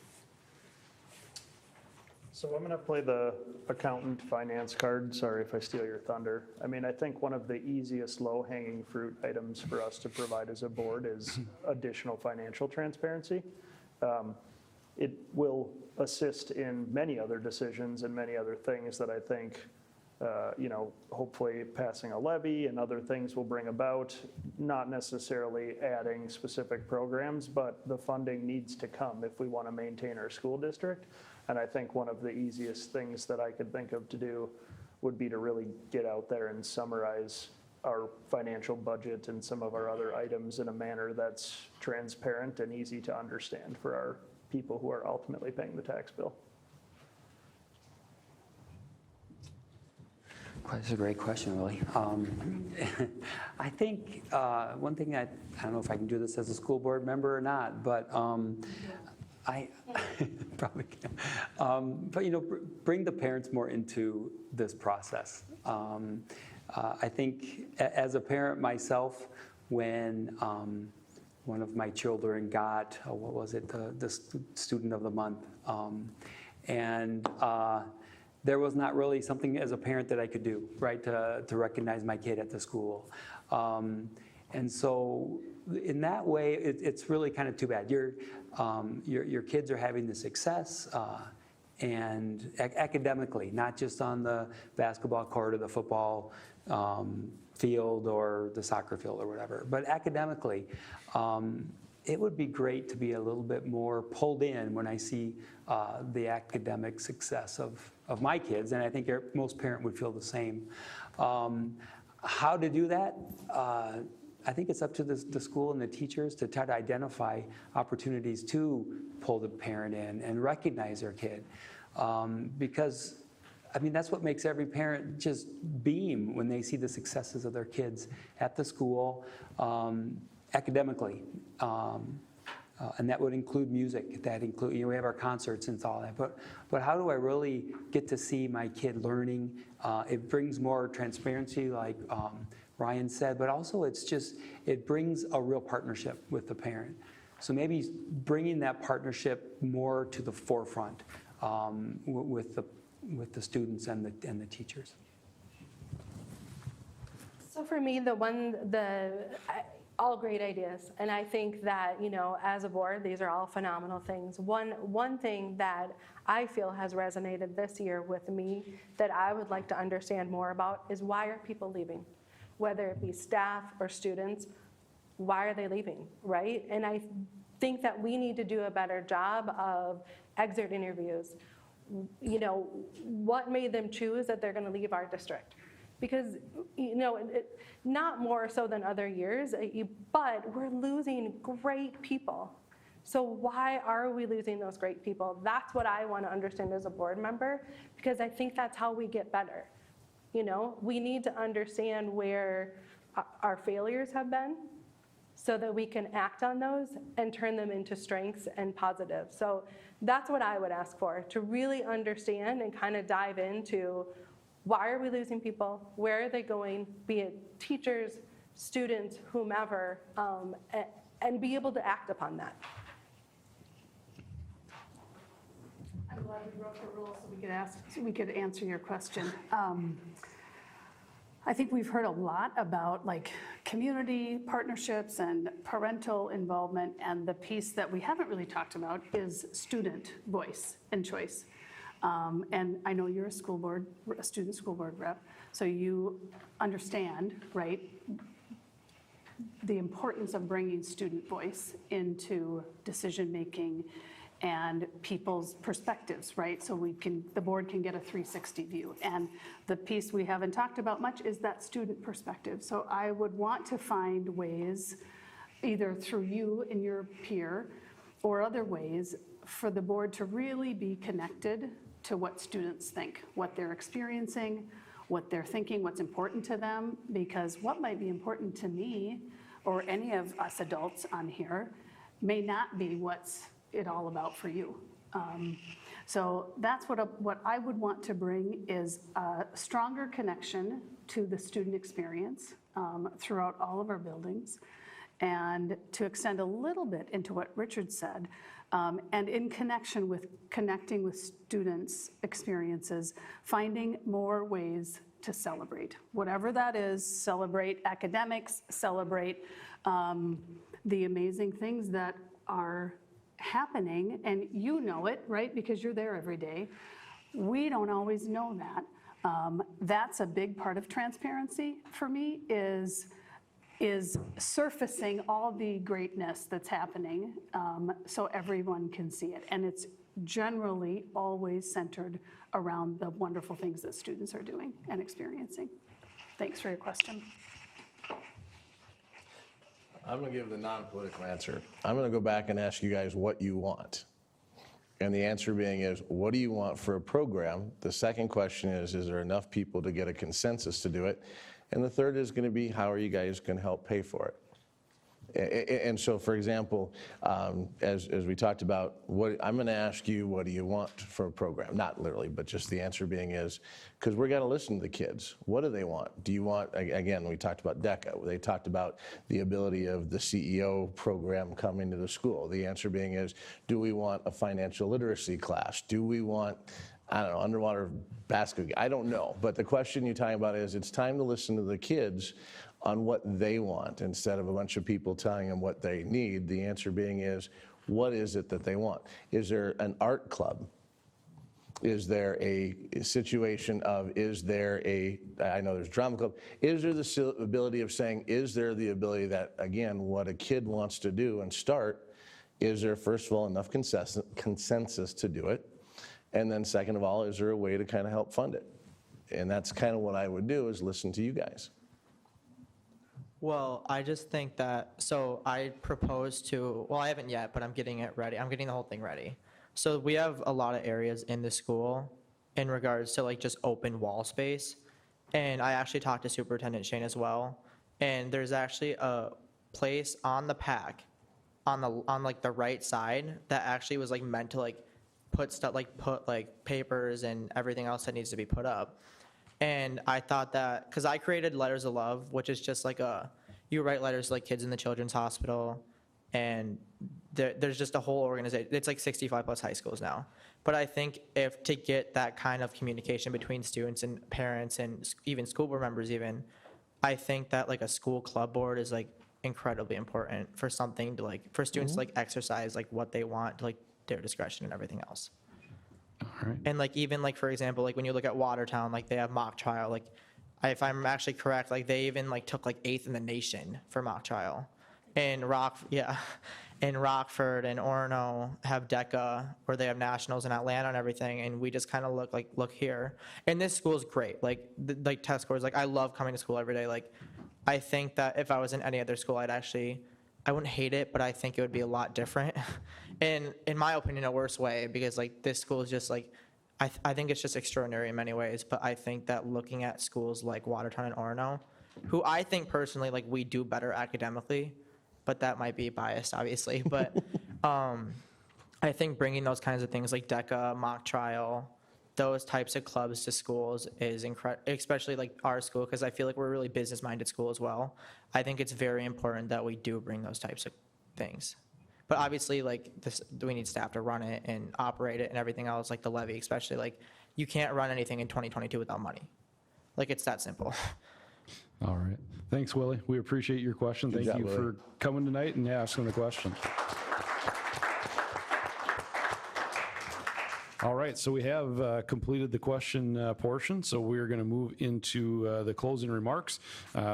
So I'm going to play the accountant finance card. Sorry if I steal your thunder. I mean, I think one of the easiest low-hanging fruit items for us to provide as a board is additional financial transparency. It will assist in many other decisions and many other things that I think, hopefully passing a levy and other things will bring about, not necessarily adding specific programs, but the funding needs to come if we want to maintain our school district. And I think one of the easiest things that I could think of to do would be to really get out there and summarize our financial budget and some of our other items in a manner that's transparent and easy to understand for our people who are ultimately paying the tax bill. That's a great question, Willie. I think one thing I don't know if I can do this as a school board member or not, but I probably can. But bring the parents more into this process. I think as a parent myself, when one of my children got, what was it, the student of the month, and there was not really something as a parent that I could do, right, to recognize my kid at the school. And so in that way, it's really kind of too bad. Your kids are having the success and academically, not just on the basketball court or the football field or the soccer field or whatever, but academically. It would be great to be a little bit more pulled in when I see the academic success of my kids, and I think most parents would feel the same. How to do that? I think it's up to the school and the teachers to try to identify opportunities to pull the parent in and recognize their kid. Because, I mean, that's what makes every parent just beam when they see the successes of their kids at the school, academically. And that would include music. That include, we have our concerts and all that. But how do I really get to see my kid learning? It brings more transparency, like Ryan said, but also it brings a real partnership with the parent. So maybe bringing that partnership more to the forefront with the students and the teachers. So for me, all great ideas. And I think that, as a board, these are all phenomenal things. One thing that I feel has resonated this year with me that I would like to understand more about is, why are people leaving? Whether it be staff or students, why are they leaving, right? And I think that we need to do a better job of exit interviews. What made them choose that they're going to leave our district? Because, not more so than other years, but we're losing great people. So why are we losing those great people? That's what I want to understand as a board member, because I think that's how we get better. We need to understand where our failures have been so that we can act on those and turn them into strengths and positives. So that's what I would ask for, to really understand and kind of dive into, why are we losing people? Where are they going? Be it teachers, students, whomever, and be able to act upon that. I'm glad we wrote the rules so we could answer your question. I think we've heard a lot about like community partnerships and parental involvement, and the piece that we haven't really talked about is student voice and choice. And I know you're a student school board rep, so you understand, right, the importance of bringing student voice into decision-making and people's perspectives, right? So the board can get a 360 view. And the piece we haven't talked about much is that student perspective. So I would want to find ways, either through you and your peer, or other ways for the board to really be connected to what students think, what they're experiencing, what they're thinking, what's important to them, because what might be important to me or any of us adults on here may not be what's it all about for you. So that's what I would want to bring is a stronger connection to the student experience throughout all of our buildings, and to extend a little bit into what Richard said, and in connection with connecting with students' experiences, finding more ways to celebrate. Whatever that is, celebrate academics, celebrate the amazing things that are happening, and you know it, right? Because you're there every day. We don't always know that. That's a big part of transparency for me, is surfacing all the greatness that's happening so everyone can see it. And it's generally always centered around the wonderful things that students are doing and experiencing. Thanks for your question. I'm going to give the non-political answer. I'm going to go back and ask you guys what you want. And the answer being is, what do you want for a program? The second question is there enough people to get a consensus to do it? And the third is going to be, how are you guys going to help pay for it? And so, for example, as we talked about, I'm going to ask you, what do you want for a program? Not literally, but just the answer being is, because we're going to listen to the kids. What do they want? Do you want, again, we talked about DECA. They talked about the ability of the CEO program coming to the school. The answer being is, do we want a financial literacy class? Do we want, I don't know, underwater basket? I don't know. But the question you're talking about is, it's time to listen to the kids on what they want instead of a bunch of people telling them what they need. The answer being is, what is it that they want? Is there an art club? Is there a situation of, I know there's drama club, is there the ability of saying, is there the ability that, again, what a kid wants to do and start, is there, first of all, enough consensus to do it? And then second of all, is there a way to kind of help fund it? And that's kind of what I would do, is listen to you guys. Well, I just think that, so I proposed to, well, I haven't yet, but I'm getting it ready. I'm getting the whole thing ready. So we have a lot of areas in the school in regards to like just open wall space. And I actually talked to Superintendent Shane as well. And there's actually a place on the pack on like the right side that actually was like meant to like put papers and everything else that needs to be put up. And I thought that, because I created Letters of Love, which is just like you write letters to like kids in the Children's Hospital, and there's just a whole organization. It's like 65 plus high schools now. But I think if to get that kind of communication between students and parents and even school board members even, I think that like a school club board is like incredibly important for something to like, for students to like exercise like what they want, like their discretion and everything else. All right. And like even like, for example, like when you look at Watertown, like they have mock trial, like if I'm actually correct, like they even like took like 8th in the nation for mock trial. And and Rockford and Orono have DECA, where they have nationals in Atlanta and everything, and we just kind of look here. And this school is great, like test scores, like I love coming to school every day. Like I think that if I was in any other school, I wouldn't hate it, but I think it would be a lot different. And in my opinion, a worse way, because like this school is just like, I think it's just extraordinary in many ways, but I think that looking at schools like Watertown and Orono, who I think personally, like we do better academically, but that might be biased, obviously. But I think bringing those kinds of things like DECA, mock trial, those types of clubs to schools is incredible, especially like our school, because I feel like we're a really business-minded school as well. I think it's very important that we do bring those types of things. But obviously, like we need staff to run it and operate it and everything else, like the levy, especially like you can't run anything in 2022 without money. Like it's that simple. All right. Thanks, Willie. We appreciate your question. Good Thank job, you Willie. for coming tonight and asking the question. All right, so we have completed the question portion, so we're going to move into the closing remarks.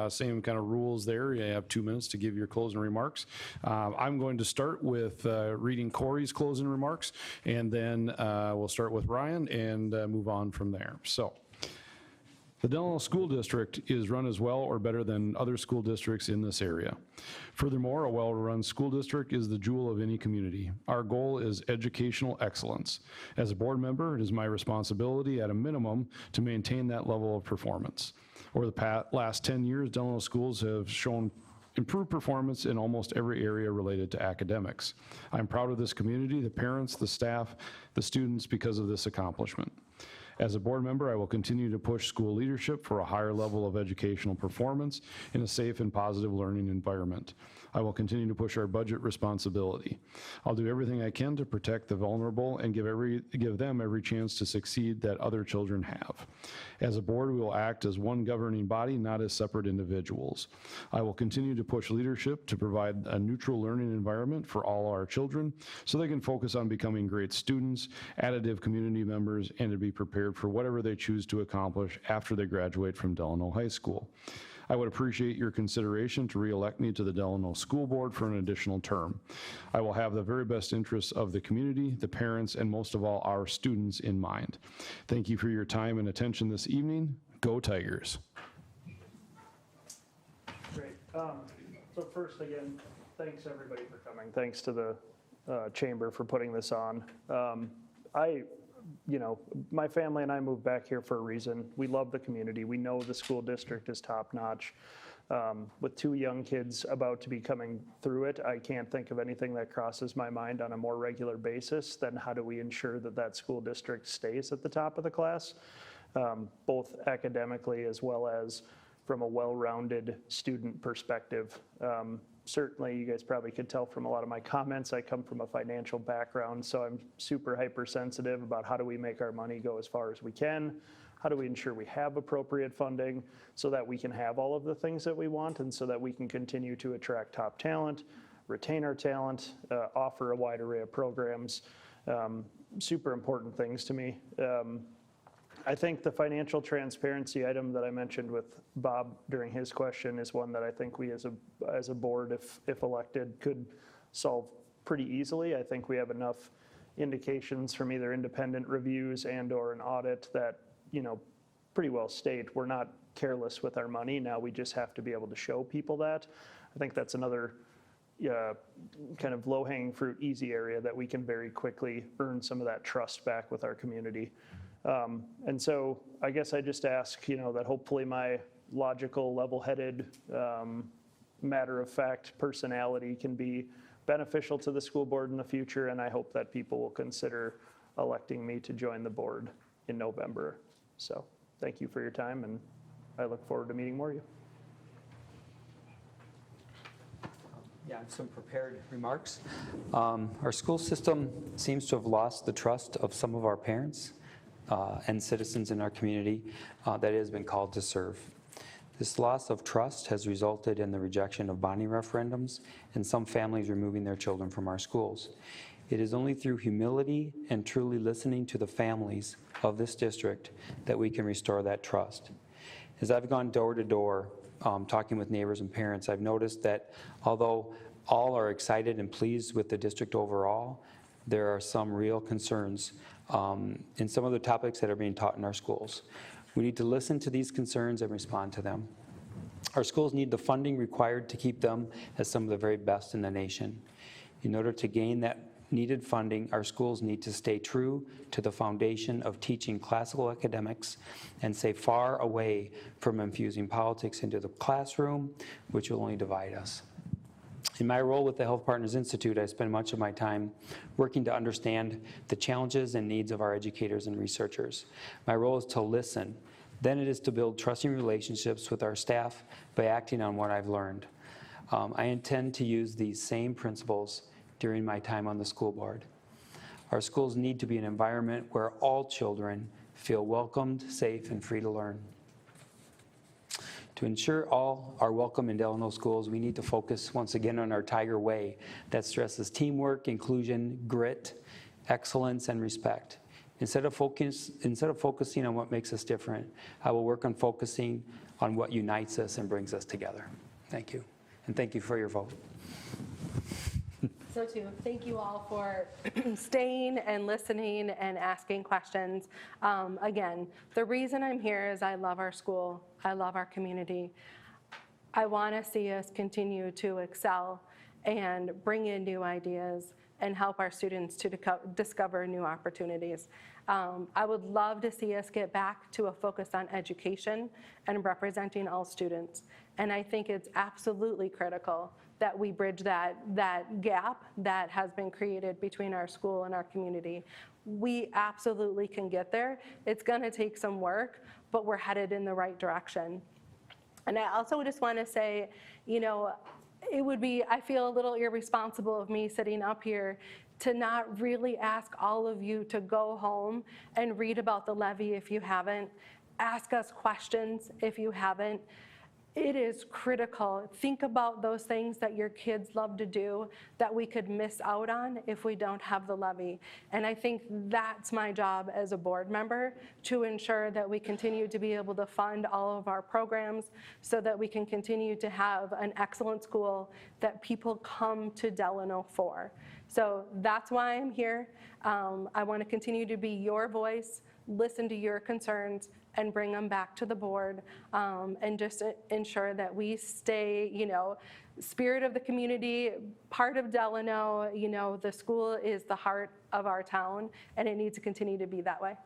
Same kind of rules there. You have 2 minutes to give your closing remarks. I'm going to start with reading Corey's closing remarks, and then we'll start with Ryan and move on from there. So, the Delano School District is run as well or better than other school districts in this area. Furthermore, a well-run school district is the jewel of any community. Our goal is educational excellence. As a board member, it is my responsibility at a minimum to maintain that level of performance. Over the last 10 years, Delano schools have shown improved performance in almost every area related to academics. I'm proud of this community, the parents, the staff, the students because of this accomplishment. As a board member, I will continue to push school leadership for a higher level of educational performance in a safe and positive learning environment. I will continue to push our budget responsibility. I'll do everything I can to protect the vulnerable and give them every chance to succeed that other children have. As a board, we will act as one governing body, not as separate individuals. I will continue to push leadership to provide a neutral learning environment for all our children so they can focus on becoming great students, additive community members, and to be prepared for whatever they choose to accomplish after they graduate from Delano High School. I would appreciate your consideration to re-elect me to the Delano School Board for an additional term. I will have the very best interests of the community, the parents, and most of all, our students in mind. Thank you for your time and attention this evening. Go Tigers. Great. So first, again, thanks everybody for coming. Thanks to the Chamber for putting this on. My family and I moved back here for a reason. We love the community. We know the school district is top-notch. With 2 young kids about to be coming through it, I can't think of anything that crosses my mind on a more regular basis than how do we ensure that that school district stays at the top of the class, both academically as well as from a well-rounded student perspective. Certainly, you guys probably could tell from a lot of my comments, I come from a financial background, so I'm super hypersensitive about how do we make our money go as far as we can, how do we ensure we have appropriate funding so that we can have all of the things that we want and so that we can continue to attract top talent, retain our talent, offer a wide array of programs. Super important things to me. I think the financial transparency item that I mentioned with Bob during his question is one that I think we as a board, if elected, could solve pretty easily. I think we have enough indications from either independent reviews and or an audit that, pretty well state we're not careless with our money. Now we just have to be able to show people that. I think that's another kind of low-hanging fruit, easy area that we can very quickly earn some of that trust back with our community. And so I guess I just ask, that hopefully my logical, level-headed, matter-of-fact personality can be beneficial to the school board in the future, and I hope that people will consider electing me to join the board in November. So thank you for your time, and I look forward to meeting more of you. Yeah, some prepared remarks. Our school system seems to have lost the trust of some of our parents and citizens in our community that it has been called to serve. This loss of trust has resulted in the rejection of bonding referendums and some families removing their children from our schools. It is only through humility and truly listening to the families of this district that we can restore that trust. As I've gone door to door talking with neighbors and parents, I've noticed that although all are excited and pleased with the district overall, there are some real concerns in some of the topics that are being taught in our schools. We need to listen to these concerns and respond to them. Our schools need the funding required to keep them as some of the very best in the nation. In order to gain that needed funding, our schools need to stay true to the foundation of teaching classical academics and stay far away from infusing politics into the classroom, which will only divide us. In my role with the Health Partners Institute, I spend much of my time working to understand the challenges and needs of our educators and researchers. My role is to listen. Then it is to build trusting relationships with our staff by acting on what I've learned. I intend to use these same principles during my time on the school board. Our schools need to be an environment where all children feel welcomed, safe, and free to learn. To ensure all are welcome in Delano schools, we need to focus once again on our Tiger Way that stresses teamwork, inclusion, grit, excellence, and respect. Instead of focusing on what makes us different, I will work on focusing on what unites us and brings us together. Thank you. And thank you for your vote. So too, thank you all for staying and listening and asking questions. Again, the reason I'm here is I love our school. I love our community. I want to see us continue to excel and bring in new ideas and help our students to discover new opportunities. I would love to see us get back to a focus on education and representing all students. And I think it's absolutely critical that we bridge that gap that has been created between our school and our community. We absolutely can get there. It's gonna take some work, but we're headed in the right direction. And I also just wanna say, you know, it would be, I feel a little irresponsible of me sitting up here to not really ask all of you to go home and read about the levy if you haven't, ask us questions if you haven't. It is critical. Think about those things that your kids love to do that we could miss out on if we don't have the levy. And I think that's my job as a board member, to ensure that we continue to be able to fund all of our programs so that we can continue to have an excellent school that people come to Delano for. So that's why I'm here. I want to continue to be your voice, listen to your concerns, and bring them back to the board, and just ensure that we stay, you know, spirit of the community, part of Delano. You know, the school is the heart of our town, and it needs to continue to be that way.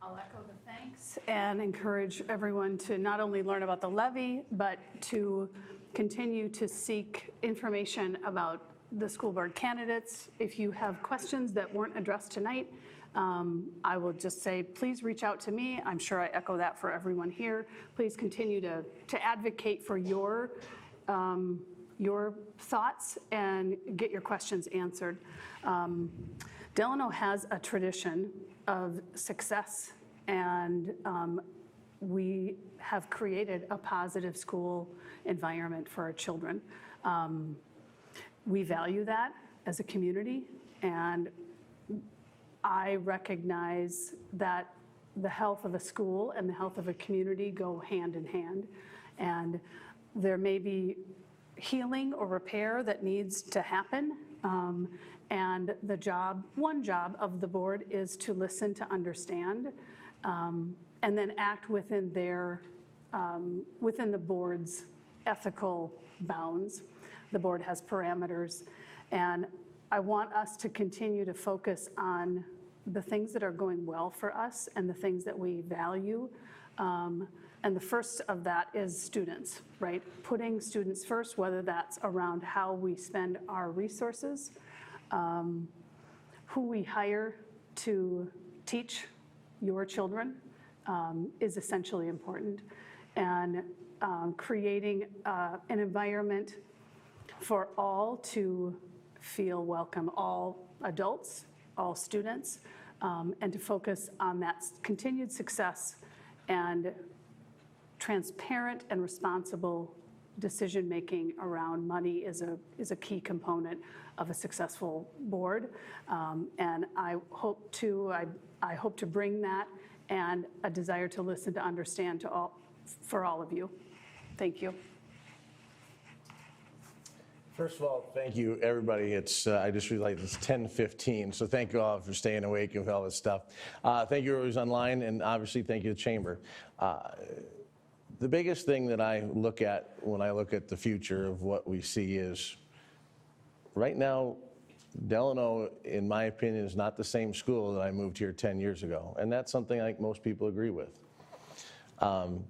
I'll echo the thanks and encourage everyone to not only learn about the levy, but to continue to seek information about the school board candidates. If you have questions that weren't addressed tonight, I will just say, please reach out to me. I'm sure I echo that for everyone here. Please continue to advocate for your thoughts and get your questions answered. Delano has a tradition of success, and we have created a positive school environment for our children. We value that as a community, and I recognize that the health of a school and the health of a community go hand in hand, and there may be healing or repair that needs to happen, and one job of the board is to listen, to understand, and then act within the board's ethical bounds. The board has parameters, and I want us to continue to focus on the things that are going well for us and the things that we value. And the first of that is students, right? Putting students first, whether that's around how we spend our resources, who we hire to teach your children is essentially important. And creating an environment for all to feel welcome, all adults, all students, and to focus on that continued success and transparent and responsible decision-making around money is a key component of a successful board. And I hope to bring that and a desire to listen, to understand for all of you. Thank you. First of all, thank you, everybody. I just realized it's 10:15, so thank you all for staying awake and all this stuff. Thank you everyone who's online, and obviously thank you to the Chamber. The biggest thing that I look at when I look at the future of what we see is, right now, Delano, in my opinion, is not the same school that I moved here 10 years ago, and that's something I think most people agree with.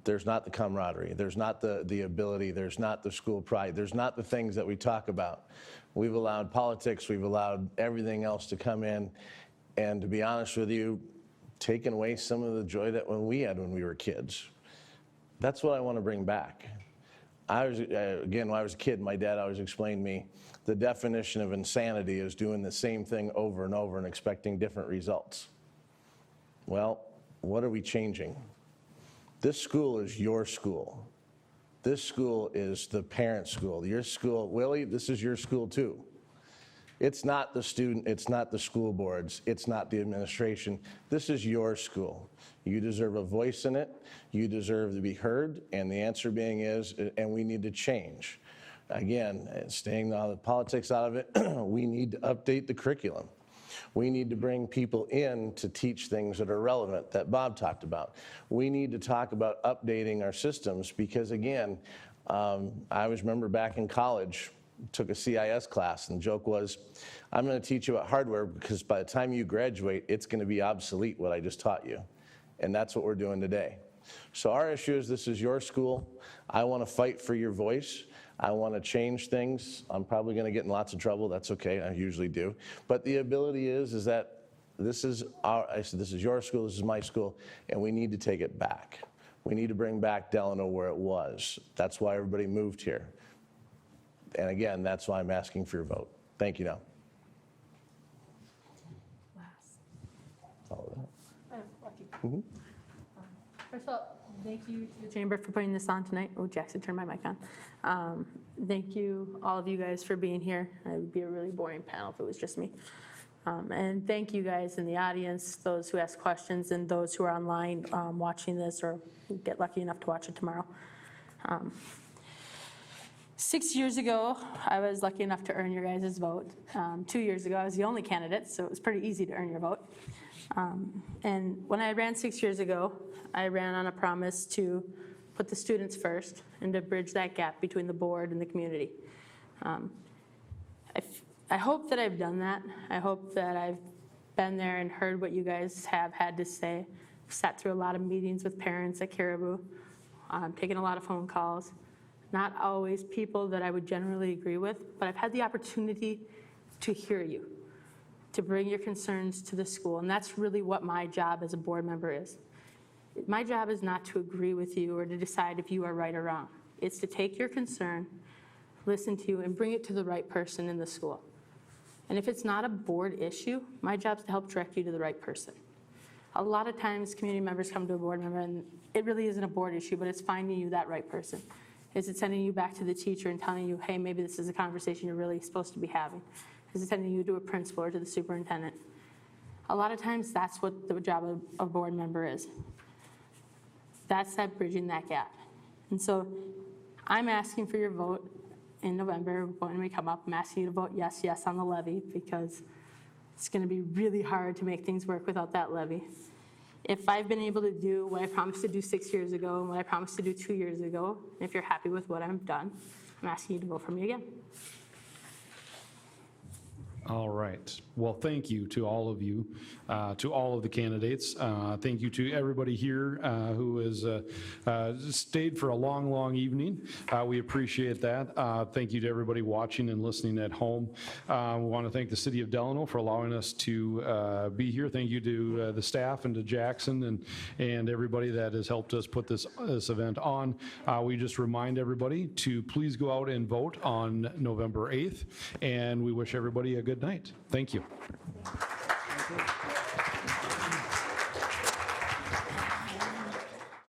There's not the camaraderie, there's not the ability, there's not the school pride, there's not the things that we talk about. We've allowed politics, we've allowed everything else to come in, and to be honest with you, taken away some of the joy that we had when we were kids. That's what I want to bring back. Again, when I was a kid, my dad always explained to me the definition of insanity is doing the same thing over and over and expecting different results. Well, what are we changing? This school is your school. This school is the parent school. Your school, Willie, this is your school too. It's not the student, it's not the school boards, it's not the administration. This is your school. You deserve a voice in it. You deserve to be heard. And the answer being is, and we need to change. Again, staying all the politics out of it, we need to update the curriculum. We need to bring people in to teach things that are relevant that Bob talked about. We need to talk about updating our systems because, again, I always remember back in college, took a CIS class, and the joke was, I'm going to teach you about hardware because by the time you graduate, it's going to be obsolete what I just taught you. And that's what we're doing today. So our issue is this is your school. I want to fight for your voice. I want to change things. I'm probably going to get in lots of trouble. That's okay. I usually do. But the ability is that this is this is your school, this is my school, and we need to take it back. We need to bring back Delano where it was. That's why everybody moved here. And again, that's why I'm asking for your vote. Thank you now. First of all, thank you to the Chamber for putting this on tonight. Oh, Jackson turned my mic on. Thank you, all of you guys, for being here. It would be a really boring panel if it was just me. And thank you guys in the audience, those who ask questions, and those who are online watching this or get lucky enough to watch it tomorrow. 6 years ago, I was lucky enough to earn your guys' vote. 2 years ago, I was the only candidate, so it was pretty easy to earn your vote. And when I ran 6 years ago, I ran on a promise to put the students first and to bridge that gap between the board and the community. I hope that I've done that. I hope that I've been there and heard what you guys have had to say. Sat through a lot of meetings with parents at Caribou, taken a lot of phone calls. Not always people that I would generally agree with, but I've had the opportunity to hear you, to bring your concerns to the school, and that's really what my job as a board member is. My job is not to agree with you or to decide if you are right or wrong. It's to take your concern, listen to you, and bring it to the right person in the school. And if it's not a board issue, my job is to help direct you to the right person. A lot of times community members come to a board member and it really isn't a board issue, but it's finding you that right person. Is it sending you back to the teacher and telling you, hey, maybe this is a conversation you're really supposed to be having? Is it sending you to a principal or to the superintendent? A lot of times that's what the job of a board member is. That's that bridging that gap. And so I'm asking for your vote in November when we come up. I'm asking you to vote yes, yes on the levy because it's going to be really hard to make things work without that levy. If I've been able to do what I promised to do 6 years ago and what I promised to do 2 years ago, and if you're happy with what I've done, I'm asking you to vote for me again. All right. Well, thank you to all of you, to all of the candidates. Thank you to everybody here who has stayed for a long, long evening. We appreciate that. Thank you to everybody watching and listening at home. We want to thank the City of Delano for allowing us to be here. Thank you to the staff and to Jackson and everybody that has helped us put this event on. We just remind everybody to please go out and vote on November 8th, and we wish everybody a good night. Thank you.